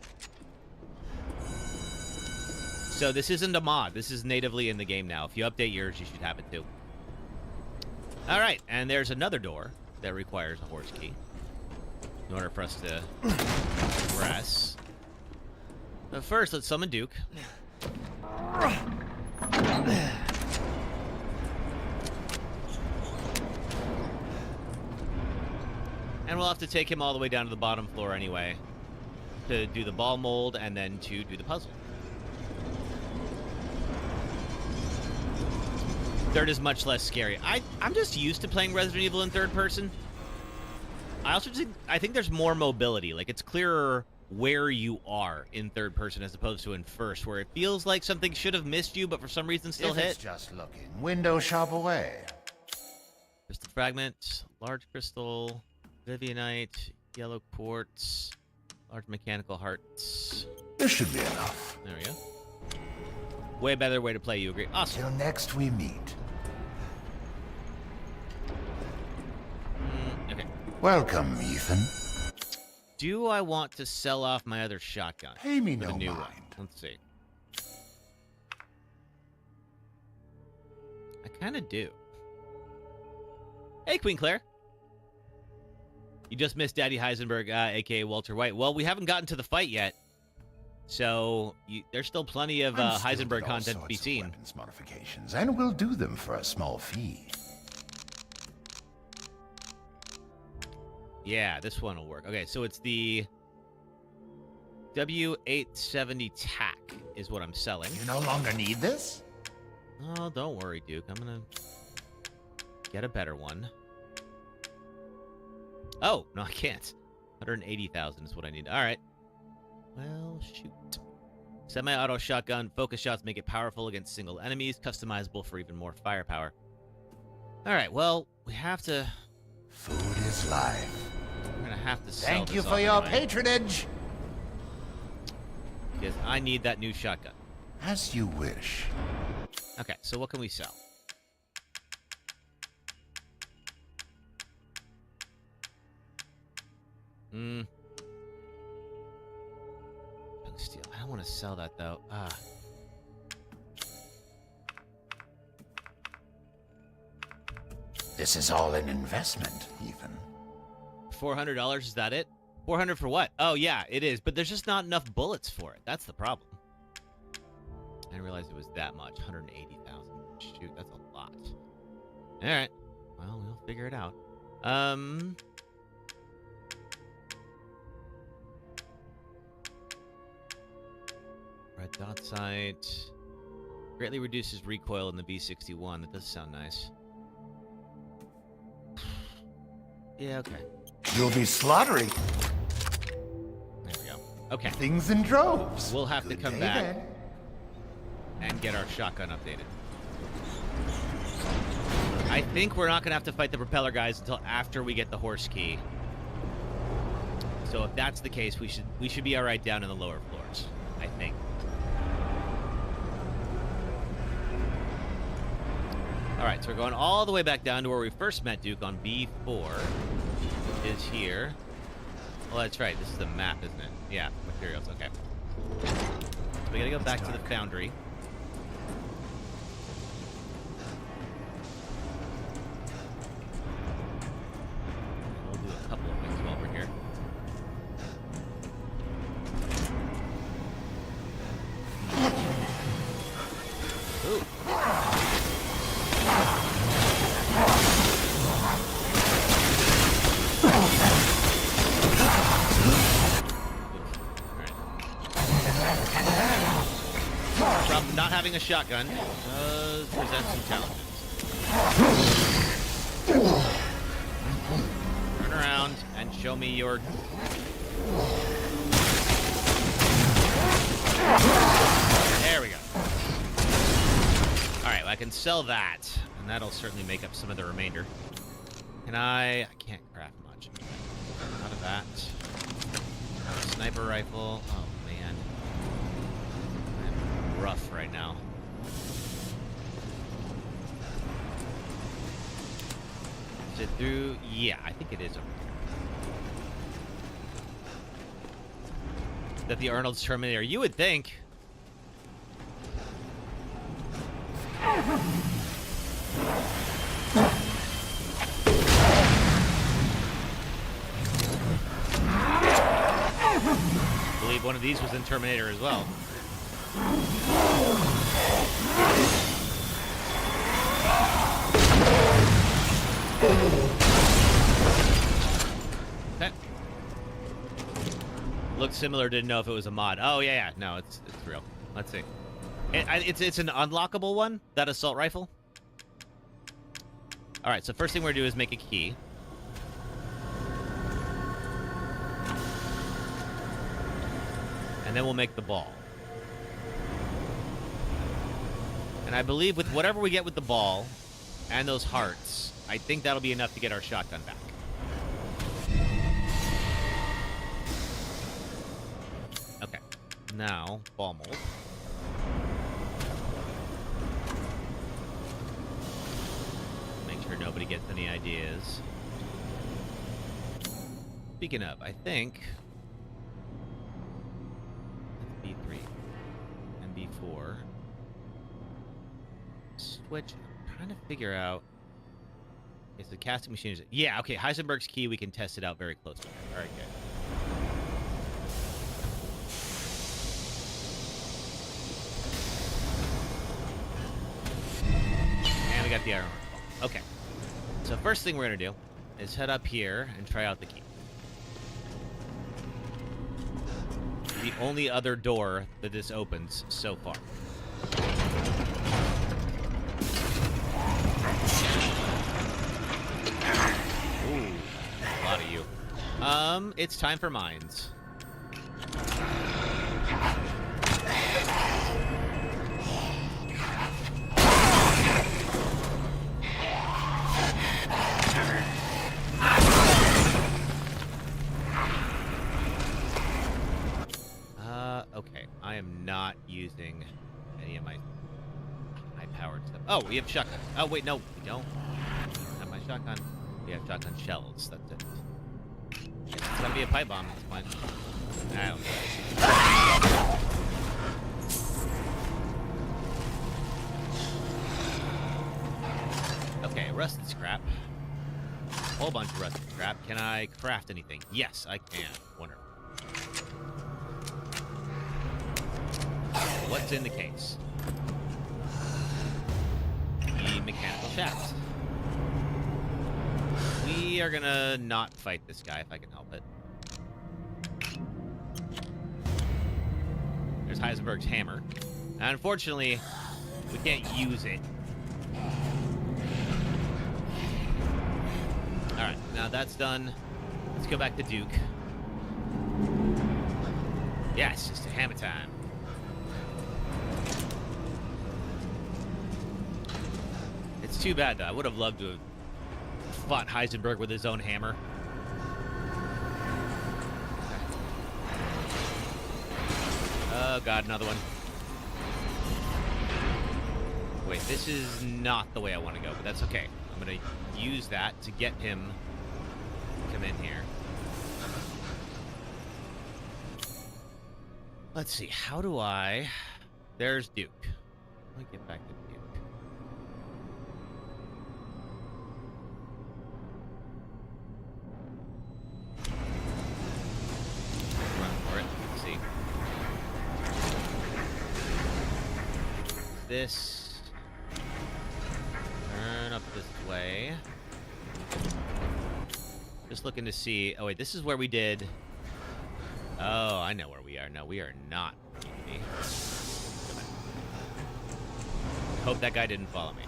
Speaker 1: So this isn't a mod. This is natively in the game now. If you update yours, you should have it too. All right, and there's another door that requires a horse key in order for us to press. But first, let's summon Duke. And we'll have to take him all the way down to the bottom floor anyway to do the ball mold and then to do the puzzle. Third is much less scary. I'm just used to playing Resident Evil in third person. I think there's more mobility. Like, it's clearer where you are in third person as opposed to in first, where it feels like something should have missed you, but for some reason still
Speaker 6: If
Speaker 1: hit.
Speaker 6: it's just looking, window shop away.
Speaker 1: Crystal fragment, large crystal, Vivianite, yellow quartz, large mechanical hearts.
Speaker 6: This should be enough.
Speaker 1: There we go. Way better way to play, you agree? Awesome.
Speaker 6: Till next we meet.
Speaker 1: Okay.
Speaker 6: Welcome, Ethan.
Speaker 1: Do I want to sell off my other shotgun?
Speaker 6: Pay me
Speaker 1: for
Speaker 6: no
Speaker 1: the new
Speaker 6: mind.
Speaker 1: one? Let's see. I kind of do. Hey, Queen Claire. You just missed Daddy Heisenberg, a.k.a. Walter White. Well, we haven't gotten to the fight yet. So, there's still plenty of
Speaker 6: I'm skilled
Speaker 1: Heisenberg
Speaker 6: at all
Speaker 1: content to be
Speaker 6: sorts of
Speaker 1: seen.
Speaker 6: weapons modifications, and we'll do them for a small fee.
Speaker 1: Yeah, this one will work. Okay, so it's the W870 TAC is what I'm selling.
Speaker 6: You no longer need this?
Speaker 1: Oh, don't worry, Duke. I'm gonna get a better one. Oh, no, I can't. 180,000 is what I need. All right. Well, shoot. Semi-auto shotgun. Focus shots make it powerful against single enemies. Customizable for even more firepower. All right, well, we have to...
Speaker 6: Food is life.
Speaker 1: We're going to have to sell
Speaker 6: Thank you
Speaker 1: this
Speaker 6: for
Speaker 1: off
Speaker 6: your
Speaker 1: anyway,
Speaker 6: patronage.
Speaker 1: because I need that new shotgun.
Speaker 6: As you wish.
Speaker 1: Okay, so what can we sell? Steel. I don't want to sell that though.
Speaker 6: This is all an investment, even.
Speaker 1: $400, is that it? 400 for what? Oh yeah, it is, but there's just not enough bullets for it. That's the problem. I didn't realize it was that much. 180,000. Shoot, that's a lot. All right. Well, we'll figure it out. Red dot sight. Greatly reduces recoil in the B61. That does sound nice. Yeah, okay.
Speaker 6: You'll be slaughtering.
Speaker 1: There we go. Okay.
Speaker 6: Things in droves.
Speaker 1: We'll have
Speaker 6: Good
Speaker 1: to come
Speaker 6: day
Speaker 1: back
Speaker 6: then.
Speaker 1: and get our shotgun updated. I think we're not going to have to fight the propeller guys until after we get the horse key. So if that's the case, we should be all right down in the lower floors, I think. All right, so we're going all the way back down to where we first met Duke on B4. Is here. Well, that's right. This is the map, isn't it? Yeah, materials. Okay. So we gotta go back to the foundry. We'll do a couple of things while we're here. Ooh. From not having a shotgun does present some challenges. Turn around and show me your... There we go. Alright, well, I can sell that, and that'll certainly make up some of the remainder. Can I can't craft much. Out of that. Sniper rifle. Oh, man. I'm rough right now. Is it through? Yeah, I think it is over here. Is that the Arnold's Terminator? You would think. I believe one of these was in Terminator as well. Okay. Looks similar, didn't know if it was a mod. Oh, yeah. No, it's real. Let's see. It's an unlockable one, that assault rifle. All right, so first thing we're going to do is make a key. And then we'll make the ball. And I believe with whatever we get with the ball and those hearts, I think that'll be enough to get our shotgun back. Okay. Now, ball mold. Make sure nobody gets any ideas. Speaking of, I think... that's B3 and B4. Switch. I'm trying to figure out... Is the casting machine... Yeah, okay, Heisenberg's key, we can test it out very closely. All right, good. And we got the iron ball. Okay. So first thing we're going to do is head up here and try out the key. The only other door that this opens so far. Ooh, a lot of you. It's time for mines. Okay. I am not using any of my high-powered stuff. Oh, we have shotgun. Oh, wait, no, we don't. Not my shotgun. We have shotgun shells. That's it. It's gonna be a pipe bomb at this point. I don't know. Okay, rusted scrap. Whole bunch of rusted scrap. Can I craft anything? Yes, I can. Wonderful. What's in the case? The mechanical shaft. We are gonna not fight this guy if I can help it. There's Heisenberg's hammer. And unfortunately, we can't use it. Alright, now that's done. Let's go back to Duke. Yes, it's hammer time. It's too bad, though. I would have loved to have fought Heisenberg with his own hammer. Oh, God, another one. Wait, this is not the way I want to go, but that's okay. I'm going to use that to get him to come in here. Let's see, how do I... There's Duke. Let me get back to Duke. Run for it. Let's see. This. Turn up this way. Just looking to see. Oh, wait, this is where we did. Oh, I know where we are. No, we are not. Hope that guy didn't follow me.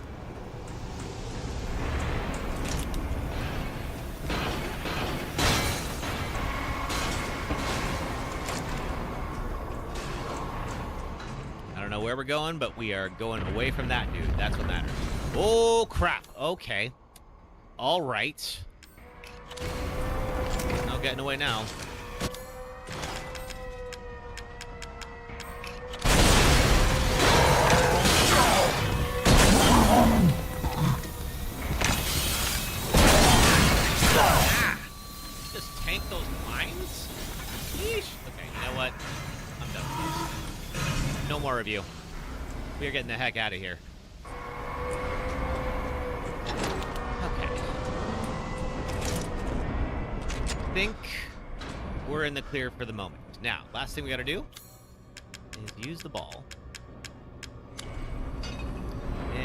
Speaker 1: I don't know where we're going, but we are going away from that dude. That's what matters. Oh, crap. Okay. All right. No getting away now. Just tank those mines? Yeesh. Okay, you know what? I'm done with this. No more of you. We are getting the heck out of here. Okay. I think we're in the clear for the moment. Now, last thing we gotta do is use the ball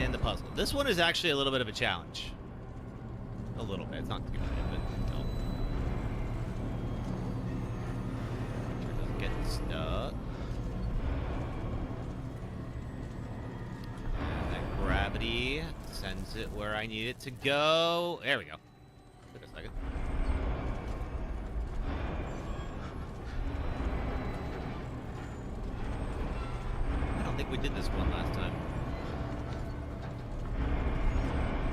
Speaker 1: in the puzzle. This one is actually a little bit of a challenge. A little bit. It's not too bad, but no. Sure it doesn't get stuck. And that gravity sends it where I need it to go. There we go. Took a second. I don't think we did this one last time.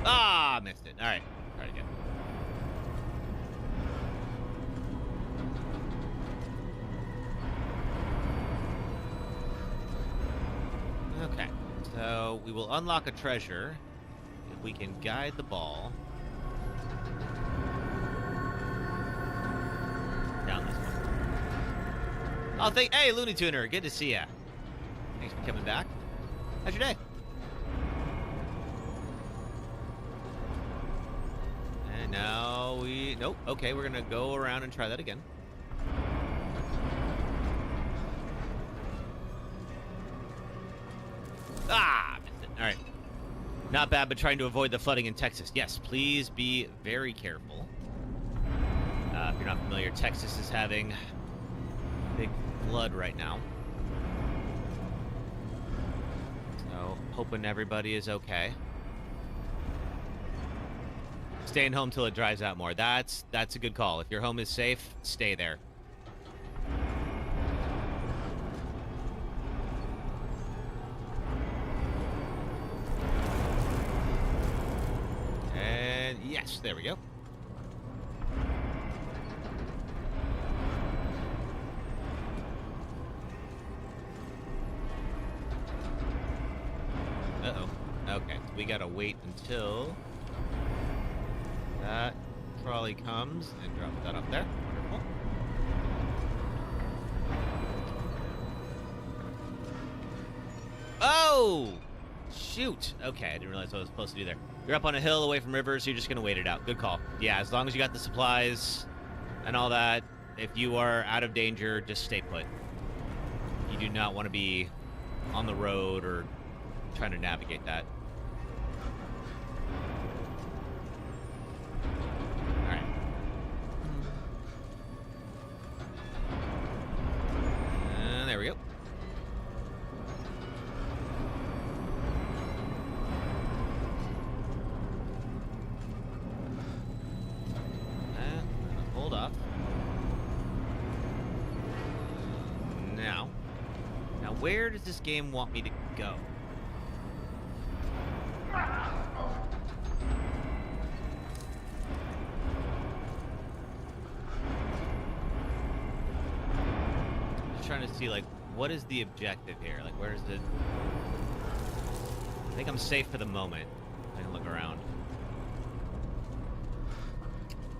Speaker 1: Ah, missed it. All right. Try it again. Okay, so we will unlock a treasure if we can guide the ball down this one. Oh, hey, Looney Tuner, good to see ya. Thanks for coming back. How's your day? Now we... Nope. Okay, we're going to go around and try that again. Ah! Missed it. All right. Not bad, but trying to avoid the flooding in Texas. Yes, please be very careful. If you're not familiar, Texas is having a big flood right now. So, hoping everybody is okay. Staying home till it dries out more. That's a good call. If your home is safe, stay there. And yes, there we go. Uh-oh. Okay, so we gotta wait until that trolley comes and drops that up there. Wonderful. Oh! Shoot. Okay, I didn't realize what I was supposed to do there. You're up on a hill away from rivers, so you're just going to wait it out. Good call. Yeah, as long as you got the supplies and all that, if you are out of danger, just stay put. You do not want to be on the road or trying to navigate that. All right. There we go. Hold off. Now, where does this game want me to go? Just trying to see, like, what is the objective here? Like, where is it? I think I'm safe for the moment. I can look around.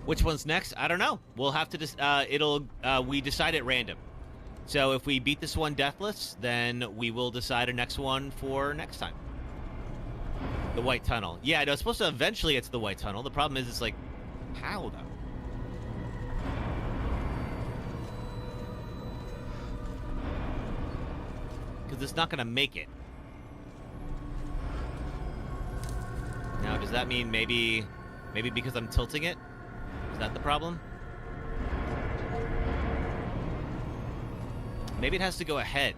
Speaker 1: Which one's next? I don't know. We'll have to we decide at random. So if we beat this one deathless, then we will decide a next one for next time. The White Tunnel. Yeah, no, it's supposed to eventually get to the White Tunnel. The problem is, it's like, how, though? Because it's not going to make it. Now, does that mean maybe because I'm tilting it? Is that the problem? Maybe it has to go ahead.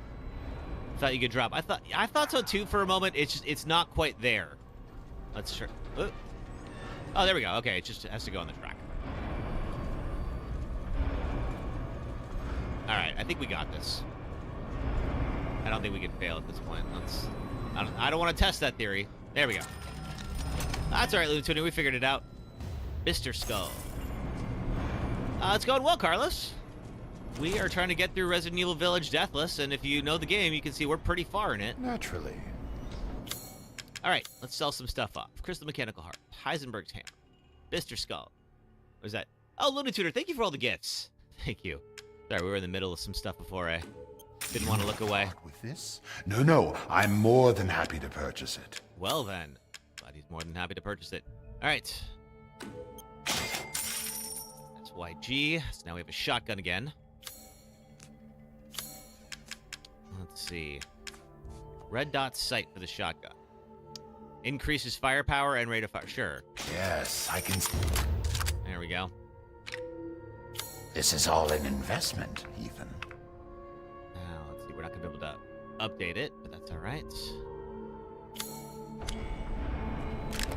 Speaker 1: Thought you could drop. I thought so too for a moment. It's not quite there. Let's try. Oh, there we go. Okay, it just has to go on the track. All right, I think we got this. I don't think we can fail at this point. I don't want to test that theory. There we go. That's all right, Looney. We figured it out. Mr. Skull. It's going well, Carlos. We are trying to get through Resident Evil Village Deathless, and if you know the game, you can see we're pretty far in it.
Speaker 6: Naturally.
Speaker 1: All right, let's sell some stuff off. Crystal Mechanical Heart, Heisenberg's Hammer, Mr. Skull. What is that? Oh, Looney Tuner, thank you for all the gifts. Thank you. Sorry, we were in the middle of some stuff before I didn't want to look away.
Speaker 6: With this? No, I'm more than happy to purchase it.
Speaker 1: Well then, but he's more than happy to purchase it. All right. That's YG. So now we have a shotgun again. Let's see. Red dot sight for the shotgun. Increases firepower and rate of fire. Sure.
Speaker 6: Yes, I can.
Speaker 1: There we go.
Speaker 6: This is all an investment, Ethan.
Speaker 1: Now, let's see. We're not going to be able to update it, but that's all right.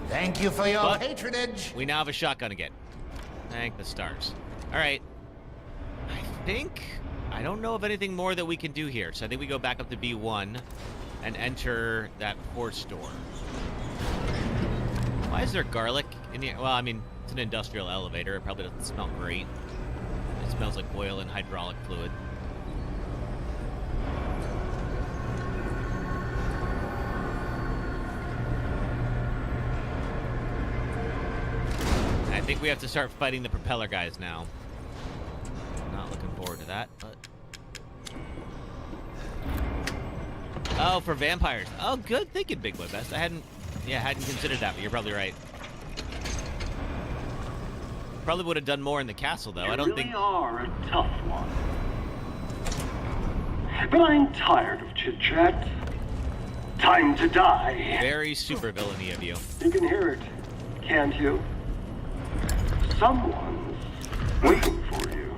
Speaker 6: Thank you for your patronage.
Speaker 1: We now have a shotgun again. Thank the stars. All right. I don't know of anything more that we can do here. So I think we go back up to B1 and enter that horse door. Why is there garlic in here? Well, I mean, it's an industrial elevator. It probably doesn't smell great. It smells like oil and hydraulic fluid. I think we have to start fighting the propeller guys now. Not looking forward to that, but... Oh, for vampires. Oh, good thinking, Big Boy Best. I hadn't considered that, but you're probably right. Probably would have done more in the castle, though. I don't think...
Speaker 5: You really are a tough one. But I'm tired of chit-chat. Time to die.
Speaker 1: Very super villainy of you.
Speaker 5: You can hear it, can't you? Someone's waiting for you.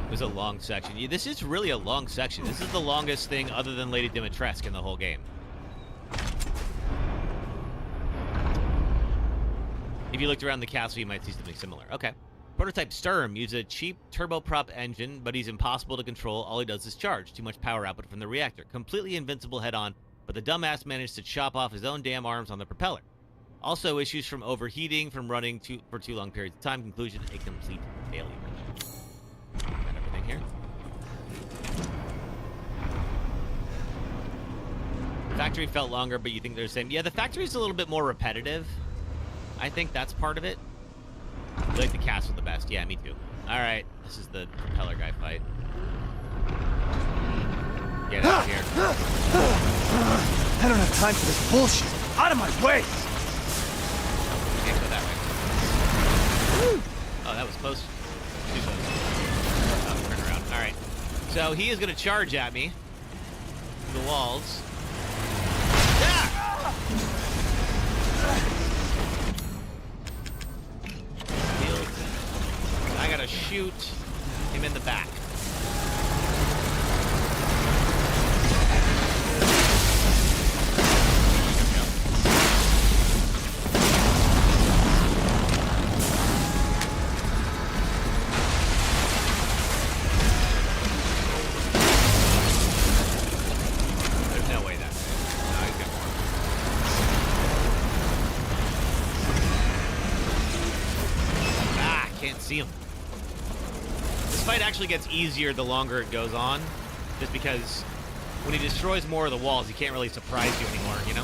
Speaker 1: It was a long section. Yeah, this is really a long section. This is the longest thing other than Lady Dimitrescu in the whole game. If you looked around the castle, you might see something similar. Okay. Prototype Sturm uses a cheap turboprop engine, but he's impossible to control. All he does is charge. Too much power output from the reactor. Completely invincible head-on, but the dumbass managed to chop off his own damn arms on the propeller. Also, issues from overheating, from running for too long periods of time. Conclusion, a complete failure. Got everything here. Factory felt longer, but you think they're the same. Yeah, the factory's a little bit more repetitive. I think that's part of it. I like the castle the best. Yeah, me too. All right, this is the propeller guy fight. Get out of here.
Speaker 3: I don't have time for this bullshit. Out of my way!
Speaker 1: Can't go that way. Oh, that was close. Too close. Oh, turn around. All right. So he is going to charge at me. Through the walls. Ah! I got to shoot him in the back. See him. This fight actually gets easier the longer it goes on, just because when he destroys more of the walls, he can't really surprise you anymore, you know?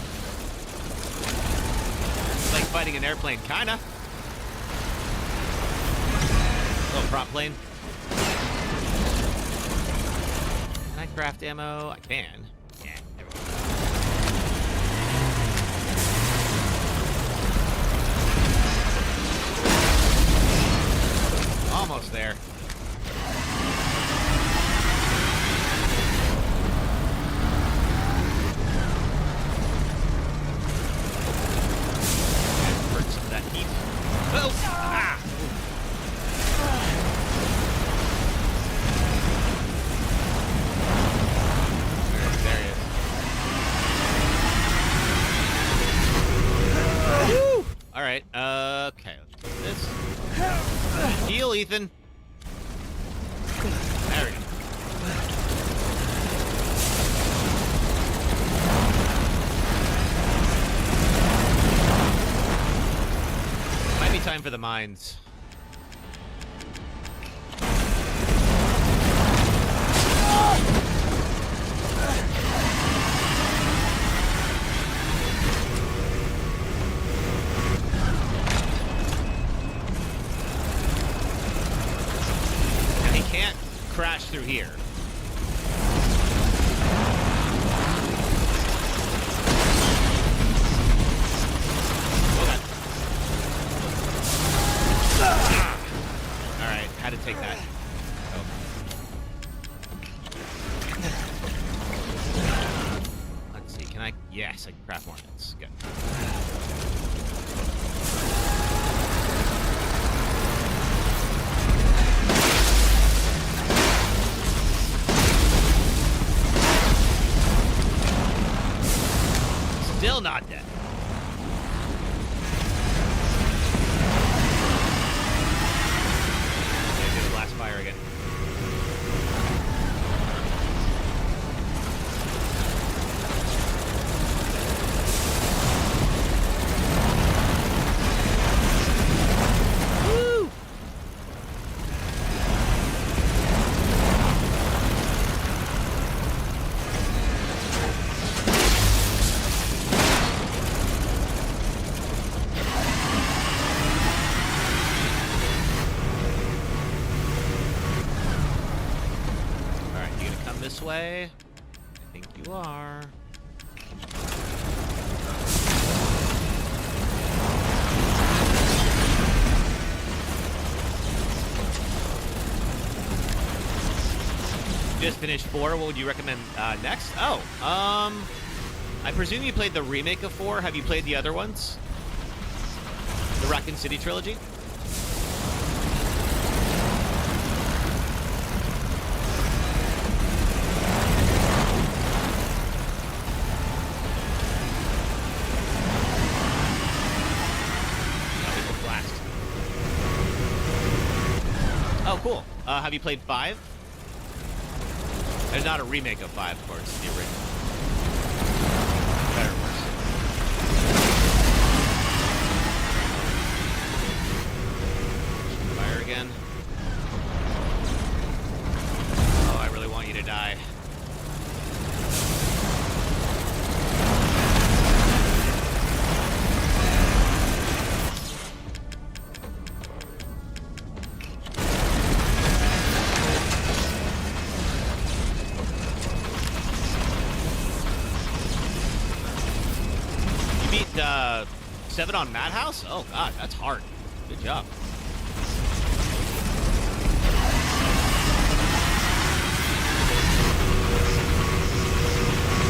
Speaker 1: It's like fighting an airplane, kinda. Little prop plane. Can I craft ammo? I can. Yeah, there we go. Almost there. Burn some of that heat. Oh! Ah! There he is. Woo! All right. Okay. Let's do this. Heal, Ethan. There we go. Might be time for the mines. Crash through here. Okay. All right, had to take that. Oh. Let's see. Can I? Yes, I can craft more. That's good. Still not dead. Okay, do the blast fire again. Woo! This way? I think you are. Just finished 4. What would you recommend next? Oh, I presume you played the remake of 4. Have you played the other ones? The Raccoon City trilogy? Oh, cool. Have you played 5? There's not a remake of 5, of course. The original. Better or worse. Fire again. Oh, I really want you to die. 7 on Madhouse? Oh god, that's hard. Good job.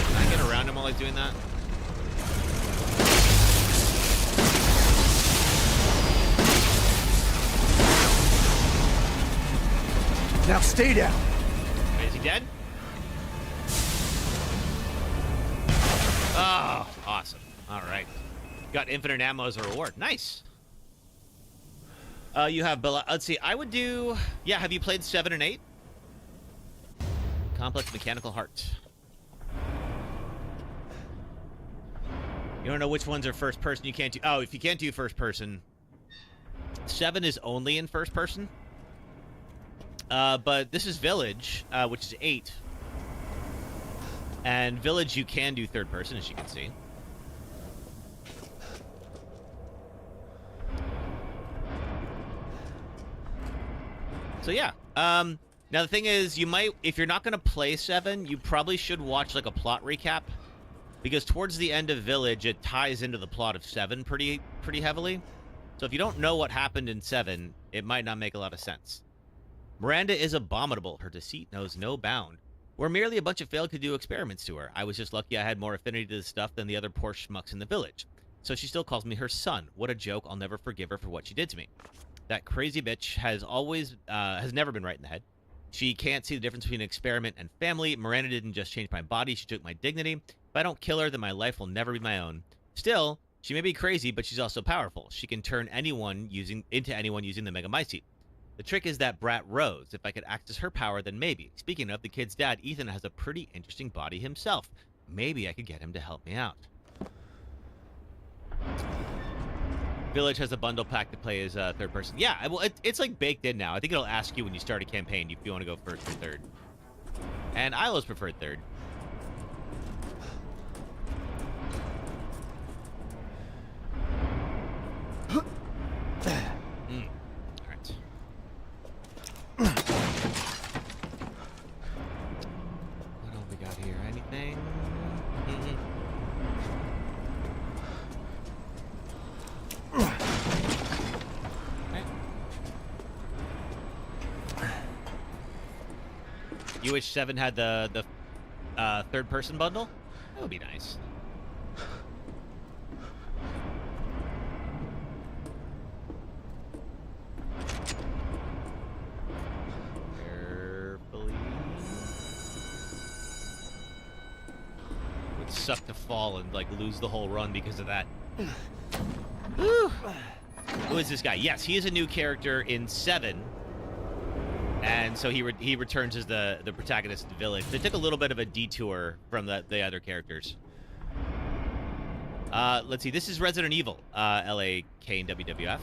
Speaker 1: Can I get around him while he's doing that?
Speaker 3: Now stay down.
Speaker 1: Is he dead? Oh, awesome. All right. Got infinite ammo as a reward. Nice. You have, let's see, I would do, yeah, have you played 7 and 8? Complex Mechanical Heart. You don't know which ones are first person you can't do. Oh, if you can't do first person, 7 is only in first person. But this is Village, which is 8. And Village you can do third person, as you can see. So yeah. Now the thing is, you might, if you're not going to play 7, you probably should watch like a plot recap, because towards the end of Village, it ties into the plot of 7 pretty heavily. So if you don't know what happened in 7, it might not make a lot of sense. Miranda is abominable. Her deceit knows no bound. We're merely a bunch of failed to do experiments to her. I was just lucky I had more affinity to this stuff than the other poor schmucks in the village. So she still calls me her son. What a joke. I'll never forgive her for what she did to me. That crazy bitch has never been right in the head. She can't see the difference between experiment and family. Miranda didn't just change my body. She took my dignity. If I don't kill her, then my life will never be my own. Still, she may be crazy, but she's also powerful. She can turn anyone into anyone using the Mega Mycete. The trick is that brat Rose. If I could access her power, then maybe. Speaking of, the kid's dad, Ethan, has a pretty interesting body himself. Maybe I could get him to help me out. Village has a bundle pack to play as third person. Yeah, well, it's like baked in now. I think it'll ask you when you start a campaign if you want to go first or third. And I always preferred third. What else we got here? Anything? You wish 7 had the third person bundle? That would be nice. Suck to fall and like lose the whole run because of that. Woo. Who is this guy? Yes, he is a new character in 7, and so he returns as the protagonist of the village. They took a little bit of a detour from the other characters. Let's see. This is Resident Evil, LA, K, and WWF.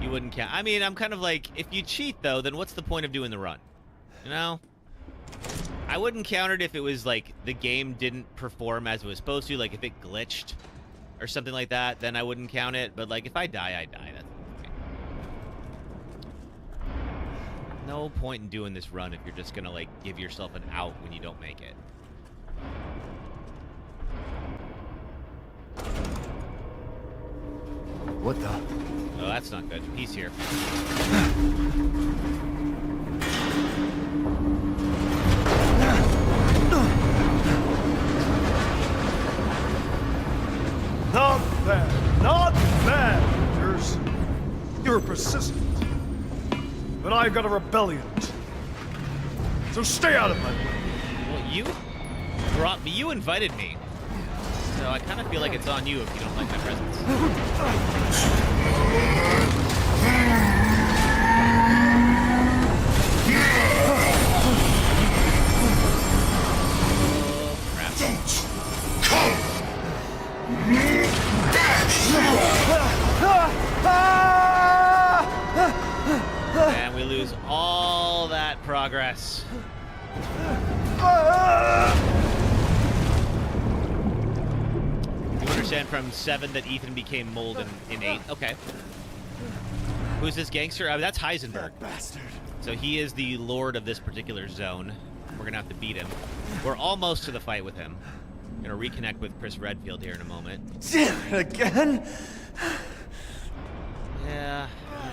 Speaker 1: You wouldn't count. I mean, I'm kind of like, if you cheat though, then what's the point of doing the run? You know. I wouldn't count it if it was like the game didn't perform as it was supposed to, like if it glitched or something like that, then I wouldn't count it. But like if I die, I die. That's okay. No point in doing this run if you're just gonna like give yourself an out when you don't make it.
Speaker 3: What the?
Speaker 1: Oh, that's not good. He's here.
Speaker 7: Not bad, not bad. You're persistent. But I've got a rebellion. So stay out of my way.
Speaker 1: Well, you brought me. You invited me. So I kind of feel like it's on you if you don't like my presence. And we lose all that progress. You understand from 7 that Ethan became mold in 8. Okay. Who's this gangster? That's Heisenberg.
Speaker 3: That bastard.
Speaker 1: So he is the lord of this particular zone. We're gonna have to beat him. We're almost to the fight with him. Gonna reconnect with Chris Redfield here in a moment.
Speaker 3: Damn it again!
Speaker 1: Yeah,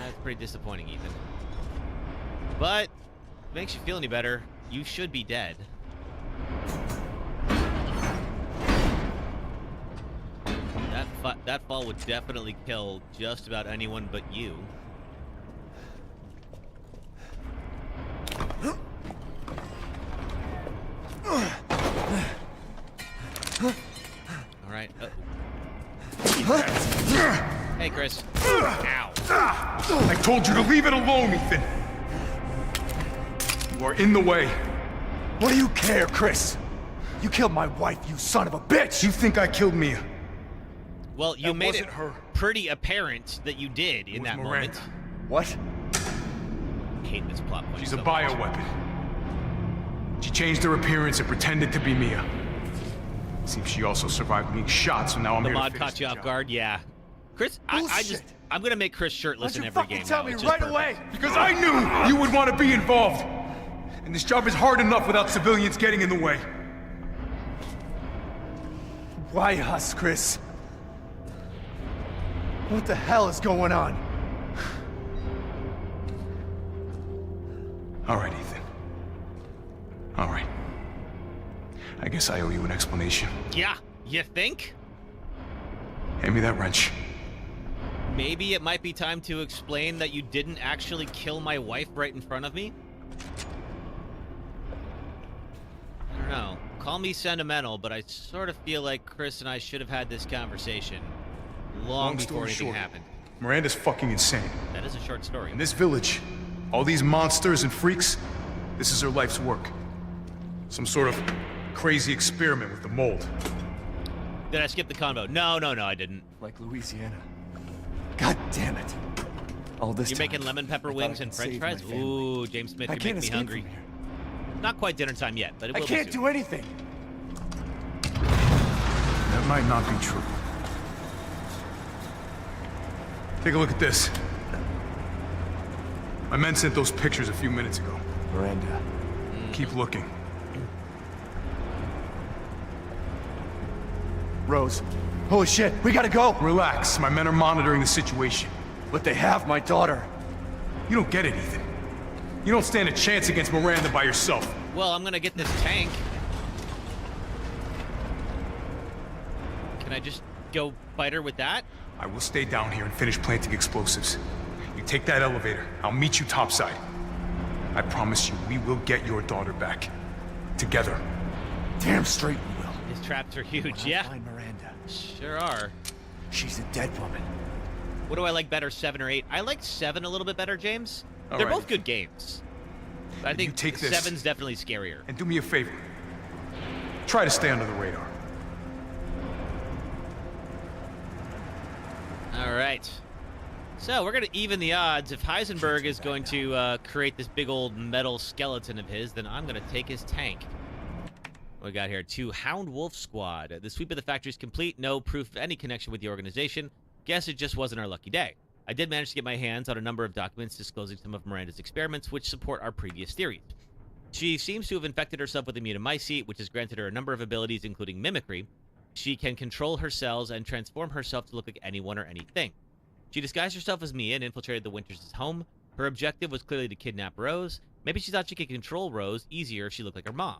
Speaker 1: that's pretty disappointing, Ethan. But, if it makes you feel any better, you should be dead. That fall would definitely kill just about anyone but you. All right. Hey, Chris. Ow.
Speaker 7: I told you to leave it alone, Ethan. You are in the way.
Speaker 3: What do you care, Chris? You killed my wife, you son of a bitch!
Speaker 7: You think I killed Mia?
Speaker 1: Well, you
Speaker 7: That
Speaker 1: made it
Speaker 7: wasn't her.
Speaker 1: pretty apparent that you did in
Speaker 7: It was
Speaker 1: that
Speaker 7: Miranda.
Speaker 1: moment.
Speaker 3: What?
Speaker 1: I hate this plot point.
Speaker 7: She's a
Speaker 1: so much.
Speaker 7: bioweapon. She changed her appearance and pretended to be Mia. Seems she also survived being shot, so now I'm
Speaker 1: The
Speaker 7: here to
Speaker 1: mod
Speaker 7: finish
Speaker 1: caught you
Speaker 7: the
Speaker 1: off
Speaker 7: job.
Speaker 1: guard, yeah. Chris, I'm gonna make Chris shirtless in
Speaker 3: Why'd you
Speaker 1: every
Speaker 3: fucking
Speaker 1: game
Speaker 3: tell
Speaker 1: now.
Speaker 3: me
Speaker 1: It's just
Speaker 3: right
Speaker 1: perfect.
Speaker 3: away?
Speaker 7: Because I knew you would want to be involved. And this job is hard enough without civilians getting in the way.
Speaker 3: Why us, Chris? What the hell is going on?
Speaker 7: All right, Ethan. All right. I guess I owe you an explanation.
Speaker 1: Yeah, you think?
Speaker 7: Hand me that wrench.
Speaker 1: Maybe it might be time to explain that you didn't actually kill my wife right in front of me? I don't know. Call me sentimental, but I sort of feel like Chris and I should have had this conversation long before anything happened.
Speaker 7: Miranda's fucking insane.
Speaker 1: That is a short story.
Speaker 7: In this village, all these monsters and freaks, this is her life's work. Some sort of crazy experiment with the mold.
Speaker 1: Did I skip the convo? No, I didn't.
Speaker 3: Like Louisiana. God damn it. All this
Speaker 1: You're
Speaker 3: time,
Speaker 1: making lemon pepper
Speaker 3: I thought
Speaker 1: wings
Speaker 3: I
Speaker 1: and
Speaker 3: could
Speaker 1: french
Speaker 3: save
Speaker 1: fries?
Speaker 3: my family.
Speaker 1: Ooh, James Smith,
Speaker 3: I
Speaker 1: you
Speaker 3: can't
Speaker 1: make me
Speaker 3: escape
Speaker 1: hungry.
Speaker 3: from here.
Speaker 1: Not quite dinner time yet, but it will
Speaker 3: I
Speaker 1: be
Speaker 3: can't
Speaker 1: soon.
Speaker 3: do anything.
Speaker 7: That might not be true. Take a look at this. My men sent those pictures a few minutes ago.
Speaker 3: Miranda.
Speaker 7: Keep looking.
Speaker 3: Rose. Holy shit, we gotta go!
Speaker 7: Relax, my men are monitoring the situation.
Speaker 3: But they have my daughter.
Speaker 7: You don't get it, Ethan. You don't stand a chance against Miranda by yourself.
Speaker 1: Well, I'm gonna get this tank. Can I just go fight her with that?
Speaker 7: I will stay down here and finish planting explosives. You take that elevator, I'll meet you topside. I promise you, we will get your daughter back. Together.
Speaker 3: Damn straight we will.
Speaker 1: These traps are huge,
Speaker 3: When I
Speaker 1: yeah.
Speaker 3: find Miranda.
Speaker 1: Sure are.
Speaker 3: She's a dead woman.
Speaker 1: What do I like better, 7 or 8? I like 7 a little bit better, James.
Speaker 7: All
Speaker 1: They're
Speaker 7: right.
Speaker 1: both good games. But I
Speaker 7: Then
Speaker 1: think
Speaker 7: you take this.
Speaker 1: 7's definitely scarier.
Speaker 7: And do me a favor. Try to stay under the radar.
Speaker 1: All right. So we're going to even the odds. If Heisenberg is going to create this big old metal skeleton of his, then I'm going to take his tank. What we got here? 2 Hound Wolf Squad. The sweep of the factory is complete. No proof of any connection with the organization. Guess it just wasn't our lucky day. I did manage to get my hands on a number of documents disclosing some of Miranda's experiments, which support our previous theories. She seems to have infected herself with immunomycete, which has granted her a number of abilities, including mimicry. She can control her cells and transform herself to look like anyone or anything. She disguised herself as Mia and infiltrated the Winters' home. Her objective was clearly to kidnap Rose. Maybe she thought she could control Rose easier if she looked like her mom.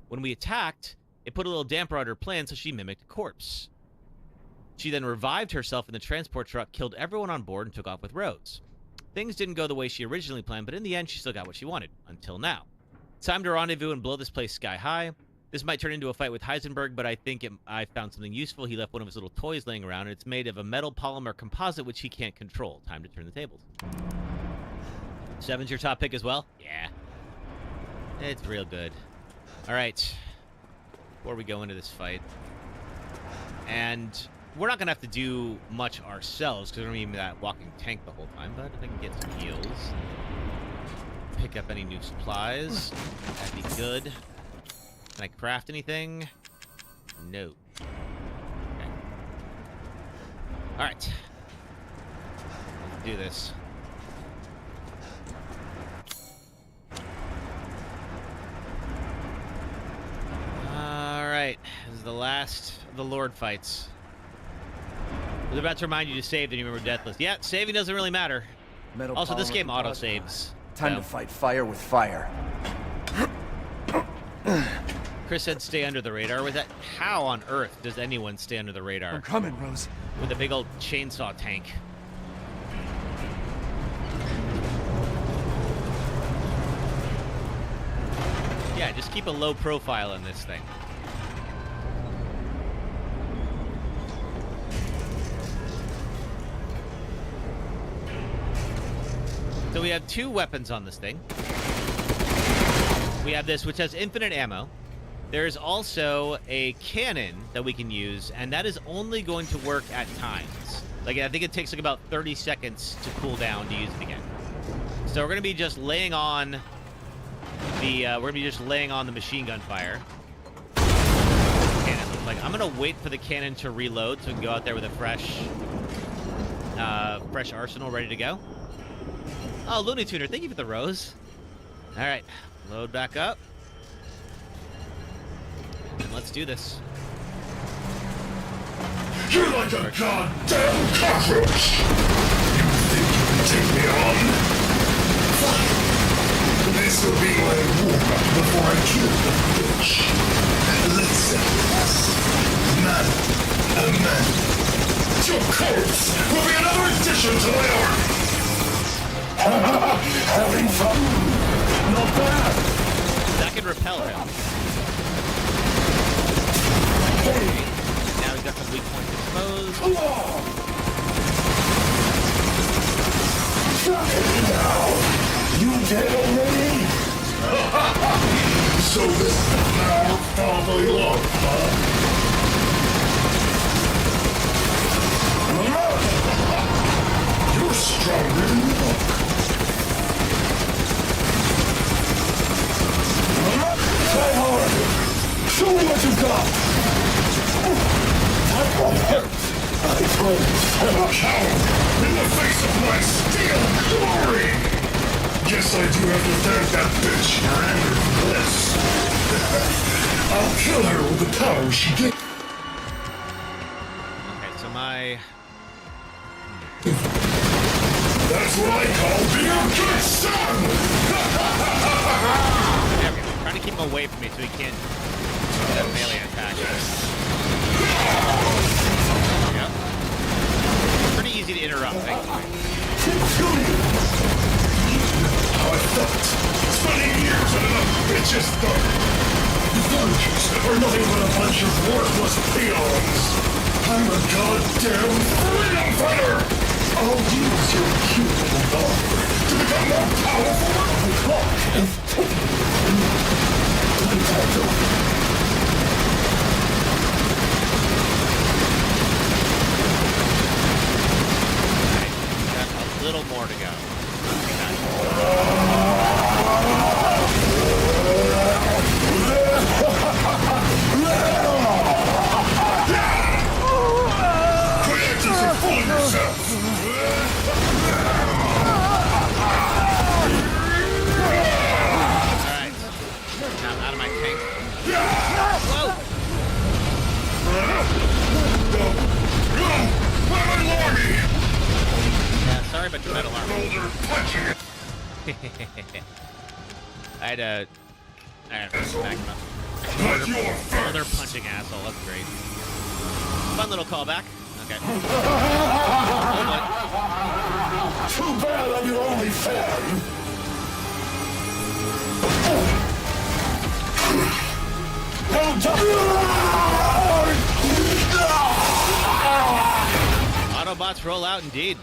Speaker 1: When we attacked, it put a little damper on her plan, so she mimicked a corpse. She then revived herself in the transport truck, killed everyone on board, and took off with Rose. Things didn't go the way she originally planned, but in the end, she still got what she wanted. Until now. Time to rendezvous and blow this place sky high. This might turn into a fight with Heisenberg, but I think I found something useful. He left one of his little toys laying around, and it's made of a metal polymer composite, which he can't control. Time to turn the tables. 7's your top pick as well? Yeah. It's real good. All right. Before we go into this fight. And we're not going to have to do much ourselves, because we're going to be that walking tank the whole time, but if I can get some heals. Pick up any new supplies. That'd be good. Can I craft anything? No. Okay. Alright. Let's do this. Alright. is the last of the Lord fights. I was about to remind you to save, then you remember Deathless. Yeah, saving doesn't really matter.
Speaker 3: Metal
Speaker 1: Also, this
Speaker 3: polymer
Speaker 1: game
Speaker 3: composite.
Speaker 1: auto-saves.
Speaker 3: Time to fight fire with fire.
Speaker 1: Chris said stay under the radar. With that, how on earth does anyone stay under the radar?
Speaker 3: I'm coming, Rose.
Speaker 1: With a big old chainsaw tank. Yeah, just keep a low profile in this thing. So we have 2 weapons on this thing. We have this, which has infinite ammo. There's also a cannon that we can use, and that is only going to work at times. Like, I think it takes like about 30 seconds to cool down to use it again. So we're gonna be just laying on the machine gun fire. Cannon. Like, I'm gonna wait for the cannon to reload so we can go out there with a fresh arsenal ready to go. Oh, Looney Tuner, thank you for the rose. All right, load back up. And let's do this.
Speaker 12: You're like a goddamn cockroach! You think you can take me on? Fine. This will be my warm-up before I kill the bitch. Let's settle this. Man, a man. Your corpse will be another addition to my army. Having fun? Not bad.
Speaker 1: That can repel him. Okay. Now he's got some weak points exposed.
Speaker 12: Hey now, you dead already? So this is now probably long, huh? You're stronger than you look. Try harder. Show me what you got. That won't hurt. I promise. I'm a coward in the face of my steel glory. Guess I do have to thank that bitch for anger for this. I'll kill her with the power she gets.
Speaker 1: Okay, so my...
Speaker 12: That's what I call being a good son!
Speaker 1: There we go. Trying to keep him away from me so he can't get a melee attack. There we go. Pretty easy to interrupt, thankfully.
Speaker 12: How I felt. Spending years in enough bitches' thumb. The Villagers are nothing but a bunch of worthless peons. I'm a goddamn freedom fighter! I'll use your cute little dog to become more powerful. The clock is ticking.
Speaker 1: Got a little more to go.
Speaker 12: Quit acting so full of yourself!
Speaker 1: Alright. Now out of my tank. Whoa! Yeah, sorry about your metal armor. I had to back him up. Another punching asshole. That's great. Fun little callback. Okay.
Speaker 12: Too bad I'm your only fan.
Speaker 1: Autobots roll out indeed.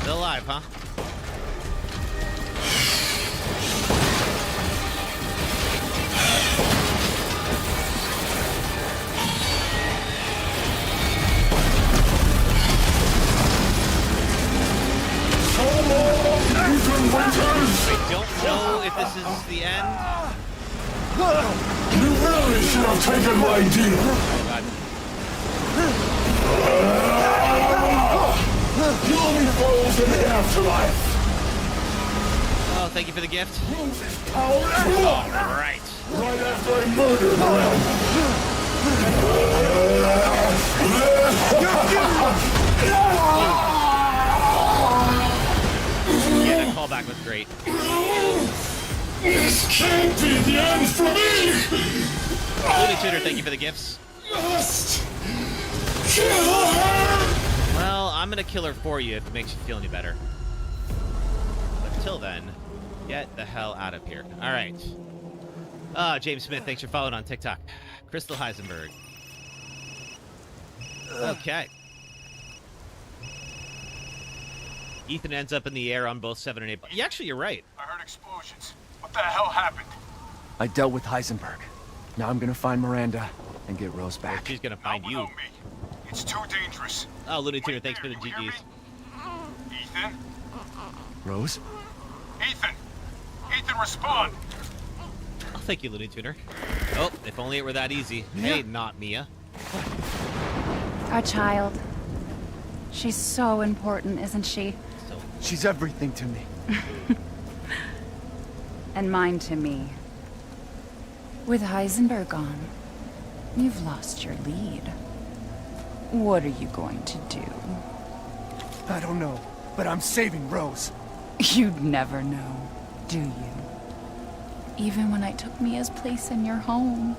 Speaker 1: Still alive, huh? I don't know if this is the end.
Speaker 12: You really should have taken my deal. You'll be frozen in the afterlife.
Speaker 1: Oh, thank you for the gift.
Speaker 12: All right.
Speaker 1: Right.
Speaker 12: Right after I murdered them.
Speaker 1: Yeah, that callback was great.
Speaker 12: This can't be the end for me!
Speaker 1: Looney Tuner, thank you for the gifts.
Speaker 12: Must kill her!
Speaker 1: Well, I'm gonna kill her for you if it makes you feel any better. But until then, get the hell out of here. All right. James Smith, thanks for following on TikTok. Crystal Heisenberg. Okay. Ethan ends up in the air on both 7 and 8. Yeah, actually, you're right.
Speaker 3: I heard explosions. What the hell happened? I dealt with Heisenberg. Now I'm gonna find Miranda and get Rose back.
Speaker 1: She's gonna find you.
Speaker 3: Me. It's too dangerous.
Speaker 1: Oh, Looney Tuner, thanks for the GGs.
Speaker 3: Ethan? Rose? Ethan! Ethan, respond!
Speaker 1: Oh, thank you, Looney Tuner. Oh, if only it were that easy. Hey, not Mia.
Speaker 13: Our child. She's so important, isn't she?
Speaker 3: She's everything to me.
Speaker 13: And mine to me. With Heisenberg gone, you've lost your lead. What are you going to do?
Speaker 3: I don't know, but I'm saving Rose.
Speaker 13: You'd never know, do you? Even when I took Mia's place in your home.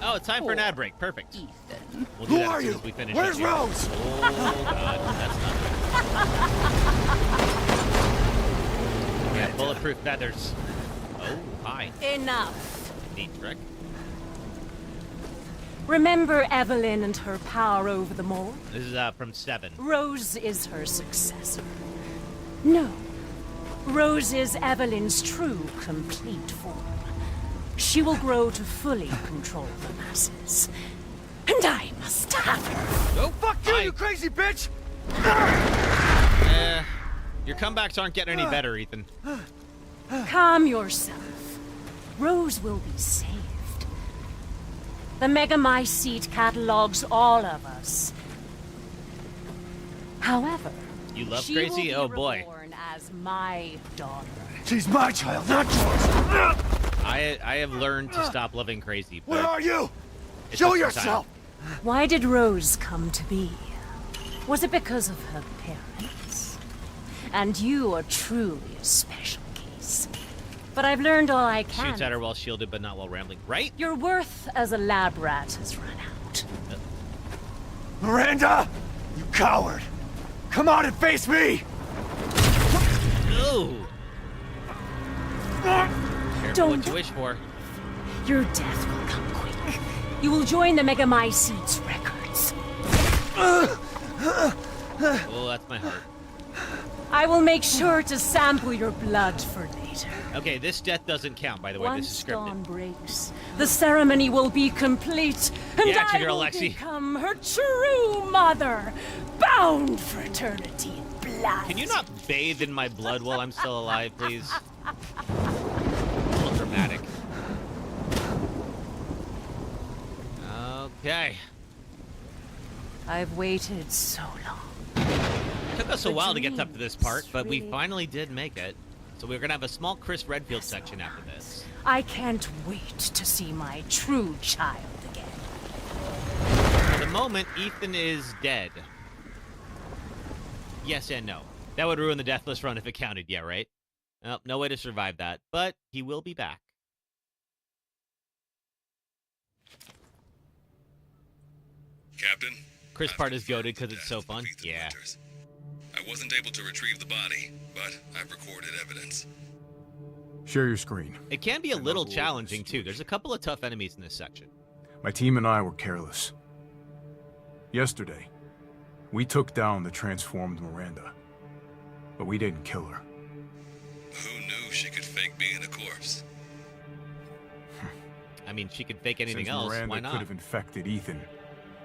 Speaker 1: Oh, it's time for an ad break. Perfect.
Speaker 13: Ethan.
Speaker 1: We'll do that as soon as we finish.
Speaker 3: Where's Rose?
Speaker 1: Oh, God. That's not good. Yeah, bulletproof feathers. Oh, hi.
Speaker 14: Enough.
Speaker 1: Neat trick.
Speaker 14: Remember Evelyn and her power over them all?
Speaker 1: This is from 7.
Speaker 14: Rose is her successor. No. Rose is Evelyn's true, complete form. She will grow to fully control the masses. And I must have her.
Speaker 1: Oh,
Speaker 3: fuck you, you crazy bitch!
Speaker 1: Your comebacks aren't getting any better, Ethan.
Speaker 14: Calm yourself. Rose will be saved. The Megamycete catalogs all of us. However,
Speaker 1: you love
Speaker 14: she
Speaker 1: Gracie?
Speaker 14: will
Speaker 1: Oh
Speaker 14: be
Speaker 1: boy.
Speaker 14: reborn as my daughter.
Speaker 3: She's my child, not yours.
Speaker 1: I have learned to stop loving Crazy.
Speaker 3: Where are you?
Speaker 1: It
Speaker 3: Show
Speaker 1: took some
Speaker 3: yourself.
Speaker 14: Why did Rose come to be? Was it because of her parents? And you are truly a special case. But I've learned all I can.
Speaker 1: Shoots at her while shielded, but not while rambling. Right?
Speaker 14: Your worth as a lab rat has run out.
Speaker 3: Miranda! You coward! Come out and face me!
Speaker 1: Ooh. Careful what you wish for.
Speaker 14: Your death will come quick. You will join the Megamycete's records.
Speaker 1: Oh, that's my heart.
Speaker 14: I will make sure to sample your blood for later.
Speaker 1: Okay, this death doesn't count, by the way. This is
Speaker 14: Once
Speaker 1: scripted.
Speaker 14: dawn breaks, the ceremony will be complete, and
Speaker 1: Yeah,
Speaker 14: I
Speaker 1: girl,
Speaker 14: will
Speaker 1: Lexi.
Speaker 14: become her true mother, bound for eternity in blood.
Speaker 1: Can you not bathe in my blood while I'm still alive, please? A little dramatic. Okay.
Speaker 14: I've waited so long.
Speaker 1: It took us a
Speaker 14: The
Speaker 1: while to get up to this part, but we
Speaker 14: really-
Speaker 1: finally did make it. So we're gonna have a small Chris Redfield section after this.
Speaker 14: I can't wait to see my true child again.
Speaker 1: For the moment, Ethan is dead. Yes and no. That would ruin the Deathless run if it counted, yeah, right? Nope, no way to survive that, but he will be back.
Speaker 15: Captain?
Speaker 1: Chris part is goated because it's so fun. Yeah.
Speaker 15: I wasn't able to retrieve the body, but I've recorded evidence.
Speaker 16: Share your screen.
Speaker 1: It can be a little challenging, too. There's a couple of tough enemies in this section.
Speaker 16: My team and I were careless. Yesterday, we took down the transformed Miranda, but we didn't kill her.
Speaker 15: Who knew she could fake being a corpse?
Speaker 1: I mean, she could fake anything
Speaker 16: Since
Speaker 1: else.
Speaker 16: Miranda
Speaker 1: Why not?
Speaker 16: could have infected Ethan.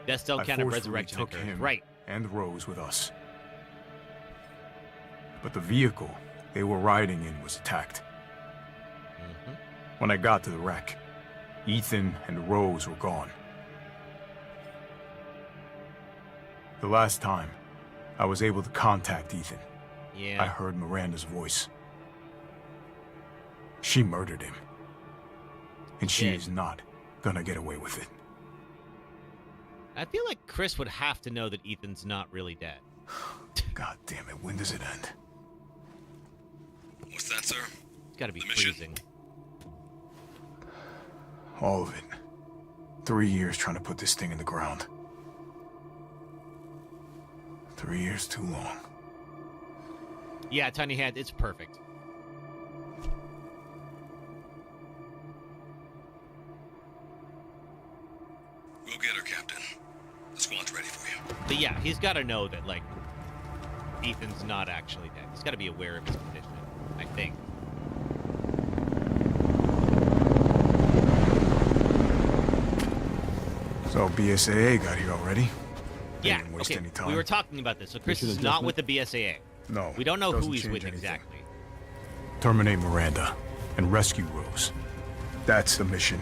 Speaker 1: Death don't
Speaker 16: I
Speaker 1: count as
Speaker 16: forcefully
Speaker 1: resurrection
Speaker 16: took
Speaker 1: occurs.
Speaker 16: him
Speaker 1: Right.
Speaker 16: and Rose with us. But the vehicle they were riding in was attacked. When I got to the wreck, Ethan and Rose were gone. The last time I was able to contact Ethan,
Speaker 1: Yeah.
Speaker 16: I heard Miranda's voice. She murdered him. And she is not gonna get away with it.
Speaker 1: I feel like Chris would have to know that Ethan's not really dead.
Speaker 16: God damn it, when does it end?
Speaker 15: What's that, sir?
Speaker 1: It's gotta be
Speaker 15: The mission?
Speaker 1: freezing.
Speaker 16: All of it. 3 years trying to put this thing in the ground. 3 years too long.
Speaker 1: Yeah, Tiny Hand, it's perfect.
Speaker 15: We'll get her, Captain. The squad's ready for you.
Speaker 1: But yeah, he's got to know that, like, Ethan's not actually dead. He's got to be aware of his condition, I think.
Speaker 16: So BSAA got here already? They
Speaker 1: Yeah,
Speaker 16: didn't waste
Speaker 1: okay,
Speaker 16: any time.
Speaker 1: we were talking about this. So Chris is not with the BSAA.
Speaker 16: No.
Speaker 1: We don't know who
Speaker 16: doesn't
Speaker 1: he's
Speaker 16: change
Speaker 1: with
Speaker 16: anything.
Speaker 1: exactly.
Speaker 16: Terminate Miranda and rescue Rose. That's the mission.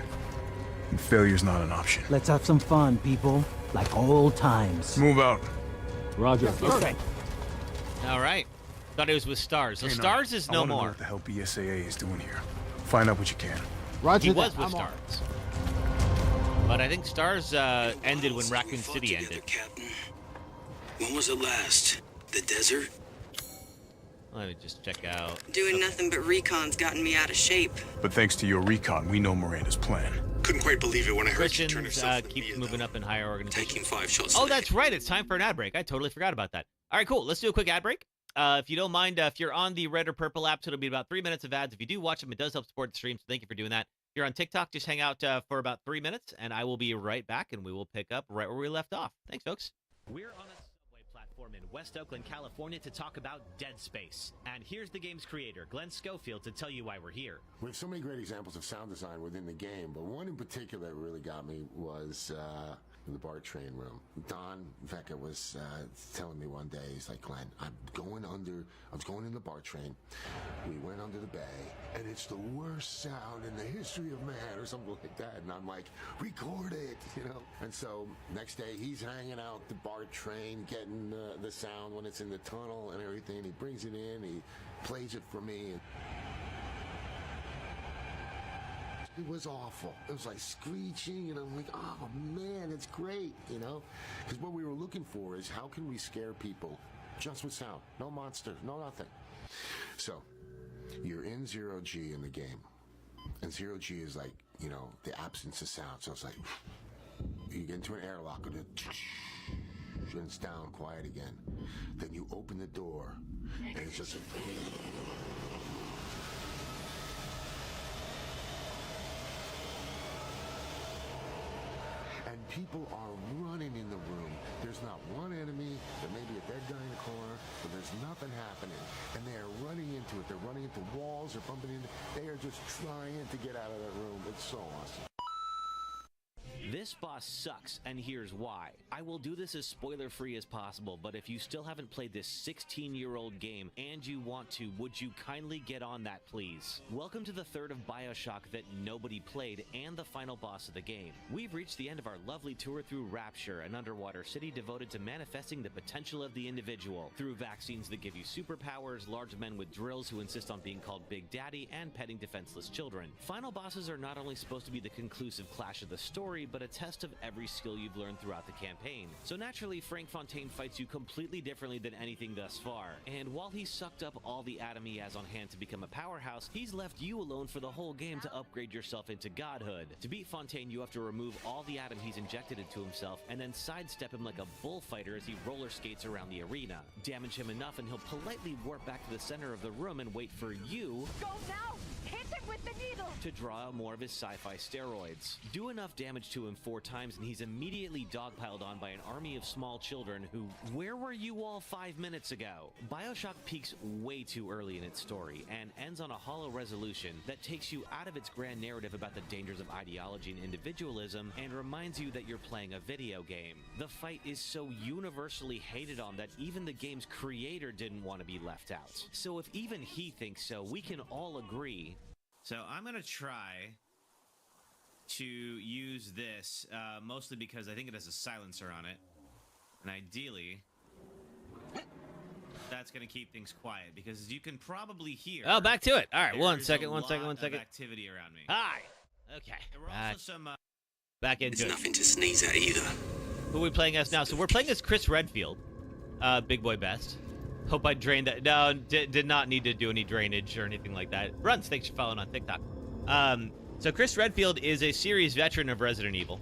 Speaker 16: And failure's not an option.
Speaker 17: Let's have some fun, people. Like old times.
Speaker 16: Move out.
Speaker 17: Roger.
Speaker 1: Okay. All right. Thought he was with Stars. So
Speaker 16: Hey,
Speaker 1: Stars is
Speaker 16: I
Speaker 1: no
Speaker 16: wanna know
Speaker 1: more.
Speaker 16: what the hell BSAA is doing here. Find out what you can.
Speaker 1: He was with Stars. But I think Stars ended when Raccoon City ended.
Speaker 18: When was it last? The desert?
Speaker 1: Let me just check out.
Speaker 19: Doing nothing but recon's gotten me out of shape.
Speaker 16: But thanks to your recon, we know Miranda's plan.
Speaker 18: Couldn't quite believe it when I heard you turn
Speaker 1: Christians
Speaker 18: yourself in
Speaker 1: keeps moving up in higher organizations.
Speaker 18: Taking 5 shots.
Speaker 1: Oh, that's right. It's time for an ad break. I totally forgot about that. All right, cool. Let's do a quick ad break. If you don't mind, if you're on the red or purple app, so it'll be about 3 minutes of ads. If you do watch them, it does help support the stream, so thank you for doing that. If you're on TikTok, just hang out for about 3 minutes, and I will be right back, and we will pick up right where we left off. Thanks, folks.
Speaker 2: We're on a subway platform in West Oakland, California to talk about Dead Space. And here's the game's creator, Glenn Schofield, to tell you why we're here.
Speaker 20: We have so many great examples of sound design within the game, but one in particular that really got me was the BART train room. Don Vecca was telling me one day, he's like, Glenn, I was going in the BART train. We went under the bay, and it's the worst sound in the history of man, or something like that. And I'm like, record it, you know? And so next day, he's hanging out the BART train, getting the sound when it's in the tunnel and everything. He brings it in, he plays it for me. It was awful. It was like screeching, and I'm like, oh man, it's great, you know? Because what we were looking for is how can we scare people just with sound? No monster, no nothing. So, you're in 0G in the game. And 0G is like, you know, the absence of sound. So it's like, you get into an airlock, and it's down, quiet again. Then you open the door, and it's just and people are running in the room. There's not one enemy. There may be a dead guy in the corner, but there's nothing happening. And they are running into it. They're running into walls. They're bumping into. They are just trying to get out of that room. It's so awesome.
Speaker 2: This boss sucks, and here's why. I will do this as spoiler-free as possible, but if you still haven't played this 16-year-old game and you want to, would you kindly get on that, please? Welcome to the third of BioShock that nobody played and the final boss of the game. We've reached the end of our lovely tour through Rapture, an underwater city devoted to manifesting the potential of the individual through vaccines that give you superpowers, large men with drills who insist on being called Big Daddy, and petting defenseless children. Final bosses are not only supposed to be the conclusive clash of the story, but a test of every skill you've learned throughout the campaign. So naturally, Frank Fontaine fights you completely differently than anything thus far. And while he sucked up all the Atom he has on hand to become a powerhouse, he's left you alone for the whole game to upgrade yourself into godhood. To beat Fontaine, you have to remove all the Atom he's injected into himself and then sidestep him like a bullfighter as he roller skates around the arena. Damage him enough and he'll politely warp back to the center of the room and wait for you
Speaker 21: Go now! Hit him with the needle!
Speaker 2: to draw out more of his sci-fi steroids. Do enough damage to him 4 times and he's immediately dogpiled on by an army of small children who, where were you all 5 minutes ago? BioShock peaks way too early in its story and ends on a hollow resolution that takes you out of its grand narrative about the dangers of ideology and individualism and reminds you that you're playing a video game. The fight is so universally hated on that even the game's creator didn't want to be left out. So if even he thinks so, we can all agree.
Speaker 8: So I'm going to try to use this, mostly because I think it has a silencer on it. And ideally, that's going to keep things quiet, because as you can probably hear...
Speaker 1: Oh, back to it. All right, one
Speaker 8: there's
Speaker 1: second.
Speaker 8: of activity around me.
Speaker 1: Hi. Okay.
Speaker 8: There were
Speaker 1: Right.
Speaker 8: also some...
Speaker 1: Back into
Speaker 18: It's
Speaker 1: it.
Speaker 18: nothing to sneeze at either.
Speaker 1: Who are we playing as now? So we're playing as Chris Redfield, Big Boy Best. Hope I drained that. No, did not need to do any drainage or anything like that. Runs, thanks for following on TikTok. So Chris Redfield is a series veteran of Resident Evil.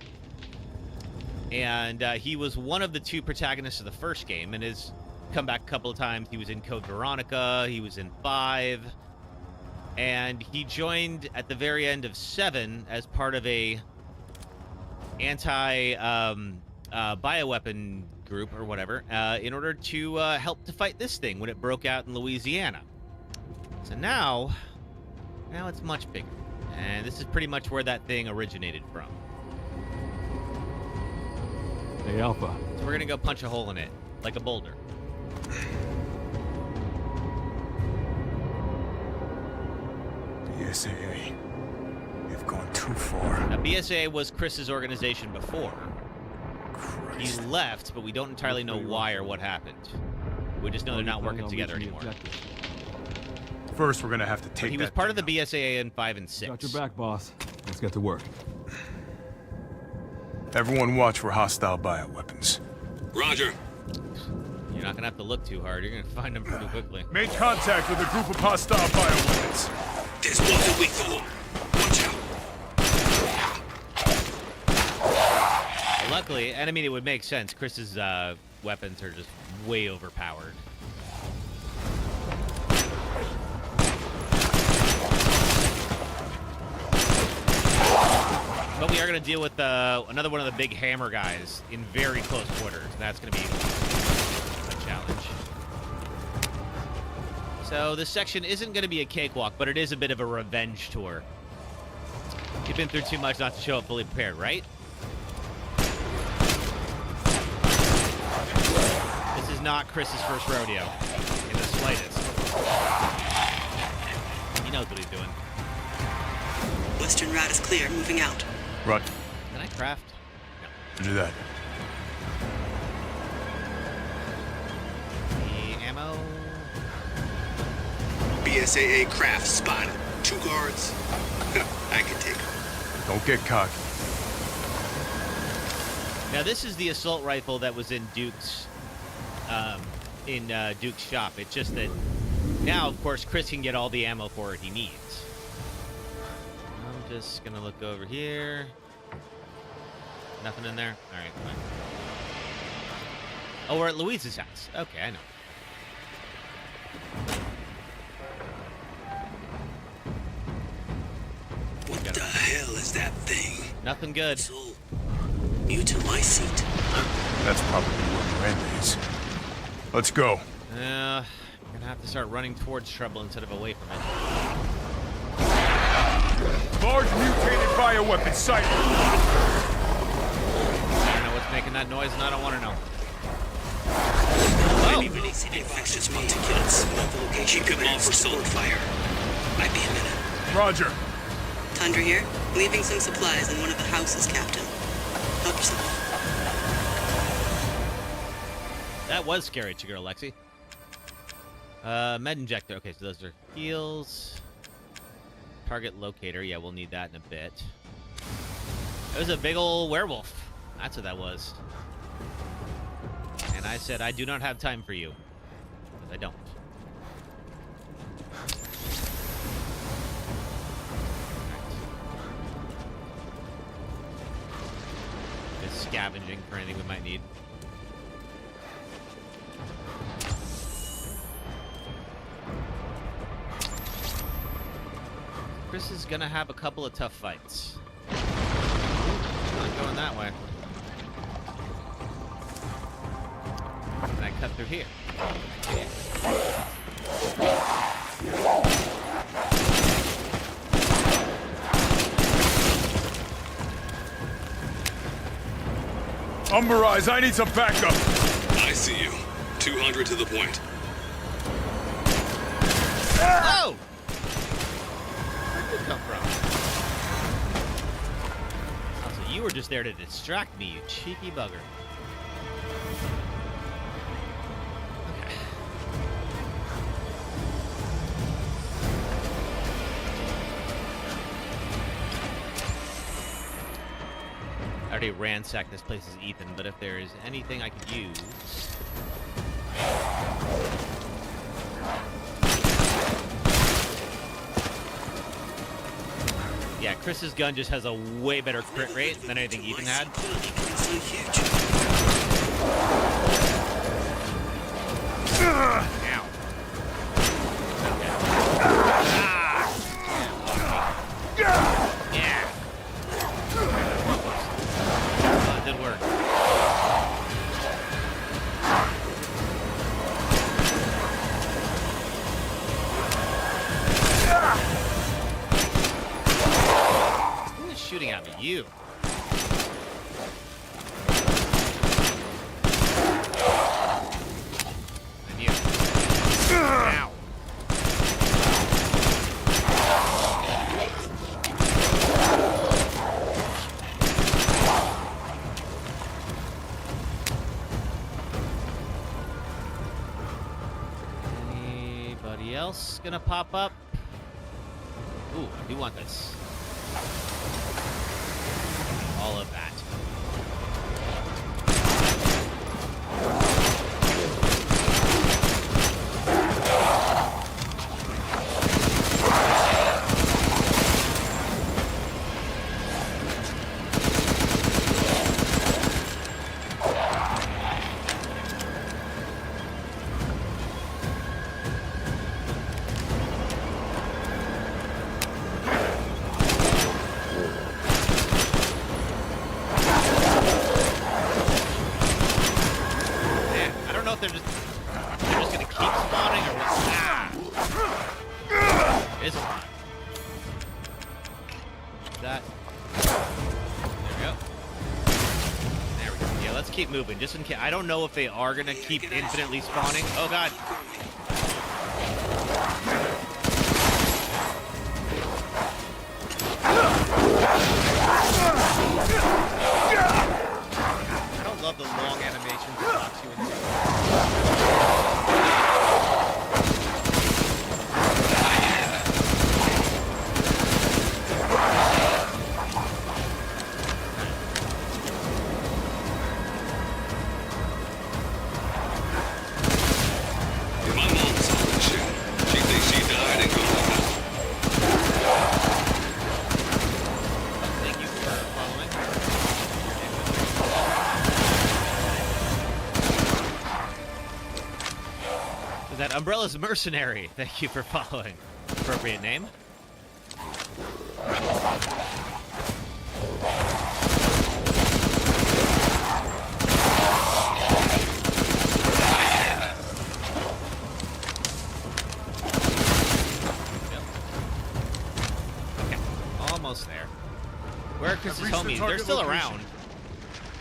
Speaker 1: And he was one of the 2 protagonists of the first game and has come back a couple of times. He was in Code Veronica. He was in 5. And he joined at the very end of 7 as part of a bioweapon group or whatever in order to help to fight this thing when it broke out in Louisiana. So now it's much bigger. And this is pretty much where that thing originated from.
Speaker 17: Hey, Alpha.
Speaker 1: So we're gonna go punch a hole in it, like a boulder.
Speaker 16: BSAA. You've gone too far.
Speaker 1: Now, BSAA was Chris's organization before.
Speaker 16: Christ.
Speaker 1: He left, but we don't entirely know why or what happened. We just know they're not working together anymore.
Speaker 16: First, we're gonna have to take
Speaker 1: But he was part of the BSAA in 5 and 6.
Speaker 17: Got your back, boss. Let's get to work.
Speaker 16: Everyone watch for hostile bioweapons.
Speaker 15: Roger.
Speaker 1: You're not gonna have to look too hard. You're gonna find them pretty quickly.
Speaker 16: Made contact with a group of hostile bioweapons.
Speaker 15: There's one to wait for. Watch out.
Speaker 1: Well, luckily, and I mean it would make sense. Chris's weapons are just way overpowered. But we are going to deal with another one of the big hammer guys in very close quarters. That's going to be a challenge. So this section isn't going to be a cakewalk, but it is a bit of a revenge tour. You've been through too much not to show up fully prepared, right? This is not Chris's first rodeo in the slightest. He knows what he's doing.
Speaker 19: Western route is clear. Moving out.
Speaker 16: Run.
Speaker 1: Can I craft?
Speaker 16: No. Do that.
Speaker 1: The ammo.
Speaker 15: BSAA craft spotted. 2 guards. I can take them.
Speaker 16: Don't get cocky.
Speaker 1: Now this is the assault rifle that was in Duke's shop. It's just that now, of course, Chris can get all the ammo for it he needs. I'm just gonna look over here. Nothing in there? Alright, fine. Oh, we're at Louise's house. Okay, I know.
Speaker 18: What the hell is that thing?
Speaker 1: Nothing good.
Speaker 18: So, you to my seat.
Speaker 16: That's probably where Miranda is. Let's go.
Speaker 1: I'm gonna have to start running towards trouble instead of away from it.
Speaker 16: Large mutated bioweapon sighted.
Speaker 1: I don't know what's making that noise, and I don't want to know.
Speaker 18: Maybe releasing infectious particulates. The location. Keep them all for support fire. Might be a minute.
Speaker 16: Roger.
Speaker 19: Tundra here. Leaving some supplies in one of the houses, Captain. Help yourself.
Speaker 1: That was scary, Chigurh Alexi. Med injector. Okay, so those are heals. Target locator. Yeah, we'll need that in a bit. It was a big old werewolf. That's what that was. And I said, I do not have time for you. Because I don't. Just scavenging for anything we might need. Chris is gonna have a couple of tough fights. Not going that way. And I cut through here. Yeah.
Speaker 16: Umberise, I need some backup.
Speaker 15: I see you. 200 to the point.
Speaker 1: Whoa! Where'd you come from? Oh, so you were just there to distract me, you cheeky bugger. Okay. already ransacked this place as Ethan, but if there is anything I could use... Yeah, Chris's gun just has a way better crit rate than anything Ethan had. Ow. Yeah. That did work. Who is shooting at me? You. And you. Ow. Anybody else gonna pop up? Ooh, I do want this. All of that. They're just gonna keep spawning or what? Ah! It is a lot. That. There we go. There we go. Yeah, let's keep moving just in case. I don't know if they are gonna keep infinitely spawning. Oh god. I don't love the long animations that locks you into.
Speaker 15: My mom's on the ship. She thinks she died and gone to hell.
Speaker 1: Thank you for following. Is that Umbrella's Mercenary? Thank you for following. Appropriate name. Almost there. Where are Chris's homies? They're still around.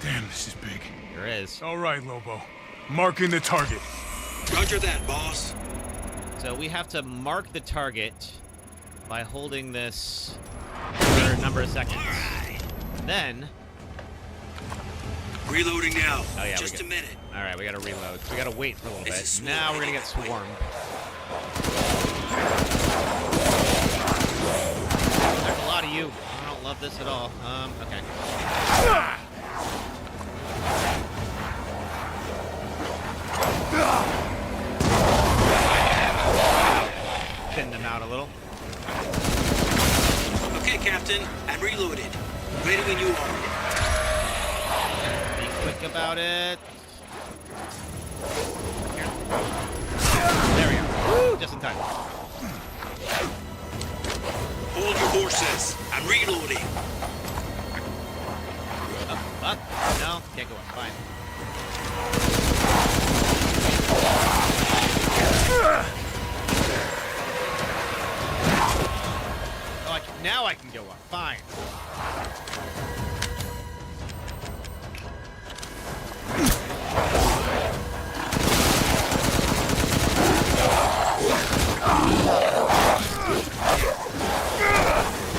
Speaker 16: Damn, this is big.
Speaker 1: There is.
Speaker 16: All right, Lobo. Marking the target.
Speaker 18: Roger that, boss.
Speaker 1: So we have to mark the target by holding this for a number of seconds. And then...
Speaker 18: Reloading now.
Speaker 1: Oh yeah,
Speaker 18: Just a minute.
Speaker 1: All right, we gotta reload. We gotta wait for a little bit. Now we're gonna get swarmed. There's a lot of you. I don't love this at all. Okay. Thin them out a little.
Speaker 18: Okay, Captain. I'm reloaded. Ready when you are.
Speaker 1: Be quick about it. There we go. Woo, just in time.
Speaker 18: Hold your horses. I'm reloading.
Speaker 1: Up. No, can't go up. Fine. Oh, now I can go up. Fine.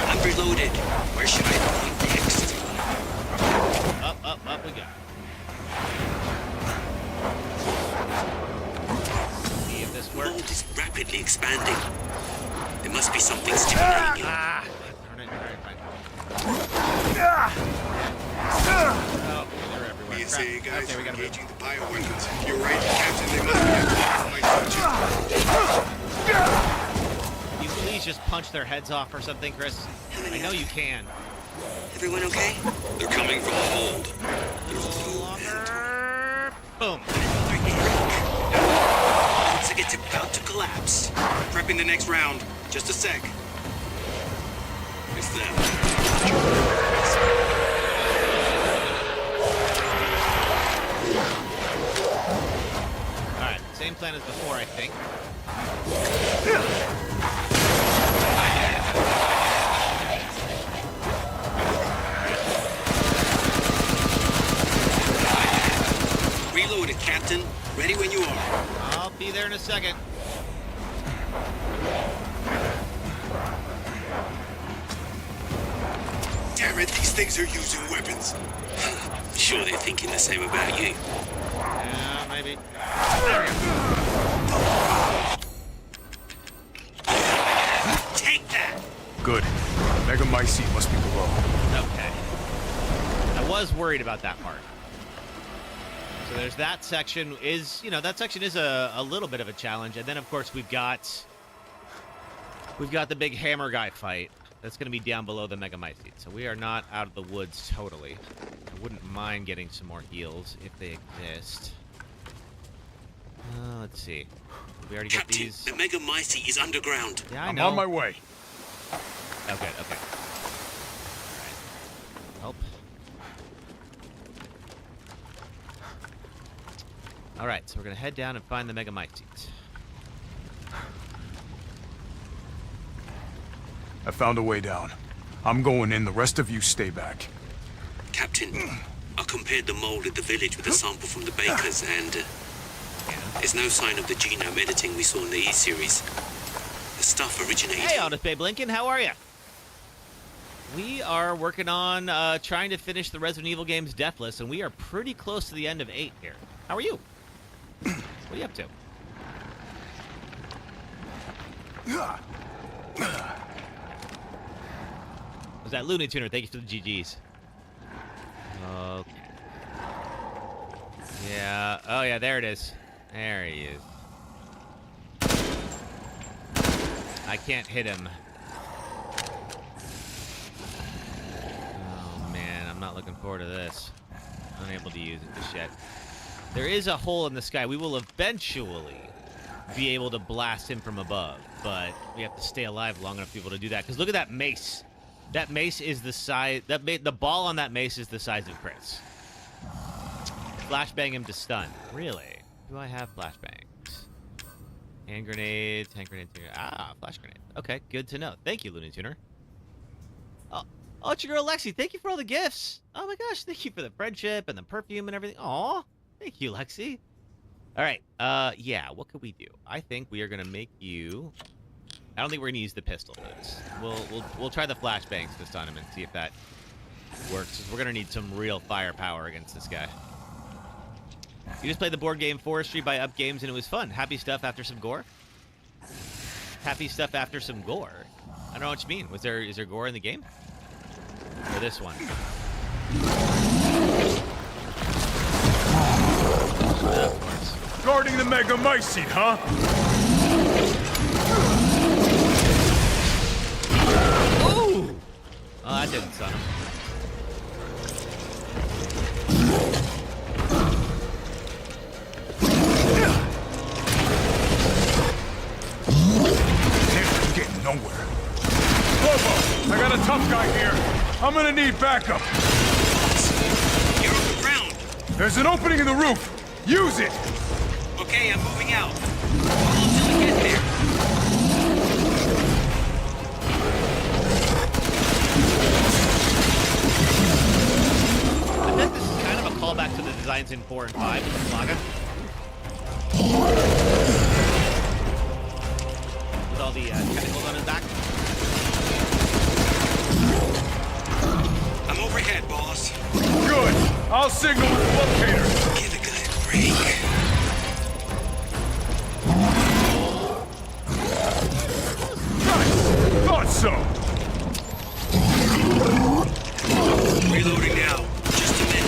Speaker 18: I'm reloaded. Where should I go next?
Speaker 1: Up we go. See if this
Speaker 18: The
Speaker 1: works.
Speaker 18: mold is rapidly expanding. There must be something stimulating it.
Speaker 1: Darn it. All right, fine. Oh, they're everywhere.
Speaker 12: You say you guys
Speaker 1: Okay, we
Speaker 12: are
Speaker 1: gotta move.
Speaker 12: engaging the bioweapons. You're right, Captain. They must be
Speaker 1: You please just punch their heads off or something, Chris? I know you can.
Speaker 19: Everyone okay?
Speaker 15: They're coming from the hold.
Speaker 1: Boom.
Speaker 18: Looks like it's about to collapse. Prepping the next round. Just a sec.
Speaker 15: It's them.
Speaker 1: Alright, same plan as before, I think.
Speaker 18: Reloaded, Captain. Ready when you are.
Speaker 1: I'll be there in a second.
Speaker 12: Damn it, these things are using weapons.
Speaker 18: Sure they're thinking the same about you.
Speaker 1: Yeah, maybe.
Speaker 18: Take that!
Speaker 16: Good. Megamycete must be below.
Speaker 1: Okay. I was worried about that part. So there's that section is, that section is a little bit of a challenge. And then, of course, we've got the big hammer guy fight. That's going to be down below the Megamycete. So we are not out of the woods totally. I wouldn't mind getting some more heals if they exist. Let's see. We already got
Speaker 18: Captain,
Speaker 1: these.
Speaker 18: the Megamycete is underground.
Speaker 1: Yeah, I
Speaker 16: I'm
Speaker 1: know.
Speaker 16: on my way.
Speaker 1: Okay. Alright. Help. Alright, so we're going to head down and find the Megamycete.
Speaker 16: I found a way down. I'm going in. The rest of you stay back.
Speaker 18: Captain, I compared the mold at the village with a sample from the bakers, and there's no sign of the genome editing we saw in the E-series. The stuff originated...
Speaker 1: Hey, Honest Babe Lincoln, how are you? We are working on trying to finish the Resident Evil games Deathless, and we are pretty close to the end of 8 here. How are you? What are you up to? Was that Looney Tuner? Thank you for the GGs. Okay. Yeah. Oh, yeah, there it is. There he is. I can't hit him. Oh, man. I'm not looking forward to this. Unable to use it just yet. There is a hole in the sky. We will eventually be able to blast him from above, but we have to stay alive long enough to be able to do that. Because look at that mace. That mace is the size... The ball on that mace is the size of Chris. Flashbang him to stun. Really? Do I have flashbangs? Hand grenades, flash grenades. Okay, good to know. Thank you, Looney Tuner. Oh, it's your girl Lexi. Thank you for all the gifts. Oh my gosh, thank you for the friendship and the perfume and everything. Aw, thank you, Lexi. All right, yeah, what could we do? I think we are gonna make you... I don't think we're gonna use the pistol for this. We'll try the flashbangs to stun him and see if that works. 'Cause we're gonna need some real firepower against this guy. You just played the board game Forestry by Up Games and it was fun. Happy stuff after some gore? Happy stuff after some gore? I don't know what you mean. Is there gore in the game? Or this one? Of course.
Speaker 16: Guarding the Megamycete, huh?
Speaker 1: Ooh! Oh, that didn't stun him.
Speaker 16: Damn, getting nowhere. Lobo, I got a tough guy here. I'm gonna need backup.
Speaker 18: You're on the ground.
Speaker 16: There's an opening in the roof. Use it.
Speaker 18: Okay, I'm moving out. Hold until I get there.
Speaker 1: I think this is kind of a callback to the designs in 4 and 5 with the Flaga. With all the tentacles on his back.
Speaker 18: I'm overhead, boss.
Speaker 16: Good. I'll signal with the locator.
Speaker 18: Give a guy a break.
Speaker 16: Nice. Thought so.
Speaker 18: Reloading now. Just a minute.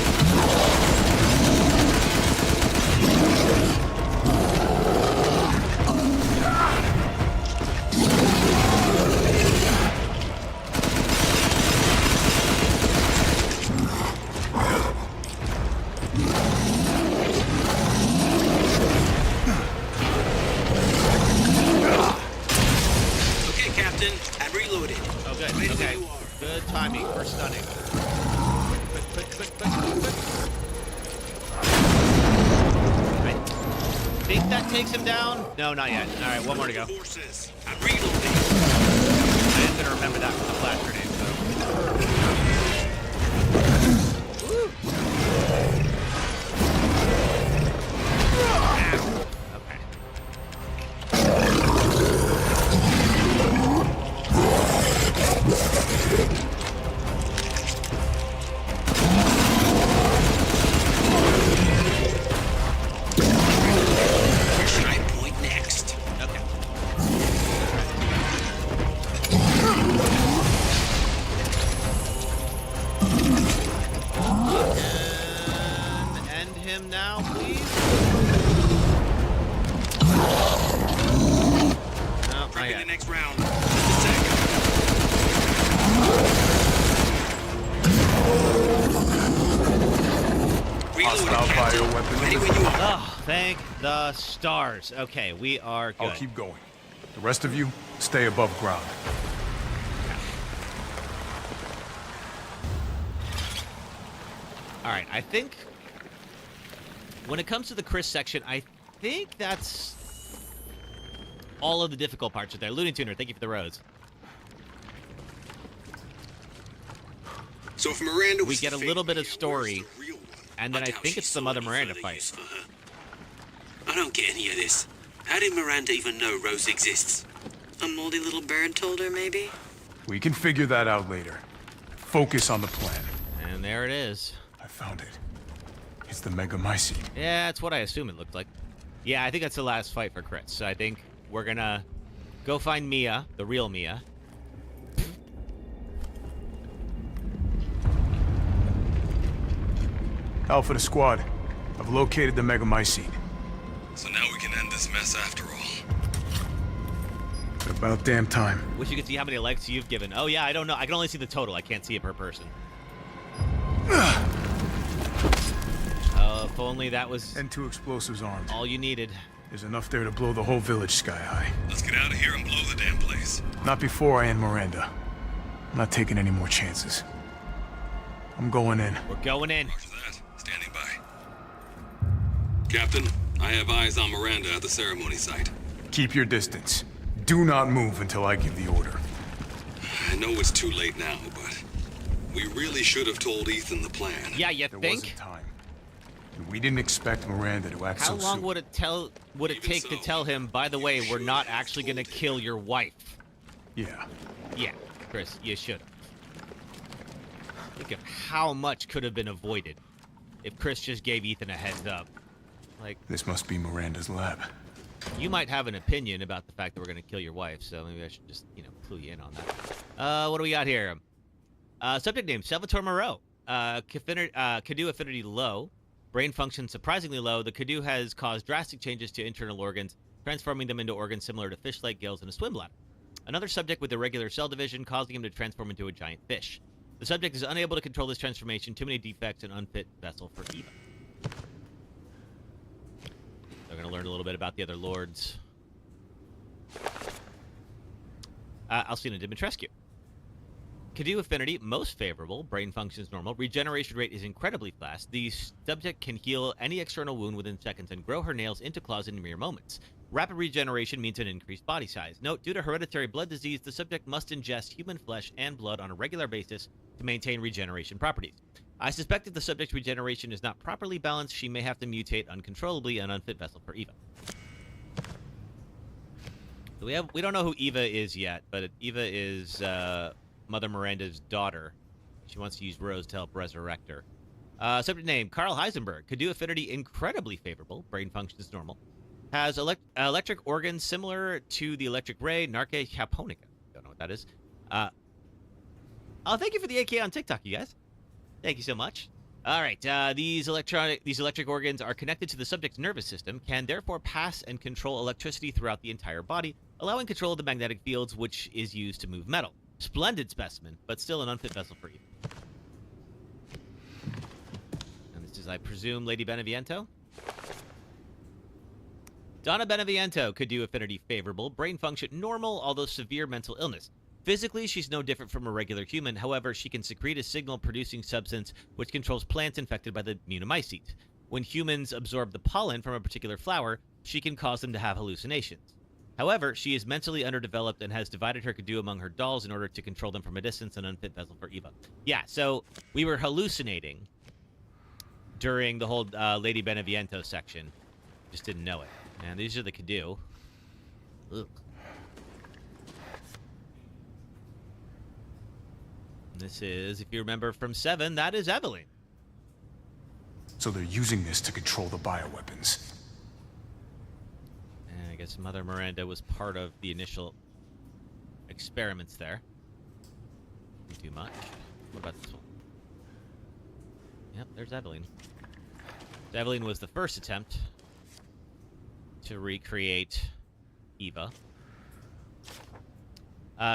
Speaker 1: that takes him down. No, not yet. All right, one more to go.
Speaker 18: Forces. I'm reloading.
Speaker 1: I am gonna remember that with the flash grenade. Oh, thank the stars. Okay, we are good.
Speaker 16: I'll keep going. The rest of you, stay above ground.
Speaker 1: All right, I think when it comes to the Chris section, I think that's all of the difficult parts right there. Looney Tuner, thank you for the rose.
Speaker 18: So if Miranda was
Speaker 1: we get a little bit of story, and then I think it's the Mother Miranda fight.
Speaker 18: I don't get any of this. How did Miranda even know Rose exists?
Speaker 19: A moldy little bird told her, maybe?
Speaker 16: We can figure that out later. Focus on the plan.
Speaker 1: And there it is.
Speaker 16: I found it. It's the Megamycete.
Speaker 1: Yeah, that's what I assume it looked like. Yeah, I think that's the last fight for Chris. So I think we're gonna go find Mia, the real Mia.
Speaker 16: Alpha to squad. I've located the Megamycete.
Speaker 15: So now we can end this mess after all.
Speaker 16: About damn time.
Speaker 1: Wish you could see how many likes you've given. Oh yeah, I don't know. I can only see the total. I can't see it per person. If only that was...
Speaker 16: And 2 explosives armed.
Speaker 1: All you needed.
Speaker 16: There's enough there to blow the whole village sky high.
Speaker 15: Let's get out of here and blow the damn place.
Speaker 16: Not before I end Miranda. I'm not taking any more chances. I'm going in.
Speaker 1: We're going in.
Speaker 15: Roger that. Standing by. Captain, I have eyes on Miranda at the ceremony site.
Speaker 16: Keep your distance. Do not move until I give the order.
Speaker 15: I know it's too late now, but we really should have told Ethan the plan.
Speaker 1: Yeah, you
Speaker 16: there
Speaker 1: think?
Speaker 16: Wasn't time. We didn't expect Miranda to act so soon.
Speaker 1: How long would it take to tell him, by the way, we're not actually going to kill your wife?
Speaker 16: Yeah.
Speaker 1: Yeah, Chris, you should have. Think of how much could have been avoided if Chris just gave Ethan a heads up. Like,
Speaker 16: this must be Miranda's lab.
Speaker 1: You might have an opinion about the fact that we're going to kill your wife, so maybe I should just, clue you in on that. What do we got here? Subject name, Salvatore Moreau. Cadu affinity low. Brain function surprisingly low. The Cadu has caused drastic changes to internal organs, transforming them into organs similar to fish-like gills and a swim bladder. Another subject with irregular cell division, causing him to transform into a giant fish. The subject is unable to control this transformation. Too many defects and unfit vessel for Eva. We're going to learn a little bit about the other lords. Alcina Dimitrescu. Cadu affinity, most favorable. Brain functions normal. Regeneration rate is incredibly fast. The subject can heal any external wound within seconds and grow her nails into claws in mere moments. Rapid regeneration means an increased body size. Note, due to hereditary blood disease, the subject must ingest human flesh and blood on a regular basis to maintain regeneration properties. I suspect if the subject's regeneration is not properly balanced, she may have to mutate uncontrollably, an unfit vessel for Eva. So we don't know who Eva is yet, but Eva is Mother Miranda's daughter. She wants to use Rose to help resurrect her. Subject name, Carl Heisenberg. Cadu affinity incredibly favorable. Brain functions normal. Has electric organs similar to the electric ray, Narke Japonica. Don't know what that is. Oh, thank you for the AK on TikTok, you guys. Thank you so much. All right, these electric organs are connected to the subject's nervous system, can therefore pass and control electricity throughout the entire body, allowing control of the magnetic fields, which is used to move metal. Splendid specimen, but still an unfit vessel for you. And this is, I presume, Lady Beneviento? Donna Beneviento could do affinity favorable, brain function normal, although severe mental illness. Physically, she's no different from a regular human. However, she can secrete a signal-producing substance which controls plants infected by the Megamycete. When humans absorb the pollen from a particular flower, she can cause them to have hallucinations. However, she is mentally underdeveloped and has divided her Kadu among her dolls in order to control them from a distance, an unfit vessel for Eva. Yeah, so we were hallucinating during the whole Lady Beneviento section. Just didn't know it. And these are the Kadu. Ugh. This is, if you remember from 7, that is Evelyn.
Speaker 16: So they're using this to control the bioweapons.
Speaker 1: And I guess Mother Miranda was part of the initial experiments there. Not too much. What about this one? Yep, there's Evelyn. So Evelyn was the first attempt to recreate Eva.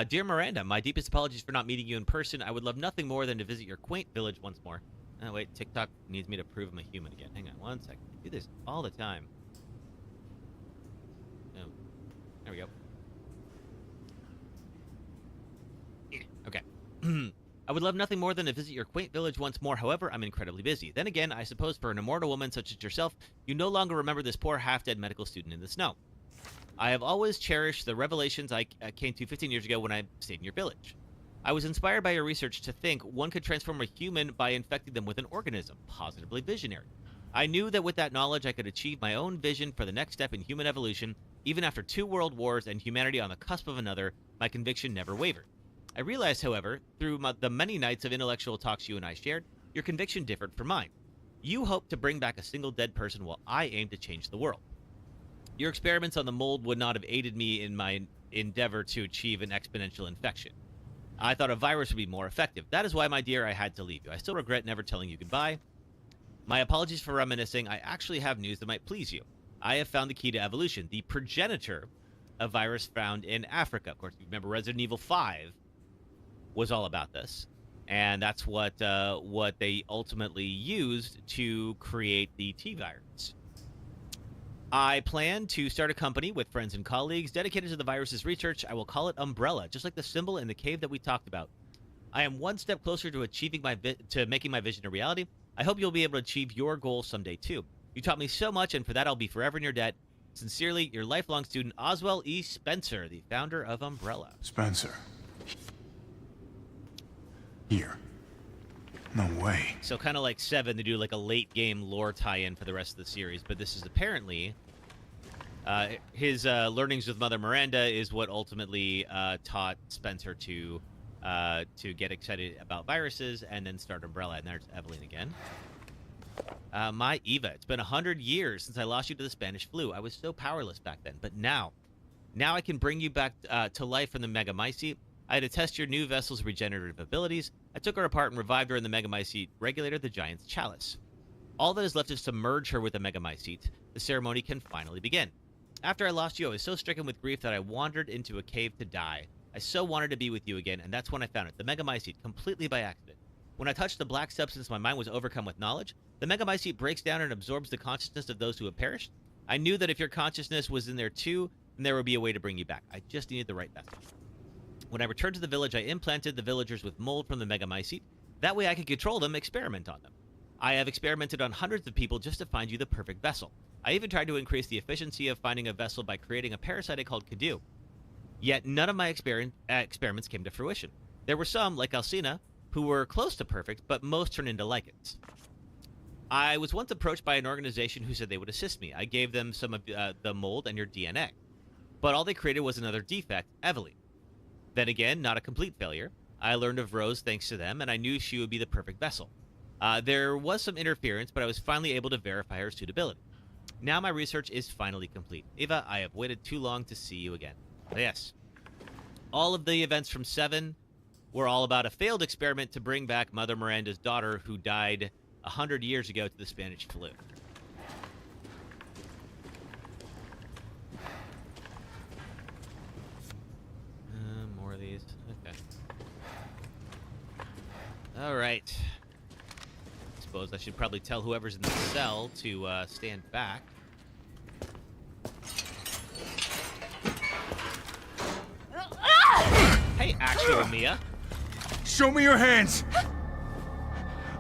Speaker 1: Dear Miranda, my deepest apologies for not meeting you in person. I would love nothing more than to visit your quaint village once more. Oh, wait, TikTok needs me to prove I'm a human again. Hang on one second. I do this all the time. Oh, there we go. Okay. I would love nothing more than to visit your quaint village once more. However, I'm incredibly busy. Then again, I suppose for an immortal woman such as yourself, you no longer remember this poor half-dead medical student in the snow. I have always cherished the revelations I came to 15 years ago when I stayed in your village. I was inspired by your research to think one could transform a human by infecting them with an organism, positively visionary. I knew that with that knowledge I could achieve my own vision for the next step in human evolution. Even after 2 world wars and humanity on the cusp of another, my conviction never wavered. I realized, however, through the many nights of intellectual talks you and I shared, your conviction differed from mine. You hoped to bring back a single dead person while I aimed to change the world. Your experiments on the mold would not have aided me in my endeavor to achieve an exponential infection. I thought a virus would be more effective. That is why, my dear, I had to leave you. I still regret never telling you goodbye. My apologies for reminiscing. I actually have news that might please you. I have found the key to evolution, the progenitor of virus found in Africa. Of course, you remember Resident Evil 5 was all about this. And that's what they ultimately used to create the T-virus. I plan to start a company with friends and colleagues dedicated to the virus's research. I will call it Umbrella, just like the symbol in the cave that we talked about. I am one step closer to achieving making my vision a reality. I hope you'll be able to achieve your goal someday too. You taught me so much, and for that I'll be forever in your debt. Sincerely, your lifelong student, Oswell E. Spencer, the founder of Umbrella.
Speaker 16: Spencer. Here. No way.
Speaker 1: So kind of like 7, they do like a late game lore tie-in for the rest of the series, but this is apparently his learnings with Mother Miranda is what ultimately taught Spencer to get excited about viruses and then start Umbrella. And there's Evelyn again. My Eva, it's been 100 years since I lost you to the Spanish flu. I was so powerless back then, but now I can bring you back to life from the Megamycete. I had to test your new vessel's regenerative abilities. I took her apart and revived her in the Megamycete regulator, the Giant's Chalice. All that is left is to merge her with the Megamycete. The ceremony can finally begin. After I lost you, I was so stricken with grief that I wandered into a cave to die. I so wanted to be with you again, and that's when I found it, the Megamycete, completely by accident. When I touched the black substance, my mind was overcome with knowledge. The Megamycete breaks down and absorbs the consciousness of those who have perished. I knew that if your consciousness was in there too, then there would be a way to bring you back. I just needed the right vessel. When I returned to the village, I implanted the villagers with mold from the Megamycete. That way I could control them, experiment on them. I have experimented on hundreds of people just to find you the perfect vessel. I even tried to increase the efficiency of finding a vessel by creating a parasite called Kadu. Yet none of my experiments came to fruition. There were some, like Alcina, who were close to perfect, but most turned into lichens. I was once approached by an organization who said they would assist me. I gave them some of the mold and your DNA. But all they created was another defect, Evelyn. Then again, not a complete failure. I learned of Rose thanks to them, and I knew she would be the perfect vessel. There was some interference, but I was finally able to verify her suitability. Now my research is finally complete. Eva, I have waited too long to see you again. But yes, all of the events from 7 were all about a failed experiment to bring back Mother Miranda's daughter, who died 100 years ago to the Spanish flu. More of these. Okay. All right. I suppose I should probably tell whoever's in the cell to stand back. Hey, actual Mia.
Speaker 16: Show me your hands!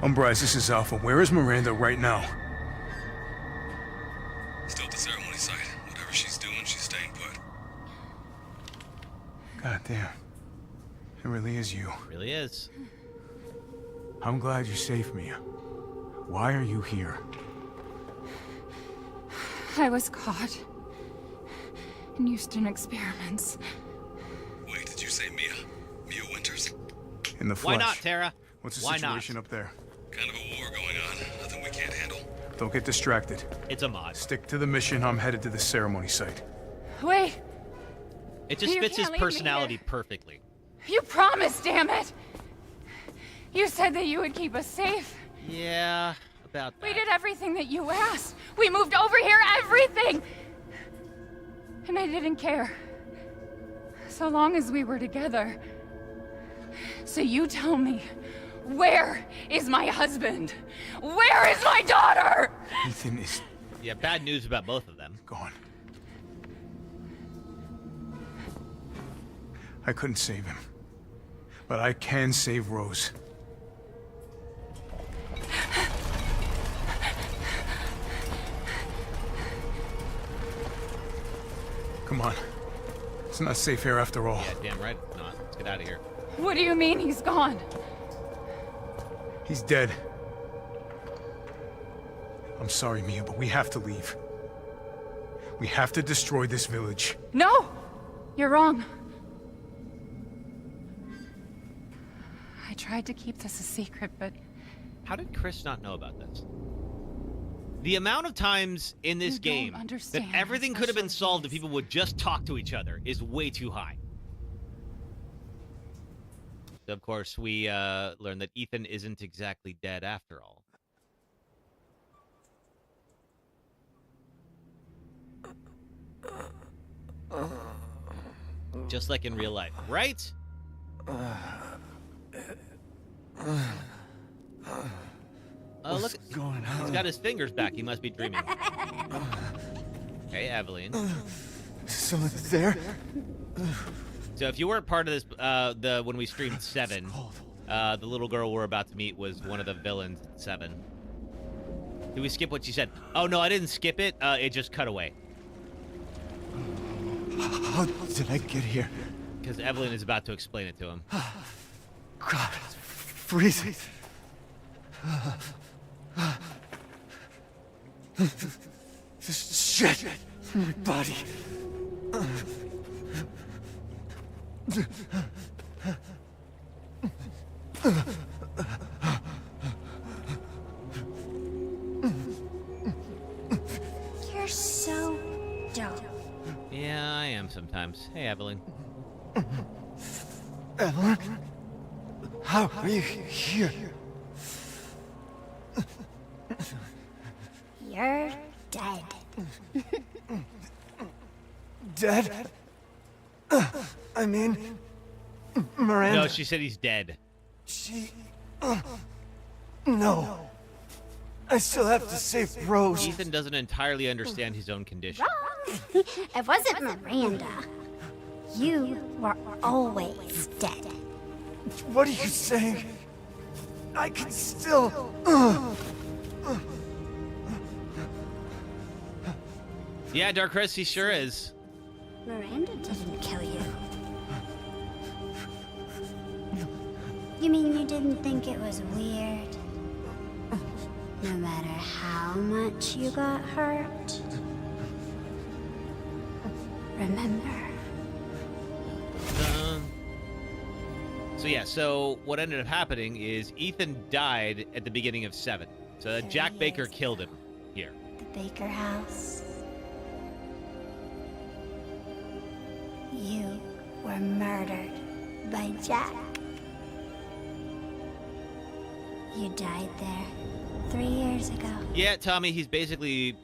Speaker 16: Umbrise, this is Alpha. Where is Miranda right now?
Speaker 15: Still at the ceremony site. Whatever she's doing, she's staying put.
Speaker 16: God damn. It really is you.
Speaker 1: It really is.
Speaker 16: I'm glad you're safe, Mia. Why are you here?
Speaker 13: I was caught in Houston experiments.
Speaker 15: Wait, did you say Mia? Mia Winters?
Speaker 16: In the flesh.
Speaker 1: Why not, Tara?
Speaker 16: What's the
Speaker 1: Why
Speaker 16: situation
Speaker 1: not?
Speaker 16: up there?
Speaker 15: Kind of a war going on. Nothing we can't handle.
Speaker 16: Don't get distracted.
Speaker 1: It's a mod.
Speaker 16: Stick to the mission. I'm headed to the ceremony site.
Speaker 13: Wait!
Speaker 1: It just
Speaker 13: You
Speaker 1: fits his
Speaker 13: can't leave me
Speaker 1: personality
Speaker 13: here.
Speaker 1: perfectly.
Speaker 13: You promised, damn it! You said that you would keep us safe.
Speaker 1: Yeah, about that.
Speaker 13: We did everything that you asked. We moved over here, everything! And I didn't care. So long as we were together. So you tell me, where is my husband? Where is my daughter?
Speaker 16: Ethan is...
Speaker 1: Yeah, bad news about both of them.
Speaker 16: Gone. I couldn't save him. But I can save Rose. Come on. It's not safe here after all.
Speaker 1: Yeah, damn right it's not. Let's get out of here.
Speaker 13: What do you mean he's gone?
Speaker 16: He's dead. I'm sorry, Mia, but we have to leave. We have to destroy this village.
Speaker 13: No! You're wrong. I tried to keep this a secret, but...
Speaker 1: How did Chris not know about this? The amount of times in this
Speaker 13: You don't
Speaker 1: game that
Speaker 13: understand
Speaker 1: everything
Speaker 13: how
Speaker 1: could have been
Speaker 13: special
Speaker 1: solved if people would just talk to each other is way too high. So of course, we learned that Ethan isn't exactly dead after all. Just like in real life, right? Oh, look.
Speaker 3: Going on?
Speaker 1: He's got his fingers back. He must be dreaming. Hey, Evelyn.
Speaker 3: Someone there?
Speaker 1: So if you weren't part of this, when we streamed 7, the little girl we're about to meet was one of the villains in 7. Did we skip what she said? Oh, no, I didn't skip it. It just cut away.
Speaker 3: How did I get here?
Speaker 1: Because Evelyn is about to explain it to him.
Speaker 3: God, it's freezing. This shit in my body.
Speaker 4: You're so dumb.
Speaker 1: Yeah, I am sometimes. Hey, Evelyn.
Speaker 3: Evelyn? How are you here?
Speaker 4: You're dead.
Speaker 3: Dead? I mean, Miranda.
Speaker 1: No, she said he's dead.
Speaker 3: She... no. I still have to save Rose.
Speaker 1: Ethan doesn't entirely understand his own condition.
Speaker 4: Wrong. It wasn't Miranda. You were always dead.
Speaker 3: What are you saying? I can still...
Speaker 1: Yeah, Dark Chris, he sure is.
Speaker 4: Miranda didn't kill you. You mean you didn't think it was weird? No matter how much you got hurt? Remember?
Speaker 1: So yeah, so what ended up happening is Ethan died at the beginning of 7. So Jack Baker killed him here.
Speaker 4: The Baker house. You were murdered by Jack. You died there 3 years ago.
Speaker 1: Yeah, Tommy, he's basically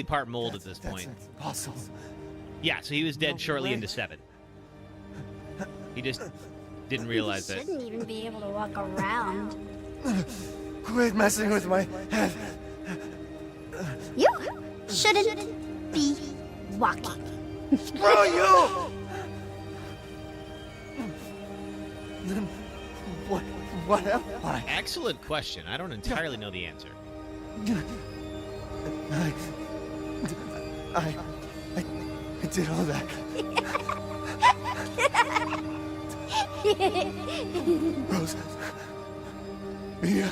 Speaker 1: part mold at this point.
Speaker 3: That's impossible.
Speaker 1: Yeah, so he was dead shortly into 7. He just didn't realize
Speaker 4: You
Speaker 1: that.
Speaker 4: shouldn't even be able to walk around.
Speaker 3: Quit messing with my head.
Speaker 4: You shouldn't be walking.
Speaker 3: Screw you! Then what am I?
Speaker 1: Excellent question. I don't entirely know the answer.
Speaker 3: I did all that. Rose. Yeah.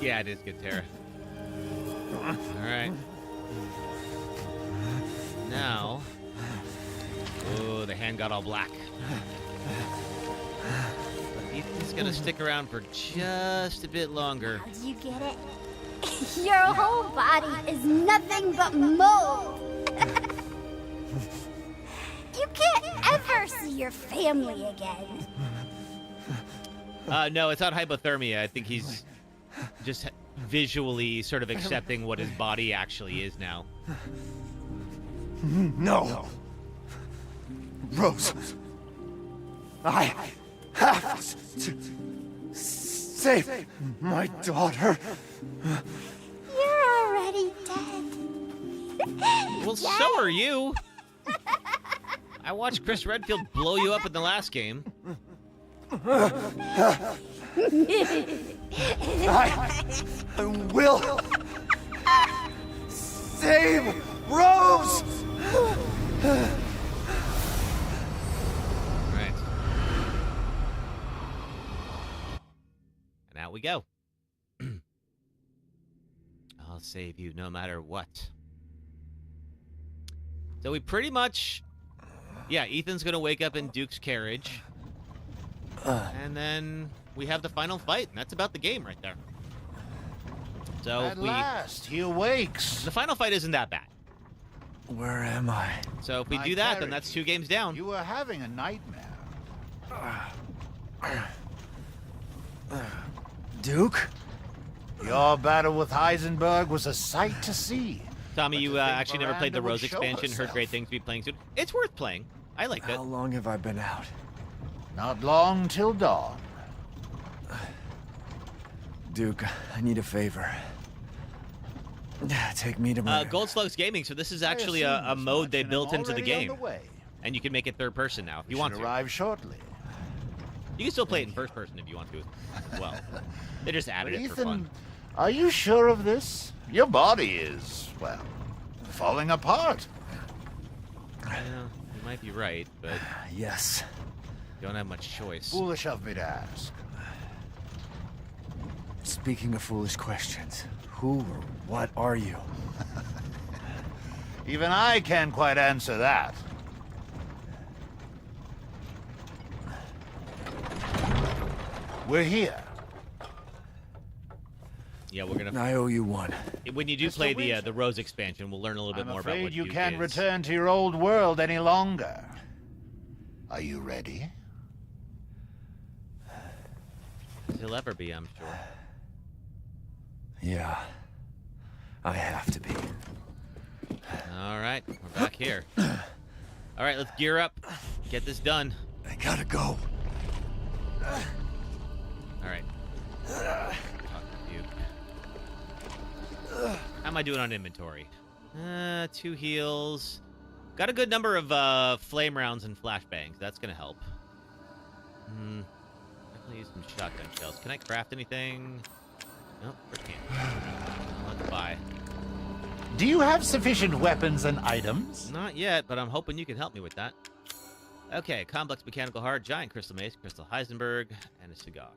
Speaker 2: Yeah, it is good, Tara. Alright. Now. Oh, the hand got all black. Ethan's gonna stick around for just a bit longer.
Speaker 4: How'd you get it? Your whole body is nothing but mold. You can't ever see your family again.
Speaker 2: No, it's not hypothermia. I think he's just visually sort of accepting what his body actually is now.
Speaker 3: No. Rose. I have to save my daughter.
Speaker 4: You're already dead.
Speaker 2: Well, so are you. I watched Chris Redfield blow you up in the last game.
Speaker 3: I will save Rose!
Speaker 2: Right. And out we go. I'll save you no matter what. So we pretty much... Yeah, Ethan's gonna wake up in Duke's carriage. And then we have the final fight, and that's about the game right there. So
Speaker 6: At last, he awakes.
Speaker 2: The final fight isn't that bad.
Speaker 3: Where am I?
Speaker 2: So if we do that, then that's 2 games down.
Speaker 6: You were having a nightmare.
Speaker 3: Duke?
Speaker 6: Your battle with Heisenberg was a sight to see.
Speaker 2: Tommy, you actually never played the
Speaker 6: Miranda
Speaker 2: Rose
Speaker 6: would show
Speaker 2: expansion. Heard great things. Be playing soon. It's worth playing. I liked it.
Speaker 3: How long have I been out?
Speaker 6: Not long till dawn.
Speaker 3: Duke, I need a favor. Take me to
Speaker 2: Gold Slugs Gaming. So this is actually a mode they built into the game, and you can make it third person now if you want to.
Speaker 6: Arrive shortly.
Speaker 2: You can still play it in first person if you want to as well. They just added it for fun.
Speaker 6: Are you sure of this? Your body is, well, falling apart.
Speaker 2: You might be right, but
Speaker 3: yes,
Speaker 2: you don't have much choice.
Speaker 6: Foolish of me to ask.
Speaker 3: Speaking of foolish questions, who or what are you?
Speaker 6: Even I can't quite answer that. We're here.
Speaker 2: Yeah, we're gonna.
Speaker 3: I owe you one.
Speaker 2: When you do play the Rose expansion, we'll learn a little bit more about what
Speaker 6: you
Speaker 2: Duke
Speaker 6: can't
Speaker 2: is.
Speaker 6: return to your old world any longer. Are you ready?
Speaker 2: He'll ever be, I'm sure.
Speaker 3: Yeah, I have to be.
Speaker 2: All right, we're back here. All right, let's gear up. Get this done.
Speaker 3: I gotta go.
Speaker 2: All right. Talk to Duke. How am I doing on inventory? 2 heals. Got a good number of flame rounds and flashbangs. That's gonna help. Definitely use some shotgun shells. Can I craft anything? Nope, I can't. Let's buy.
Speaker 6: Do you have sufficient weapons and items?
Speaker 2: Not yet, but I'm hoping you can help me with that. Okay, complex mechanical heart, giant crystal mace, crystal Heisenberg, and a cigar.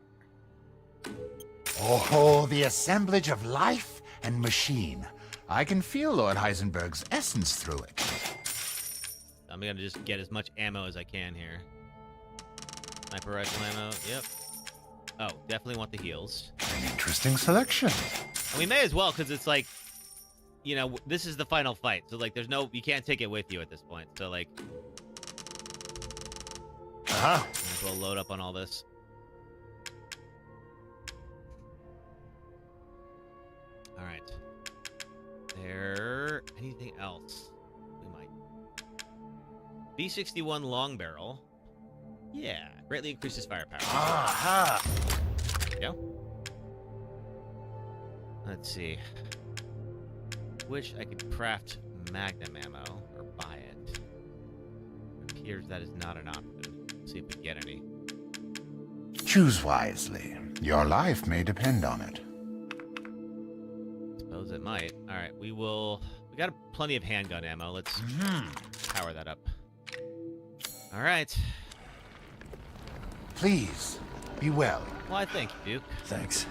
Speaker 6: Oh, the assemblage of life and machine. I can feel Lord Heisenberg's essence through it.
Speaker 2: I'm gonna just get as much ammo as I can here. Sniper rifle ammo, yep. Oh, definitely want the heals.
Speaker 6: An interesting selection.
Speaker 2: And we may as well, because it's like, you know, this is the final fight. So, like, you can't take it with you at this point. So, like, might as well load up on all this. All right. Anything else? We might. B61 long barrel. Yeah, greatly increases firepower.
Speaker 6: Aha!
Speaker 2: There we go. Let's see. Wish I could craft magnum ammo or buy it. It appears that is not an option. Let's see if we get any.
Speaker 6: Choose wisely. Your life may depend on it.
Speaker 1: suppose it might. All right, we got plenty of handgun ammo. Let's power that up. All right.
Speaker 6: Please, be well.
Speaker 1: Why, thank you, Duke.
Speaker 3: Thanks.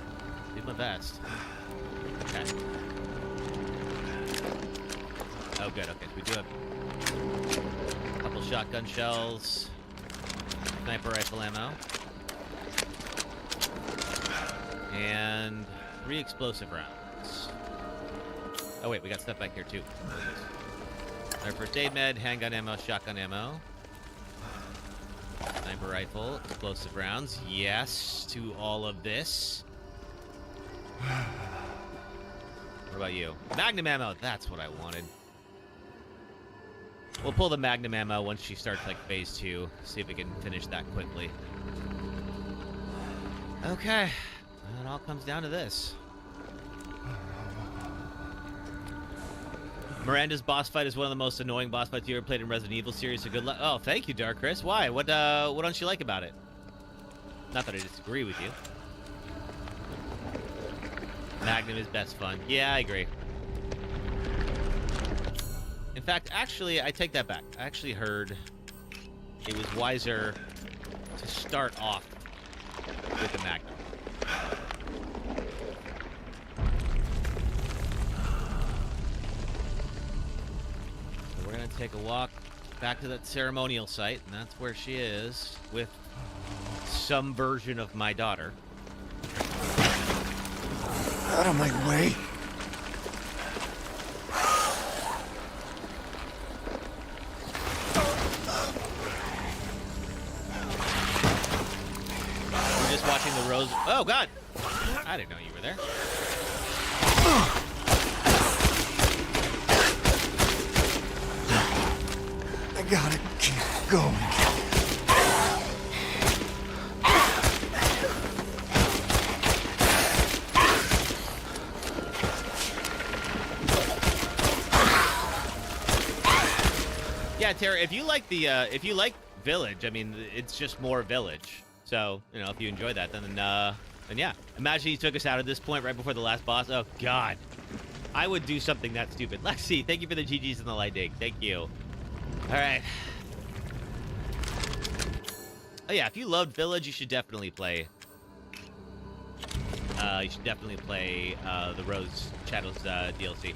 Speaker 1: Do my best. Okay. Oh, good. Okay, so we do have a couple shotgun shells, sniper rifle ammo, and 3 explosive rounds. Oh, wait, we got stuff back here, too. Our first aid med, handgun ammo, shotgun ammo. Sniper rifle, explosive rounds. Yes to all of this. What about you? Magnum ammo. That's what I wanted. We'll pull the Magnum ammo once she starts, like, phase 2. See if we can finish that quickly. Okay. It all comes down to this. Miranda's boss fight is one of the most annoying boss fights you ever played in Resident Evil series, so good luck. Oh, thank you, Dark Chris. Why? What don't you like about it? Not that I disagree with you. Magnum is best fun. Yeah, I agree. In fact, actually, I take that back. I actually heard it was wiser to start off with the Magnum. We're going to take a walk back to that ceremonial site, and that's where she is with some version of my daughter.
Speaker 3: Out of my way.
Speaker 1: We're just watching the rose. Oh, God! I didn't know you were there.
Speaker 3: I gotta keep going.
Speaker 1: Yeah, Tara, if you like Village, I mean, it's just more Village. So, you know, if you enjoy that, then yeah. Imagine you took us out at this point right before the last boss. Oh, God. I would do something that stupid. Lexi, thank you for the GGs and the light dig. Thank you. All right. Oh, yeah, if you loved Village, you should definitely play. The Rose Shadows DLC.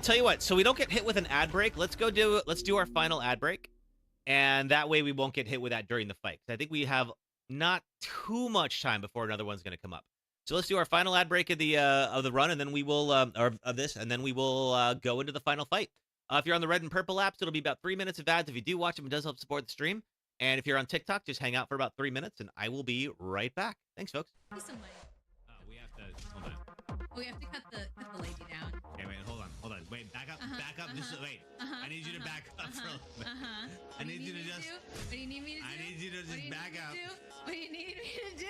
Speaker 1: Tell you what, so we don't get hit with an ad break, let's do our final ad break. And that way we won't get hit with that during the fight. I think we have not too much time before another one's going to come up. So let's do our final ad break of the run, and then we will go into the final fight. If you're on the red and purple apps, it'll be about 3 minutes of ads. If you do watch them, it does help support the stream. And if you're on TikTok, just hang out for about 3 minutes, and I will be right back. Thanks, folks.
Speaker 8: We have to hold on.
Speaker 9: We have to cut the lady down.
Speaker 8: Okay, wait, hold on. Wait, back up, just wait. I need you to back up for a little bit. I need you to just.
Speaker 9: What do you need me to do?
Speaker 8: I need you to just back up.
Speaker 9: What do you need me to do?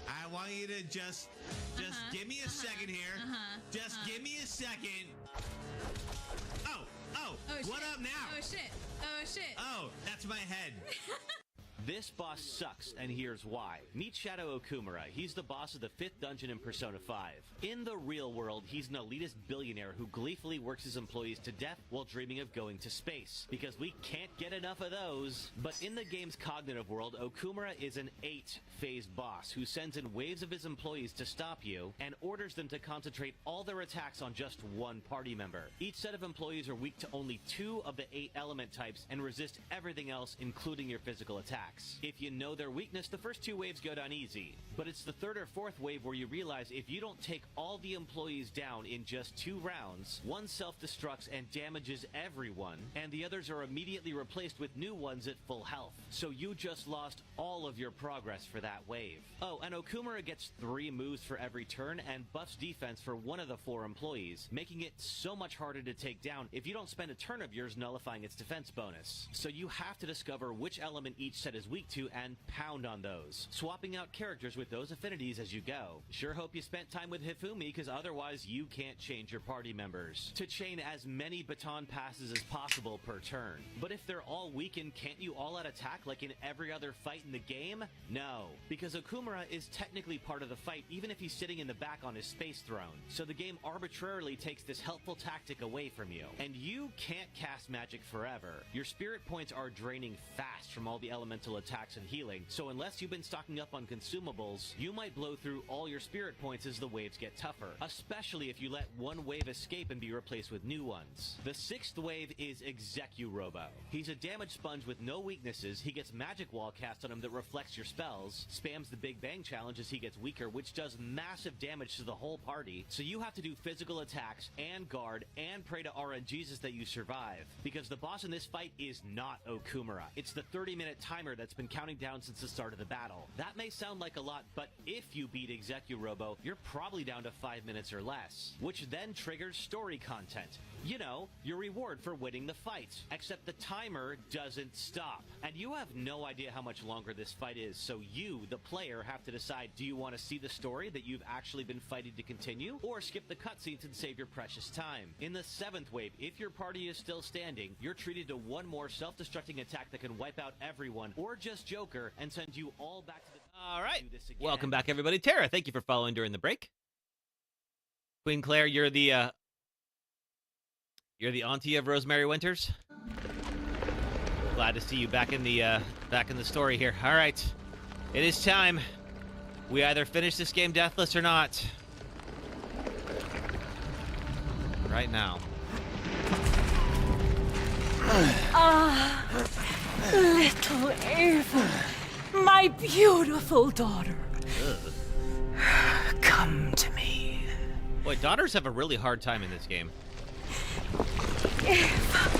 Speaker 8: I want you to just give me a second here. Just give me a second. Oh, what up now?
Speaker 9: Oh shit.
Speaker 8: Oh, that's my head.
Speaker 11: This boss sucks, and here's why. Meet Shadow Okumura. He's the boss of the 5th dungeon in Persona 5. In the real world, he's an elitist billionaire who gleefully works his employees to death while dreaming of going to space. Because we can't get enough of those. But in the game's cognitive world, Okumura is an 8-phase boss who sends in waves of his employees to stop you and orders them to concentrate all their attacks on just one party member. Each set of employees are weak to only 2 of the 8 element types and resist everything else, including your physical attacks. If you know their weakness, the first 2 waves go down easy. But it's the 3rd or 4th wave where you realize if you don't take all the employees down in just 2 rounds, one self-destructs and damages everyone, and the others are immediately replaced with new ones at full health. So you just lost all of your progress for that wave. Oh, and Okumura gets 3 moves for every turn and buffs defense for one of the 4 employees, making it so much harder to take down if you don't spend a turn of yours nullifying its defense bonus. So you have to discover which element each set is
Speaker 1: is weak to and pound on those, swapping out characters with those affinities as you go. Sure hope you spent time with Hifumi, because otherwise you can't change your party members to chain as many baton passes as possible per turn. But if they're all weakened, can't you all out attack like in every other fight in the game? No, because Okumura is technically part of the fight even if he's sitting in the back on his space throne. So the game arbitrarily takes this helpful tactic away from you. And you can't cast magic forever. Your spirit points are draining fast from all the elemental attacks and healing, so unless you've been stocking up on consumables, you might blow through all your spirit points as the waves get tougher, especially if you let one wave escape and be replaced with new ones. The 6th wave is Execurobo. He's a damage sponge with no weaknesses. He gets magic wall cast on him that reflects your spells, spams the Big Bang challenge as he gets weaker, which does massive damage to the whole party, so you have to do physical attacks and guard and pray to RNGesus that you survive, because the boss in this fight is not Okumura. It's the 30-minute timer that's been counting down since the start of the battle. That may sound like a lot, but if you beat Execurobo, you're probably down to 5 minutes or less, which then triggers story content. You know, your reward for winning the fight. Except the timer doesn't stop. And you have no idea how much longer this fight is, so you, the player, have to decide, do you want to see the story that you've actually been fighting to continue, or skip the cutscenes and save your precious time? In the 7th wave, if your party is still standing, you're treated to one more self-destructing attack that can wipe out everyone, or just Joker, and send you all back to the...
Speaker 2: All right. Welcome back, everybody. Tara, thank you for following during the break. Queen Claire, you're the auntie of Rosemary Winters. Glad to see you back in the story here. All right, it is time. We either finish this game deathless or not. Right now.
Speaker 14: Ah, little Ava, my beautiful daughter.
Speaker 2: Ugh.
Speaker 14: Come to me.
Speaker 2: Boy, daughters have a really hard time in this game.
Speaker 14: Ava.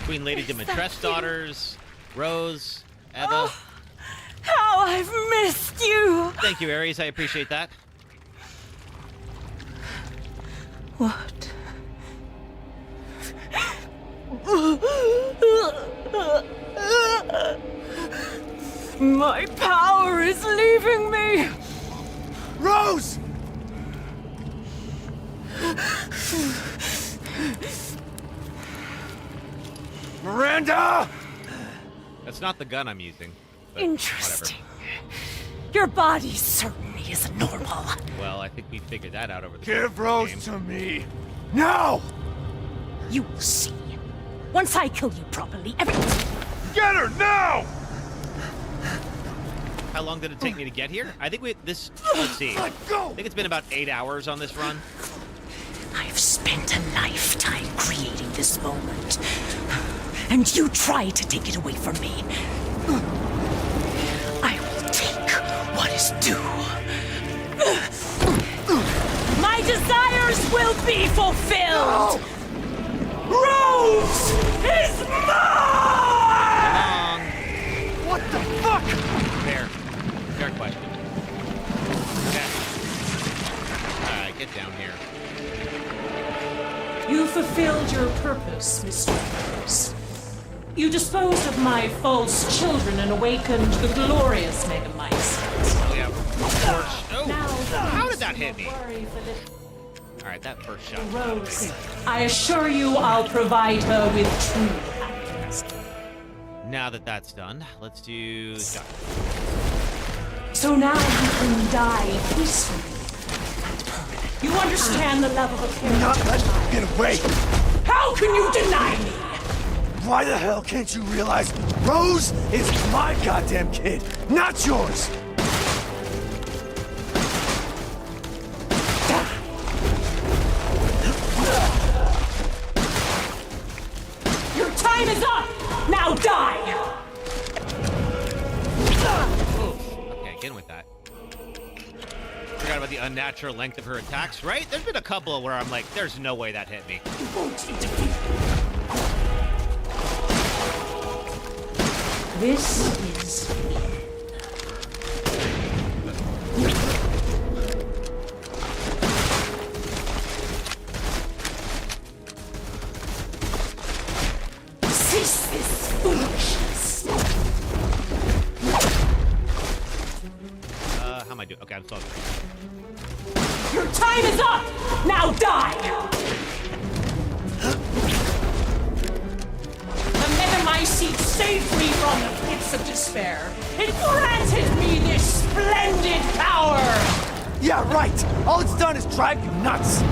Speaker 2: Queen Lady Dimitrescu's daughters, Rose, Eva.
Speaker 14: Oh, how I've missed you.
Speaker 2: Thank you, Ares. I appreciate that.
Speaker 14: What? My power is leaving me.
Speaker 3: Rose! Miranda!
Speaker 2: That's not the gun I'm using.
Speaker 14: Interesting. Your body certainly isn't normal.
Speaker 2: Well, I think we figured that out over the
Speaker 3: Give Rose
Speaker 2: game.
Speaker 3: to me. Now!
Speaker 14: You will see. Once I kill you properly, everything...
Speaker 3: Get her now!
Speaker 2: How long did it take me to get here? I think let's see. I think it's been about 8 hours on this run.
Speaker 14: I've spent a lifetime creating this moment. And you try to take it away from me. I will take what is due. My desires will be fulfilled!
Speaker 3: No. Rose is mine! What the fuck?
Speaker 2: Fair question. Okay. Alright, get down here.
Speaker 14: You fulfilled your purpose, Mr. Rose. You disposed of my false children and awakened the glorious Megamycete.
Speaker 2: Oh, yeah. Oh,
Speaker 14: Now,
Speaker 2: how did that hit me?
Speaker 14: worry for the
Speaker 2: Alright, that first shot.
Speaker 14: Rose, I assure you I'll provide her with true happiness.
Speaker 2: Now that that's done, let's do shot.
Speaker 14: So now you can die peacefully. You understand the level of care.
Speaker 3: Not letting her get away.
Speaker 14: How can you deny me?
Speaker 3: Why the hell can't you realize Rose is my goddamn kid, not yours?
Speaker 14: Your time is up! Now die!
Speaker 2: Okay, again with that. Forgot about the unnatural length of her attacks, right? There's been a couple where I'm like, there's no way that hit me.
Speaker 14: You won't be defeated. This is the end. Cease this foolishness. Your time is up! Now die! The Megamycete saved me from the pits of despair. It granted me this splendid power!
Speaker 3: Yeah, right! All it's done is drive you nuts!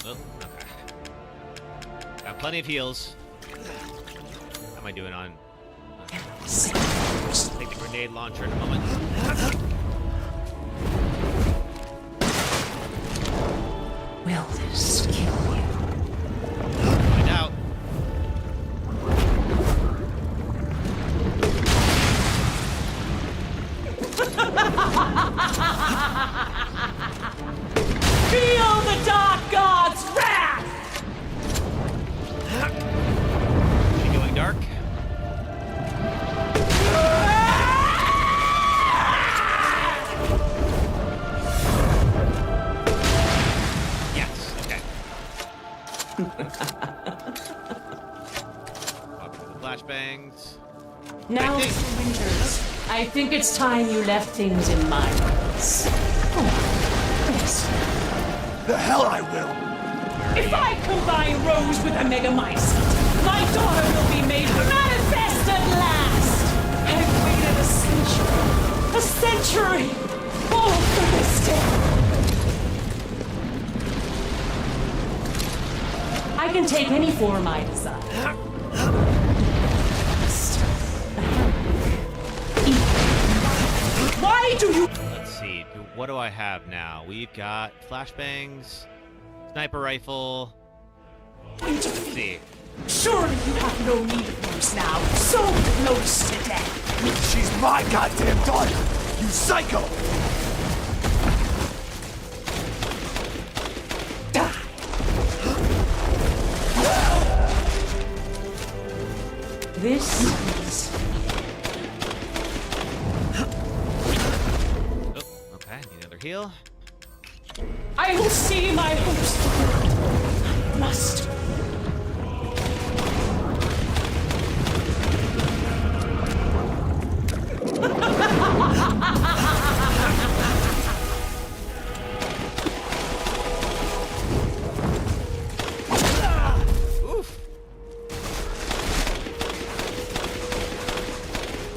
Speaker 2: Oh, okay. Got plenty of heals. How am I doing on? Take the grenade launcher in a moment.
Speaker 14: Will this kill you?
Speaker 2: Find out.
Speaker 14: Feel the Dark God's wrath!
Speaker 2: Is he going dark? Yes, okay. Welcome to the flashbangs.
Speaker 14: Now, Mr. Winters, I think it's time you left things in my hands. Oh, yes.
Speaker 3: The hell I will!
Speaker 14: If I combine Rose with a Megamycete, my daughter will be made manifest at last! I've waited a century, all for this day! I can take any form I desire. Why do you...
Speaker 2: Let's see. What do I have now? We've got flashbangs, sniper rifle. Let's see.
Speaker 14: Surely you have no need of those now. So close to death.
Speaker 3: She's my goddamn daughter! You psycho!
Speaker 14: This is...
Speaker 2: Oh, okay. Need another heal.
Speaker 14: I will see my hopes fulfilled. I must.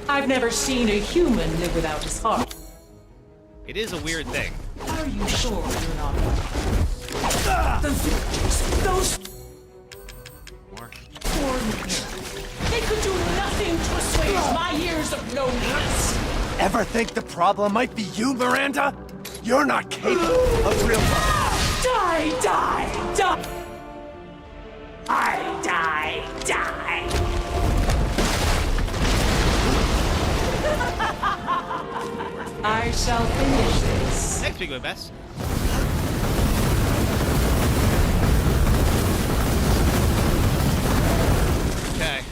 Speaker 14: I've never seen a human live without his heart.
Speaker 2: It is a weird thing.
Speaker 14: Are you sure you're not one? The villagers, those
Speaker 2: More.
Speaker 14: poor men. They could do nothing to assuage my years of loneliness.
Speaker 3: Ever think the problem might be you, Miranda? You're not capable of real love.
Speaker 14: Die, die, die. Die. I shall finish this.
Speaker 2: Next week, my best. Okay.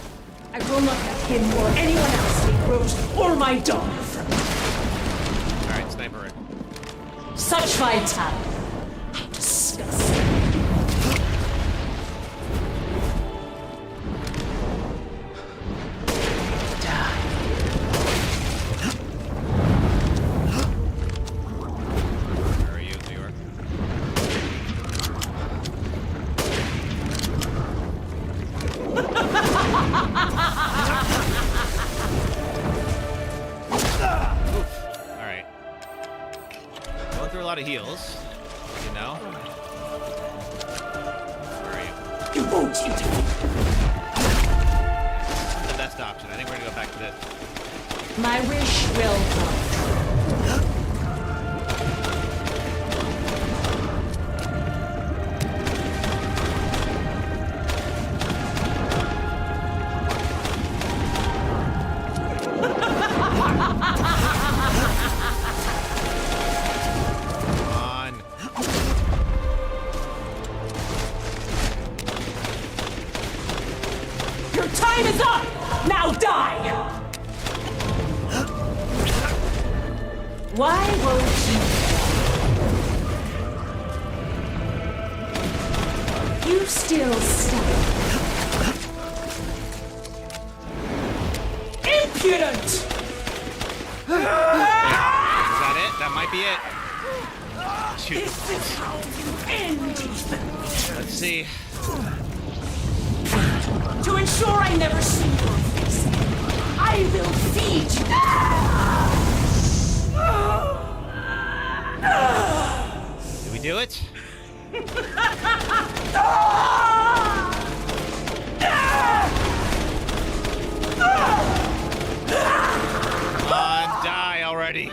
Speaker 14: I will not have him or anyone else take Rose or my daughter from me.
Speaker 2: All right, sniper rifle.
Speaker 14: Such vitality. How disgusting.
Speaker 2: Where are you, New York? All right. Going through a lot of heals, you know. Where are you?
Speaker 14: You won't eat me.
Speaker 2: The best option. I think we're gonna go back to this.
Speaker 14: My wish will come true.
Speaker 2: Come on.
Speaker 14: Your time is up! Now die! Why won't you? You still stand. Impudent!
Speaker 2: Is that it? That might be it. Shoot.
Speaker 14: This is how you end, Ethan.
Speaker 2: Let's see.
Speaker 14: To ensure I never see your face, I will feed you.
Speaker 2: Did we do it? Come on, die already.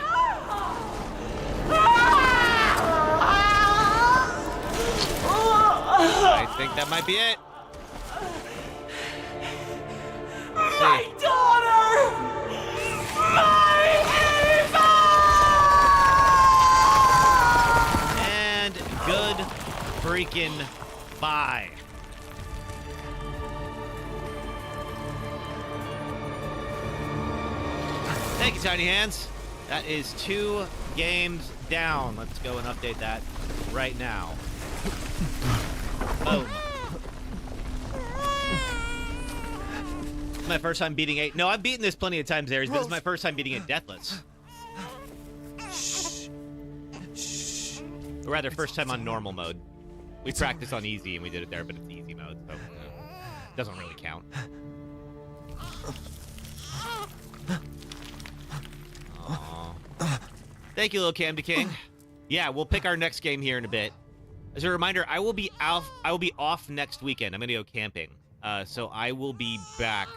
Speaker 2: I think that might be it.
Speaker 14: My daughter! My Eva!
Speaker 2: And good freaking bye. Thank you, Tiny Hands. That is 2 games down. Let's go and update that right now. Boom. My first time beating 8. No, I've beaten this plenty of times, Aries, but this is my first time beating it Deathless. Or rather, first time on normal mode. We practiced on easy and we did it there, but it's easy mode, so it doesn't really count. Aww. Thank you, little Camden King. Yeah, we'll pick our next game here in a bit. As a reminder, I will be off next weekend. I'm gonna go camping. So I will be back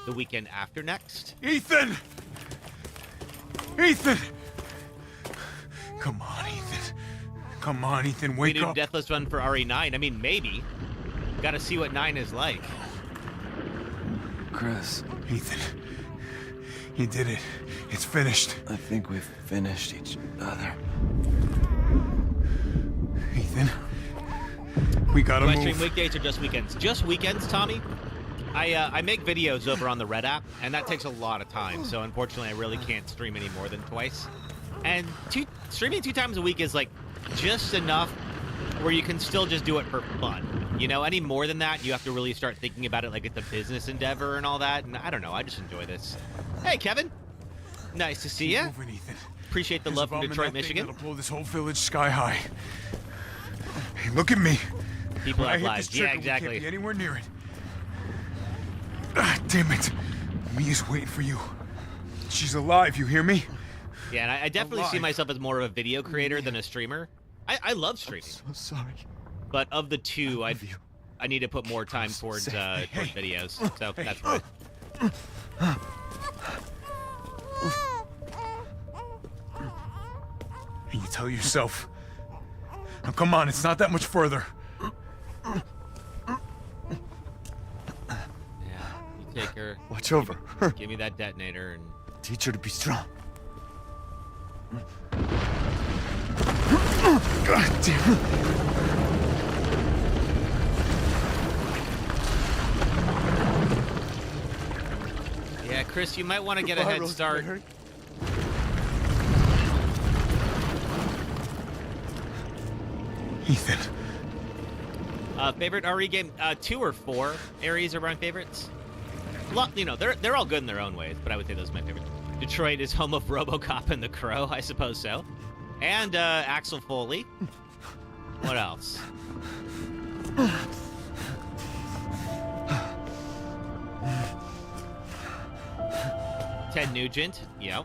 Speaker 2: the weekend after next.
Speaker 16: Ethan! Ethan! Come on, Ethan. Come on, Ethan, wake
Speaker 2: we do
Speaker 16: up.
Speaker 2: Deathless run for RE9. I mean, maybe. Gotta see what 9 is like.
Speaker 3: Chris.
Speaker 16: Ethan. You did it. It's finished.
Speaker 3: I think we've finished each other.
Speaker 16: Ethan. We gotta
Speaker 2: Do I
Speaker 16: move.
Speaker 2: stream weekdays or just weekends? Just weekends, Tommy. I make videos over on the Red app, and that takes a lot of time. So unfortunately, I really can't stream any more than twice. And streaming 2 times a week is like just enough where you can still just do it for fun. You know, any more than that, you have to really start thinking about it like it's a business endeavor and all that. And I don't know, I just enjoy this. Hey, Kevin. Nice to see you. Appreciate the love from Detroit, Michigan.
Speaker 16: That'll blow this whole village sky high. Hey, look at me.
Speaker 2: People
Speaker 16: When I
Speaker 2: have
Speaker 16: hit
Speaker 2: lives.
Speaker 16: this trigger,
Speaker 2: Yeah, exactly.
Speaker 16: We can't be anywhere near it. Ah, damn it. Mia's waiting for you. She's alive, you hear me?
Speaker 2: Yeah, and I definitely see
Speaker 16: Alive.
Speaker 2: myself as more of a video creator than a streamer. I love streaming.
Speaker 3: I'm so sorry.
Speaker 2: But of the two, I need to put more time towards videos. So that's right.
Speaker 16: And you tell yourself. Now come on, it's not that much further.
Speaker 2: You take her.
Speaker 3: Watch over her.
Speaker 2: Give me that detonator and
Speaker 3: Teach her to be strong. God damn it.
Speaker 2: yeah, Chris, you might want to get a head start.
Speaker 16: Ethan.
Speaker 2: Favorite RE game? 2 or 4 Aries are my favorites. You know, they're all good in their own ways, but I would say those are my favorites. Detroit is home of RoboCop and The Crow, I suppose so. And Axel Foley. What else? Ted Nugent. Yep.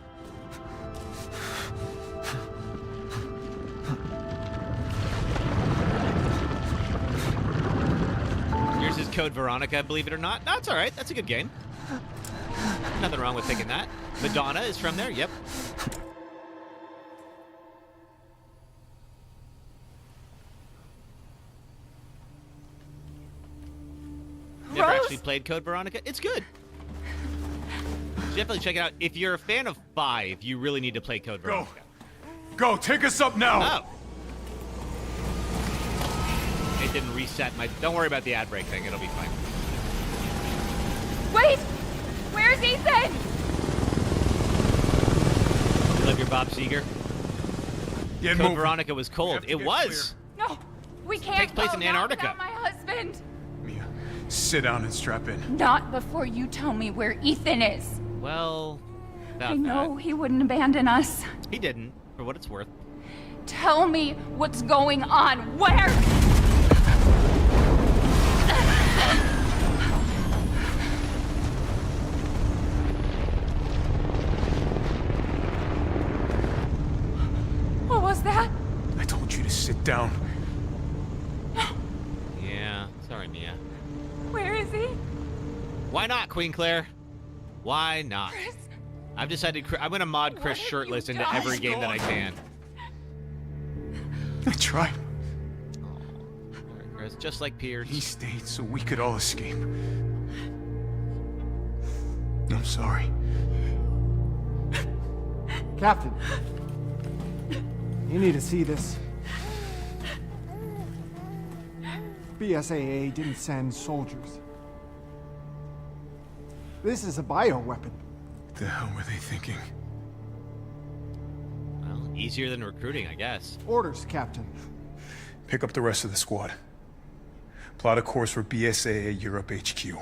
Speaker 2: Yours is Code Veronica, believe it or not. No, it's all right. That's a good game. Nothing wrong with picking that. Madonna is from there. Yep. Never actually played Code Veronica. It's good. Definitely check it out. If you're a fan of 5, you really need to play Code Veronica.
Speaker 16: Go, take us up now.
Speaker 2: Oh. It didn't reset my... Don't worry about the ad break thing. It'll be fine.
Speaker 13: Wait! Where's Ethan?
Speaker 2: You love your Bob Seger?
Speaker 16: Get
Speaker 2: Code
Speaker 16: moving.
Speaker 2: Veronica was cold. It was.
Speaker 13: No, we can't.
Speaker 2: Takes place
Speaker 13: go
Speaker 2: in
Speaker 13: now
Speaker 2: Antarctica.
Speaker 13: without my husband. husband!
Speaker 16: Mia, sit down and strap in.
Speaker 13: Not before you tell me where Ethan is.
Speaker 1: Well,
Speaker 13: I know he wouldn't abandon us.
Speaker 1: He didn't, for what it's worth.
Speaker 13: Tell me what's going on. Where? What was that?
Speaker 16: I told you to sit down.
Speaker 1: Yeah, sorry, Mia.
Speaker 13: Where is he?
Speaker 1: Why not, Queen Claire? Why not?
Speaker 13: Chris?
Speaker 1: I've decided I'm going to mod Chris shirtless into every game that I can.
Speaker 16: I tried.
Speaker 1: All right, Chris, just like Piers.
Speaker 16: He stayed so we could all escape. I'm sorry.
Speaker 10: Captain, you need to see this. BSAA didn't send soldiers. This is a bioweapon.
Speaker 16: What the hell were they thinking?
Speaker 1: Well, easier than recruiting, I guess.
Speaker 10: Orders, Captain.
Speaker 16: Pick up the rest of the squad. Plot a course for BSAA Europe HQ.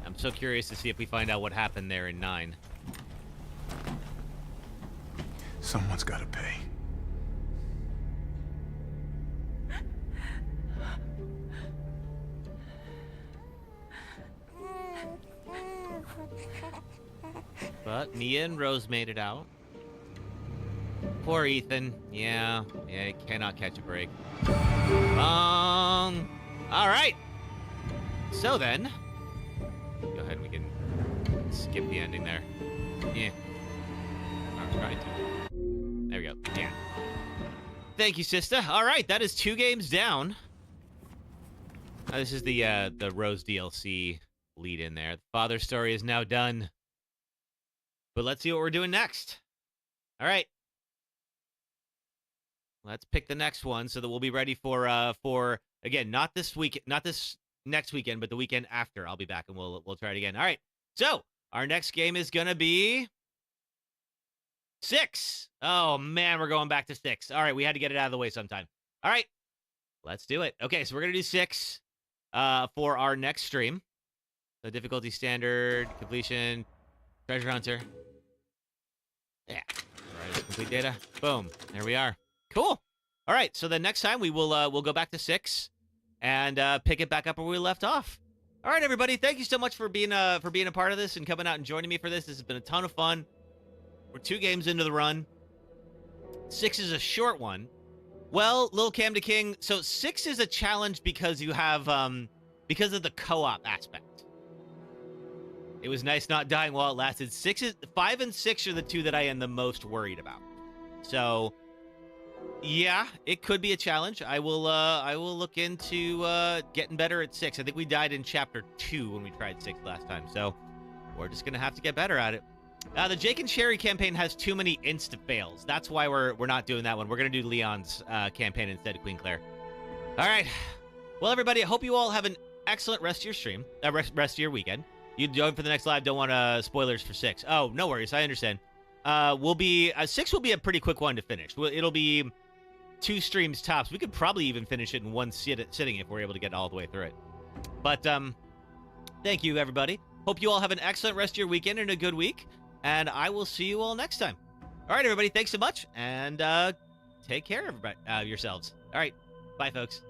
Speaker 1: I'm so curious to see if we find out what happened there in 9.
Speaker 16: Someone's got to pay.
Speaker 1: But Mia and Rose made it out. Poor Ethan. Yeah, he cannot catch a break. All right. So then, go ahead and we can skip the ending there. Yeah. I was trying to. There we go. Yeah. Thank you, sister. All right, that is 2 games down. This is the Rose DLC lead in there. The father story is now done. But let's see what we're doing next. All right. Let's pick the next one so that we'll be ready for again, not this next weekend, but the weekend after. I'll be back and we'll try it again. All right. So, our next game is going to be 6. Oh man, we're going back to 6. All right, we had to get it out of the way sometime. All right. Let's do it. Okay, so we're going to do 6 for our next stream. So difficulty standard, completion, treasure hunter. Yeah. All right, complete data. Boom. There we are. Cool. All right. So the next time we'll go back to 6 and pick it back up where we left off. All right, everybody. Thank you so much for being a part of this and coming out and joining me for this. This has been a ton of fun. We're 2 games into the run. 6 is a short one. Well, Lil Cam to King. So 6 is a challenge because you have because of the co-op aspect. It was nice not dying while it lasted. 5 and 6 are the 2 that I am the most worried about. So, yeah, it could be a challenge. I will look into getting better at 6. I think we died in chapter 2 when we tried 6 last time. So, we're just gonna have to get better at it. The Jake and Sherry campaign has too many insta fails. That's why we're not doing that one. We're gonna do Leon's campaign instead of Queen Claire. All right. Well, everybody, I hope you all have an excellent rest of your stream. Rest of your weekend. You join for the next live. Don't want spoilers for 6. Oh, no worries. I understand. 6 will be a pretty quick one to finish. It'll be 2 streams tops. We could probably even finish it in one sitting if we're able to get all the way through it. But thank you, everybody. Hope you all have an excellent rest of your weekend and a good week. And I will see you all next time. All right, everybody. Thanks so much. And take care of yourselves. All right. Bye, folks.